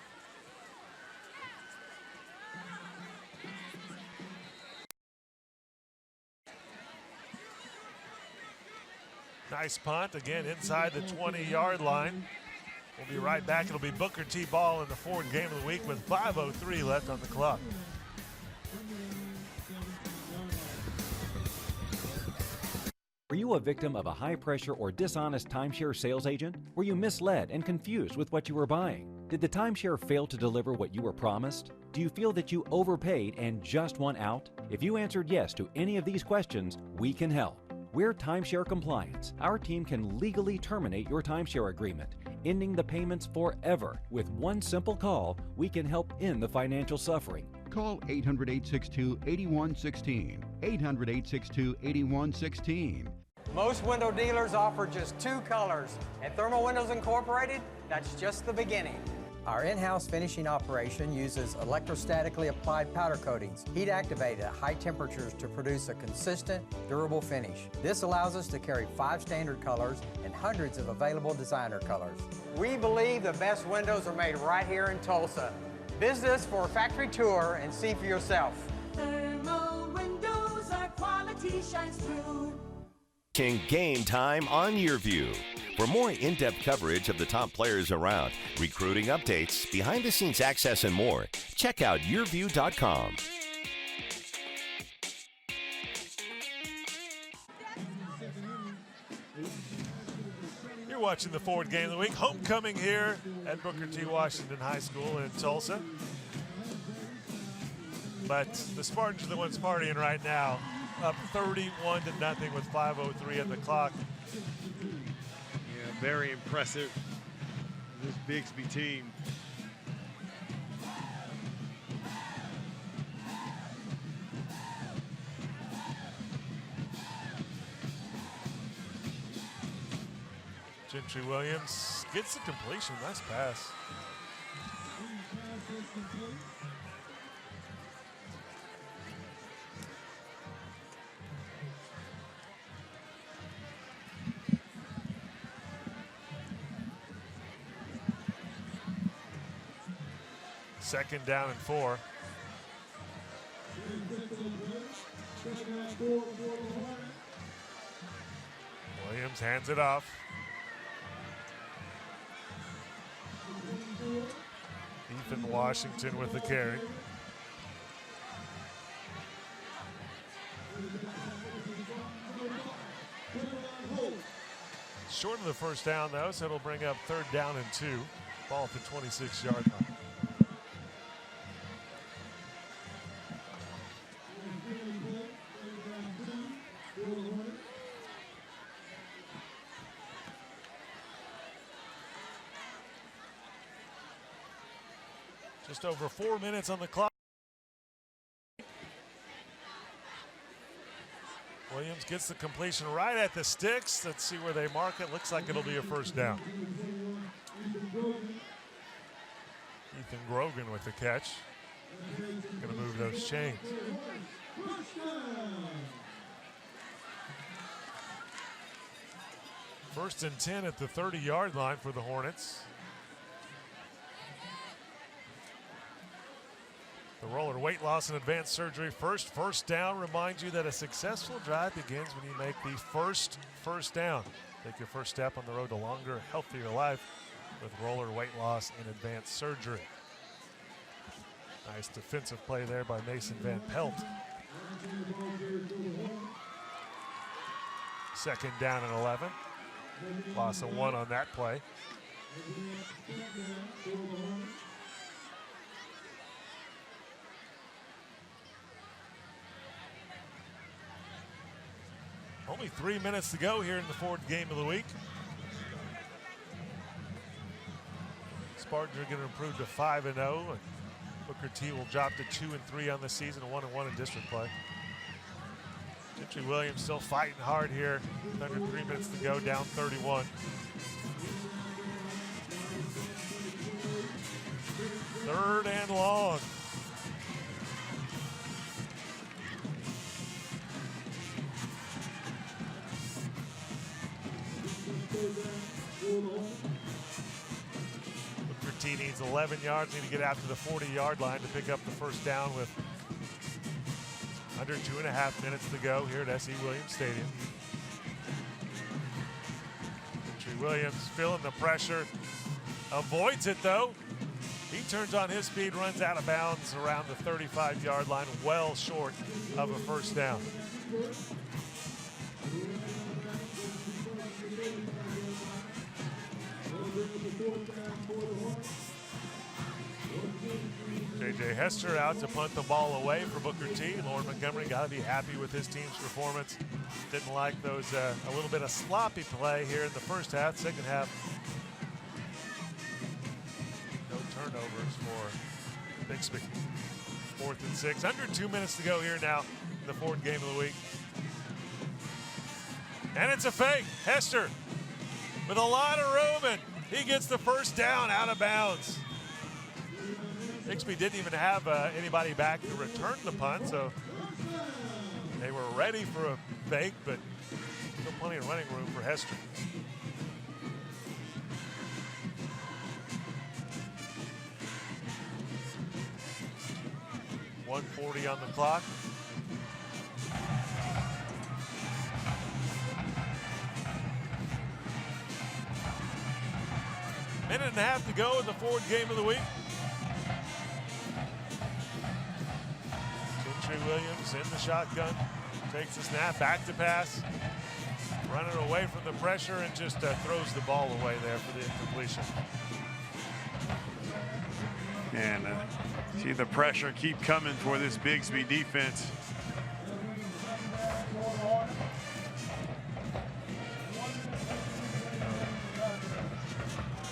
Nice punt, again inside the 20-yard line. We'll be right back. It'll be Booker T ball in the fourth game of the week with 5:03 left on the clock. Were you a victim of a high-pressure or dishonest timeshare sales agent? Were you misled and confused with what you were buying? Did the timeshare fail to deliver what you were promised? Do you feel that you overpaid and just want out? If you answered yes to any of these questions, we can help. We're timeshare compliance. Our team can legally terminate your timeshare agreement, ending the payments forever. With one simple call, we can help end the financial suffering. Call 800-862-8116. 800-862-8116. Most window dealers offer just 2 colors. At Thermal Windows Incorporated, that's just the beginning. Our in-house finishing operation uses electrostatically applied powder coatings, heat activated at high temperatures to produce a consistent, durable finish. This allows us to carry 5 standard colors and hundreds of available designer colors. We believe the best windows are made right here in Tulsa. Visit us for a factory tour and see for yourself. Thermal windows, our quality shines through. Game time on YurView. For more in-depth coverage of the top players around, recruiting updates, behind-the-scenes access, and more, check out YurView.com. You're watching the Ford Game of the Week. Homecoming here at Booker T. Washington High School in Tulsa. But the Spartans are the ones partying right now, up 31-0 with 5:03 at the clock. Yeah, very impressive, this Bixby team. Gentry Williams gets the completion. Nice pass. Second down and 4. Williams hands it off. Ethan Washington with the carry. Short of the first down, though, so it'll bring up 3rd down and 2. Ball at the 26-yard line. Just over 4 minutes on the clock. Williams gets the completion right at the sticks. Let's see where they mark it. Looks like it'll be a first down. Ethan Grogan with the catch. Gonna move those chains. First and 10 at the 30-yard line for the Hornets. The roller, weight loss and advanced surgery. First down. Remind you that a successful drive begins when you make the first down. Take your first step on the road to longer, healthier life with roller, weight loss, and advanced surgery. Nice defensive play there by Mason Van Pelt. Second down and 11. Loss of 1 on that play. Only 3 minutes to go here in the Ford Game of the Week. Spartans are going to improve to 5-0. Booker T will drop to 2-3 on the season, 1-1 in district play. Gentry Williams still fighting hard here. Under 3 minutes to go, down 31. Third and long. Booker T needs 11 yards, need to get out to the 40-yard line to pick up the first down with under 2.5 minutes to go here at S.E. Williams Stadium. Gentry Williams feeling the pressure, avoids it though. He turns on his speed, runs out of bounds around the 35-yard line, well short of a first down. J.J. Hester out to punt the ball away for Booker T. Lauren Montgomery got to be happy with his team's performance. Didn't like those, a little bit of sloppy play here in the first half. Second half, no turnovers for Bixby. 4th and 6. Under 2 minutes to go here now in the fourth game of the week. And it's a fake. Hester with a lot of room, and he gets the first down out of bounds. Bixby didn't even have anybody back to return the punt, so they were ready for a fake, but still plenty of running room for Hester. .140 on the clock. Minute and a half to go in the fourth game of the week. Williams in the shotgun, takes the snap, back to pass, running away from the pressure, and just throws the ball away there for the incompletion. And see the pressure keep coming for this Bixby defense.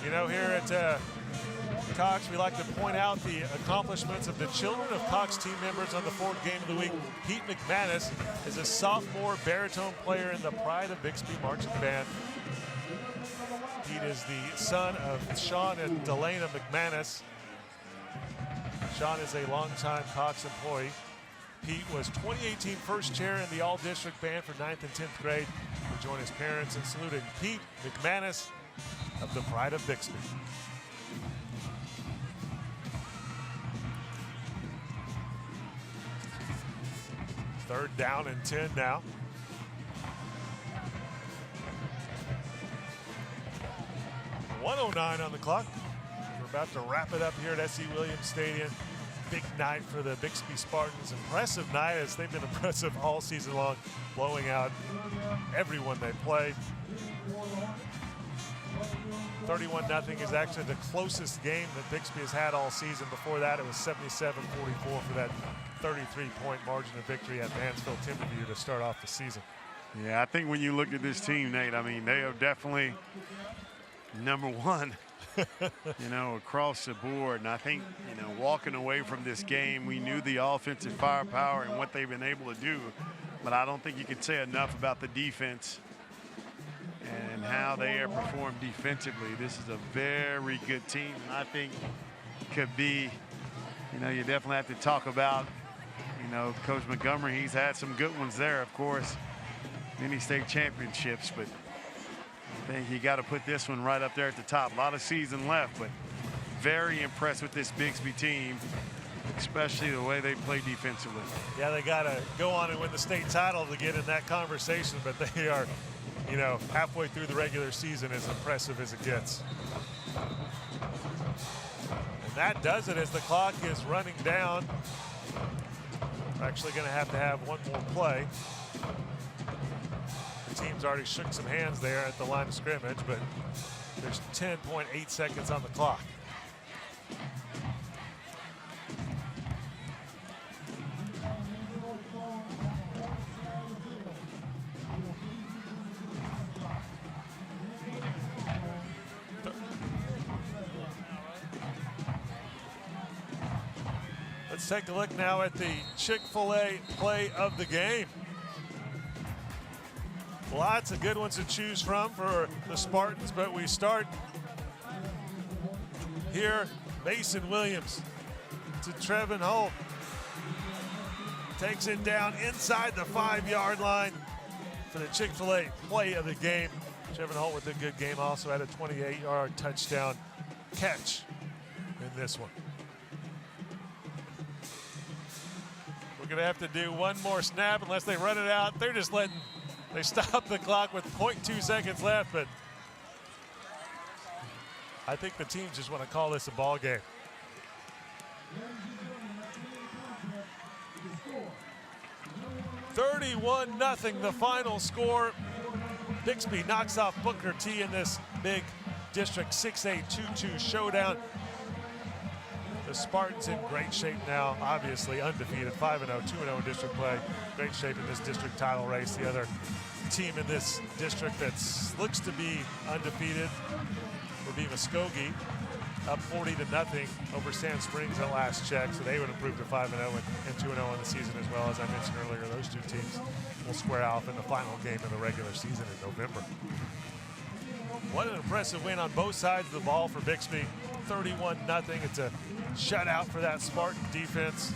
You know, here at Cox, we like to point out the accomplishments of the children of Cox team members on the fourth game of the week. Pete McManus is a sophomore baritone player in the Pride of Bixby Marching Band. Pete is the son of Sean and Delana McManus. Sean is a longtime Cox employee. Pete was 2018 first chair in the all-district band for 9th and 10th grade. We join his parents in saluting Pete McManus of the Pride of Bixby. Third down and 10 now. .109 on the clock. We're about to wrap it up here at S.C. Williams Stadium. Big night for the Bixby Spartans. Impressive night, as they've been impressive all season long, blowing out everyone they played. 31-0 is actually the closest game that Bixby has had all season. Before that, it was 77-44 for that 33-point margin of victory at Mansfield Timberview to start off the season. Yeah, I think when you look at this team, Nate, I mean, they are definitely number one, you know, across the board. And I think, you know, walking away from this game, we knew the offensive firepower and what they've been able to do. But I don't think you could say enough about the defense and how they have performed defensively. This is a very good team. And I think could be, you know, you definitely have to talk about, you know, Coach Montgomery. He's had some good ones there, of course, many state championships, but I think you got to put this one right up there at the top. A lot of season left, but very impressed with this Bixby team, especially the way they play defensively. Yeah, they got to go on and win the state title to get in that conversation, but they are, you know, halfway through the regular season, as impressive as it gets. And that does it as the clock is running down. We're actually going to have one more play. The team's already shook some hands there at the line of scrimmage, but there's 10.8 seconds on the clock. Let's take a look now at the Chick-fil-A play of the game. Lots of good ones to choose from for the Spartans, but we start here. Mason Williams to Trevin Holt. Takes it down inside the 5-yard line for the Chick-fil-A play of the game. Trevin Holt with a good game, also had a 28-yard touchdown catch in this one. We're gonna have to do one more snap unless they run it out. They're just letting, they stop the clock with 0.2 seconds left, but I think the teams just want to call this a ball game. (31-0) the final score. Bixby knocks off Booker T in this big District 6A 2-2 showdown. The Spartans in great shape now, obviously undefeated, 5-0, 2-0 in district play. Great shape in this district title race. The other team in this district that looks to be undefeated would be Muskogee, up 40-0 over Sand Springs at last check. So they would improve to 5-0 and 2-0 in the season as well. As I mentioned earlier, those two teams will square off in the final game of the regular season in November. What an impressive win on both sides of the ball for Bixby. 31-0. It's a shutout for that Spartan defense.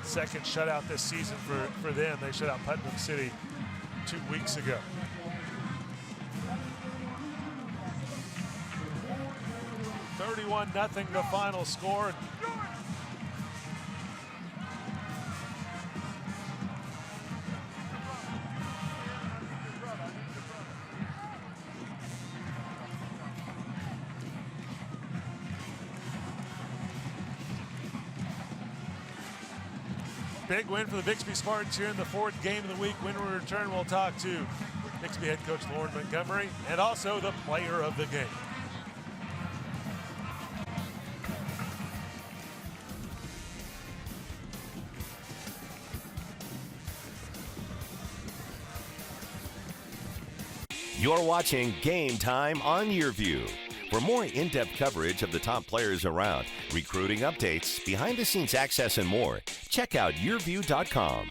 Second shutout this season for them. They shut out Putnam City 2 weeks ago. $31-0 the final score. Big win for the Bixby Spartans here in the fourth game of the week. When we return, we'll talk to Bixby head coach Lauren Montgomery and also the player of the game. You're watching Game Time on YurView. For more in-depth coverage of the top players around, recruiting updates, behind-the-scenes access, and more, check out YurView.com.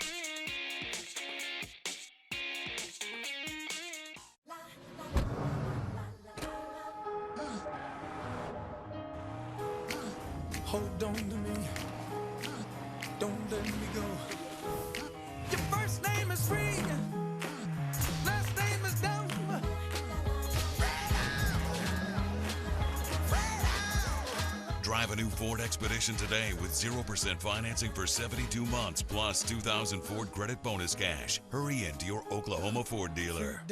Hold on to me. Don't let me go. Your first name is free. Last name is dumb. Drive a new Ford Expedition today with 0% financing for 72 months plus 2000 Ford credit bonus cash. Hurry into your Oklahoma Ford dealer.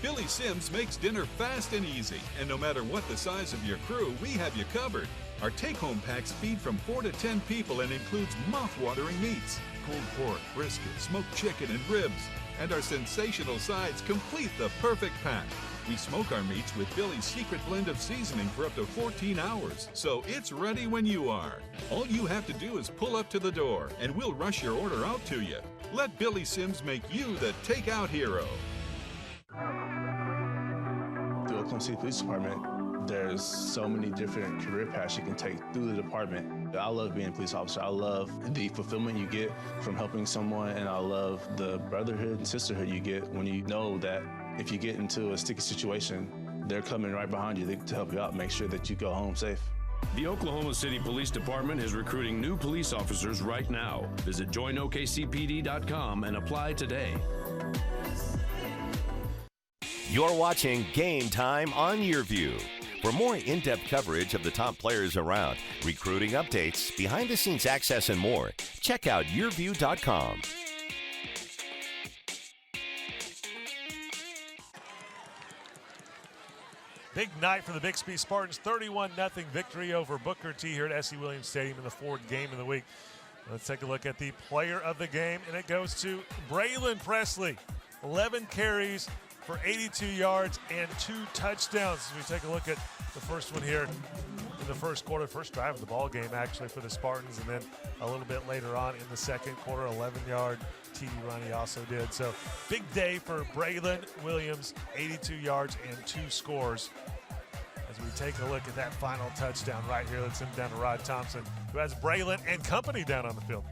Billy Sims makes dinner fast and easy, and no matter what the size of your crew, we have you covered. Our take-home packs feed from 4 to 10 people and includes mouth-watering meats, pulled pork, brisket, smoked chicken, and ribs. And our sensational sides complete the perfect pack. We smoke our meats with Billy's secret blend of seasoning for up to 14 hours, so it's ready when you are. All you have to do is pull up to the door, and we'll rush your order out to you. Let Billy Sims make you the takeout hero. The Oklahoma City Police Department, there's so many different career paths you can take through the department. I love being a police officer. I love the fulfillment you get from helping someone, and I love the brotherhood and sisterhood you get when you know that if you get into a sticky situation, they're coming right behind you to help you out, make sure that you go home safe. The Oklahoma City Police Department is recruiting new police officers right now. Visit joinokcpd.com and apply today. You're watching Game Time on YurView. For more in-depth coverage of the top players around, recruiting updates, behind-the-scenes access, and more, check out YurView.com. Big night for the Bixby Spartans, 31-0 victory over Booker T here at S.E. Williams Stadium in the fourth game of the week. Let's take a look at the player of the game, and it goes to Braylon Presley. 11 carries for 82 yards and 2 touchdowns. As we take a look at the first one here in the first quarter, first drive of the ball game actually for the Spartans, and then a little bit later on in the second quarter, 11-yard TD run he also did. So big day for Braylon Williams, 82 yards and 2 scores. As we take a look at that final touchdown right here, let's send down to Rod Thompson, who has Braylon and company down on the field.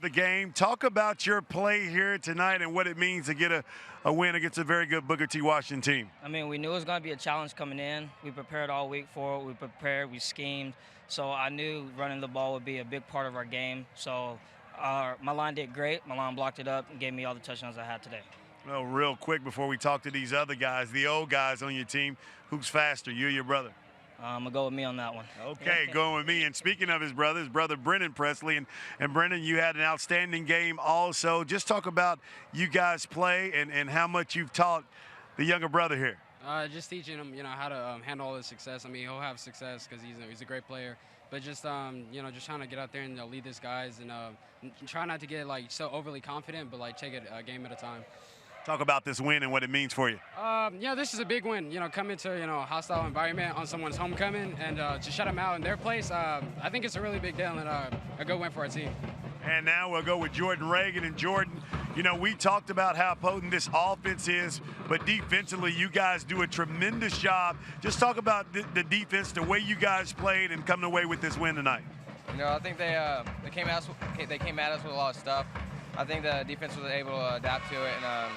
The game. Talk about your play here tonight and what it means to get a win against a very good Booker T. Washington team. I mean, we knew it was going to be a challenge coming in. We prepared all week for it. We prepared, we schemed. So I knew running the ball would be a big part of our game. So my line did great. My line blocked it up and gave me all the touchdowns I had today. Well, real quick before we talk to these other guys, the old guys on your team, who's faster, you or your brother? I'm going to go with me on that one. Okay, going with me. And speaking of his brother Brennan Presley. And Brennan, you had an outstanding game also. Just talk about you guys play and how much you've taught the younger brother here. Just teaching him, how to handle all his success. I mean, he'll have success because he's a great player. But just, just trying to get out there and lead his guys and try not to get, so overly confident, but, take it a game at a time. Talk about this win and what it means for you. Yeah, this is a big win. Coming to a hostile environment on someone's homecoming and to shut them out in their place. I think it's a really big deal and a good win for our team. And now we'll go with Jordan Reagan. And Jordan, we talked about how potent this offense is, but defensively, you guys do a tremendous job. Just talk about the defense, the way you guys played, and coming away with this win tonight. I think they came at us with a lot of stuff. I think the defense was able to adapt to it and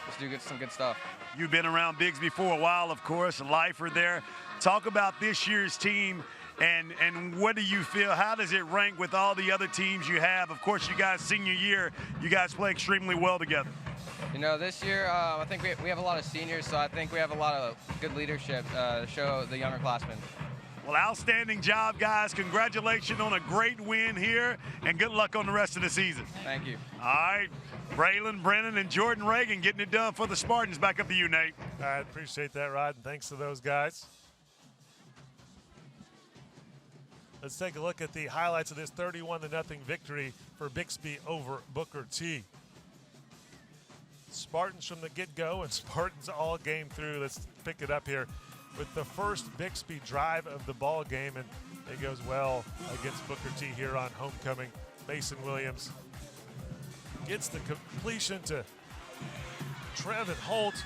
just do some good stuff. You've been around Bixby for a while, of course, a lifer there. Talk about this year's team and what do you feel? How does it rank with all the other teams you have? Of course, you guys, senior year, you guys play extremely well together. This year, I think we have a lot of seniors, so I think we have a lot of good leadership to show the younger classmen. Well, outstanding job, guys. Congratulations on a great win here, and good luck on the rest of the season. Thank you. All right, Braylon, Brennan, and Jordan Reagan getting it done for the Spartans. Back up to you, Nate. I appreciate that, Rod, and thanks to those guys. Let's take a look at the highlights of this 31-0 victory for Bixby over Booker T. Spartans from the get-go and Spartans all game through. Let's pick it up here with the first Bixby drive of the ball game, and it goes well against Booker T here on homecoming. Mason Williams gets the completion to Trevin Holt.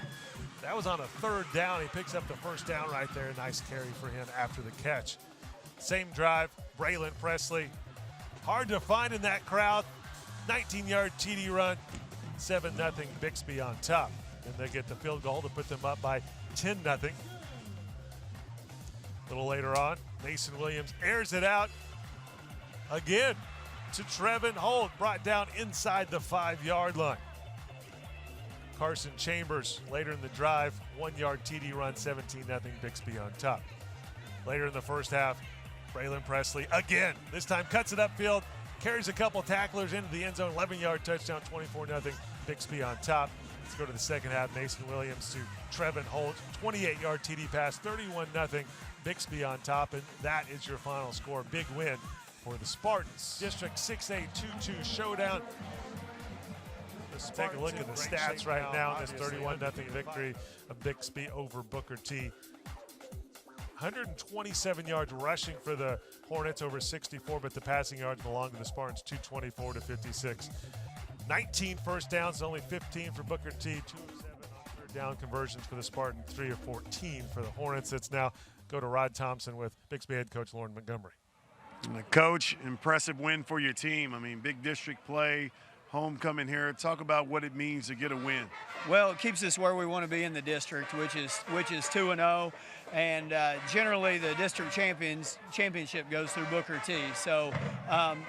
That was on a 3rd down. He picks up the first down right there. Nice carry for him after the catch. Same drive, Braylon Presley. Hard to find in that crowd. 19-yard TD run, 7-0 Bixby on top. And they get the field goal to put them up by 10-0. A little later on, Mason Williams airs it out again to Trevin Holt, brought down inside the 5-yard line. Carson Chambers later in the drive, 1-yard TD run, 17-0 Bixby on top. Later in the first half, Braylon Presley again, this time cuts it upfield, carries a couple tacklers into the end zone, 11-yard touchdown, 24-0 Bixby on top. Let's go to the second half. Mason Williams to Trevin Holt, 28-yard TD pass, 31-0 Bixby on top, and that is your final score. Big win for the Spartans. District 6A 2-2 showdown. Let's take a look at the stats right now in this 31-0 victory of Bixby over Booker T. 127 yards rushing for the Hornets, over 64, but the passing yards belong to the Spartans, 224 to 56. 19 first downs, only 15 for Booker T, 2 of 7 on 3rd down conversions for the Spartans, 3 of 14 for the Hornets. Let's now go to Rod Thompson with Bixby head coach Lauren Montgomery. Coach, impressive win for your team. I mean, big district play, homecoming here. Talk about what it means to get a win. Well, it keeps us where we want to be in the district, which is 2-0, and generally the district championship goes through Booker T. So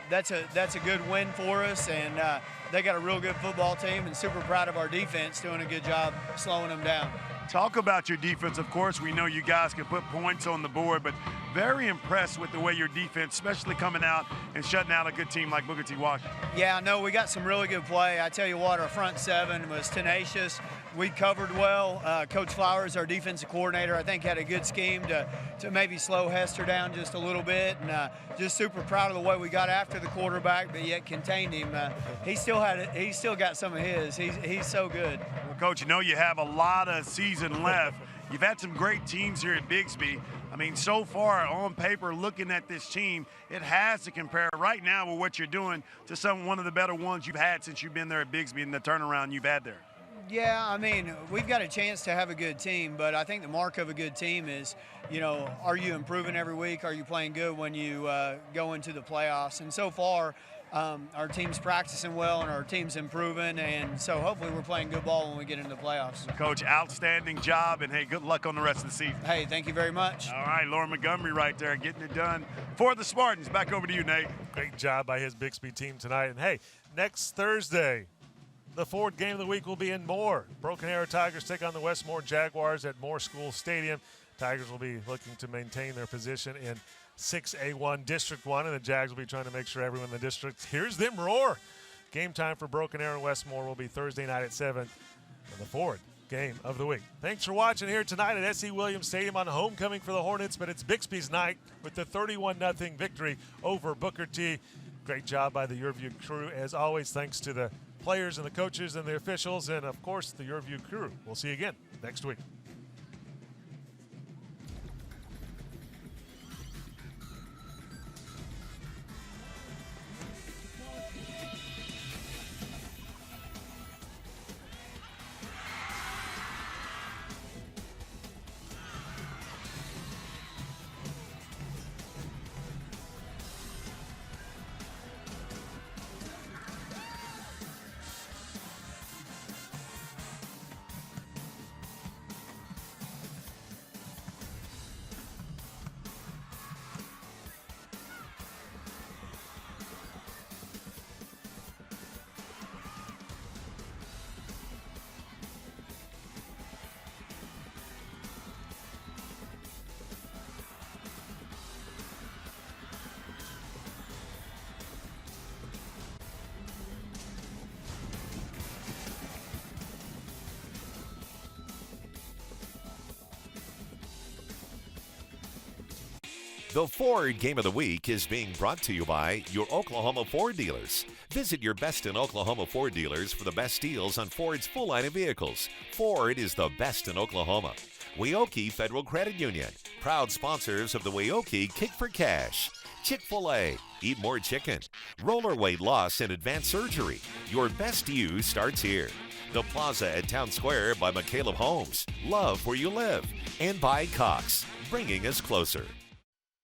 that's a good win for us, and they got a real good football team, and super proud of our defense doing a good job slowing them down. Talk about your defense. Of course, we know you guys can put points on the board, but very impressed with the way your defense, especially coming out and shutting out a good team like Booker T. Washington. Yeah, no, we got some really good play. I tell you what, our front seven was tenacious. We covered well. Coach Flowers, our defensive coordinator, I think had a good scheme to maybe slow Hester down just a little bit, and just super proud of the way we got after the quarterback, but yet contained him. He still got some of his. He's so good. Well, Coach, you know you have a lot of season left. You've had some great teams here at Bixby. I mean, so far on paper, looking at this team, it has to compare right now with what you're doing to one of the better ones you've had since you've been there at Bixby and the turnaround you've had there. Yeah, I mean, we've got a chance to have a good team, but I think the mark of a good team is, are you improving every week? Are you playing good when you go into the playoffs? And so far, our team's practicing well and our team's improving, and so hopefully we're playing good ball when we get into the playoffs. Coach, outstanding job, and hey, good luck on the rest of the season. Hey, thank you very much. All right, Lauren Montgomery right there getting it done for the Spartans. Back over to you, Nate. Great job by his Bixby team tonight. And hey, next Thursday, the Ford game of the week will be in Moore. Broken Arrow Tigers take on the Westmore Jaguars at Moore School Stadium. Tigers will be looking to maintain their position in 6A1 District 1, and the Jags will be trying to make sure everyone in the district hears them roar. Game time for Broken Arrow and Westmore will be Thursday night at 7 for the Ford game of the week. Thanks for watching here tonight at S.E. Williams Stadium on homecoming for the Hornets, but it's Bixby's night with the 31-0 victory over Booker T. Great job by the YurView crew. As always, thanks to the players and the coaches and the officials and, of course, the YurView crew. We'll see you again next week. The Ford Game of the Week is being brought to you by your Oklahoma Ford dealers. Visit your best in Oklahoma Ford dealers for the best deals on Ford's full line of vehicles. Ford is the best in Oklahoma. Weoki Federal Credit Union, proud sponsors of the Weoki Kick for Cash. Chick-fil-A, eat more chicken. Roller weight loss and advanced surgery. Your best you starts here. The Plaza at Town Square by McCALEB Homes. Love where you live. And by Cox, bringing us closer.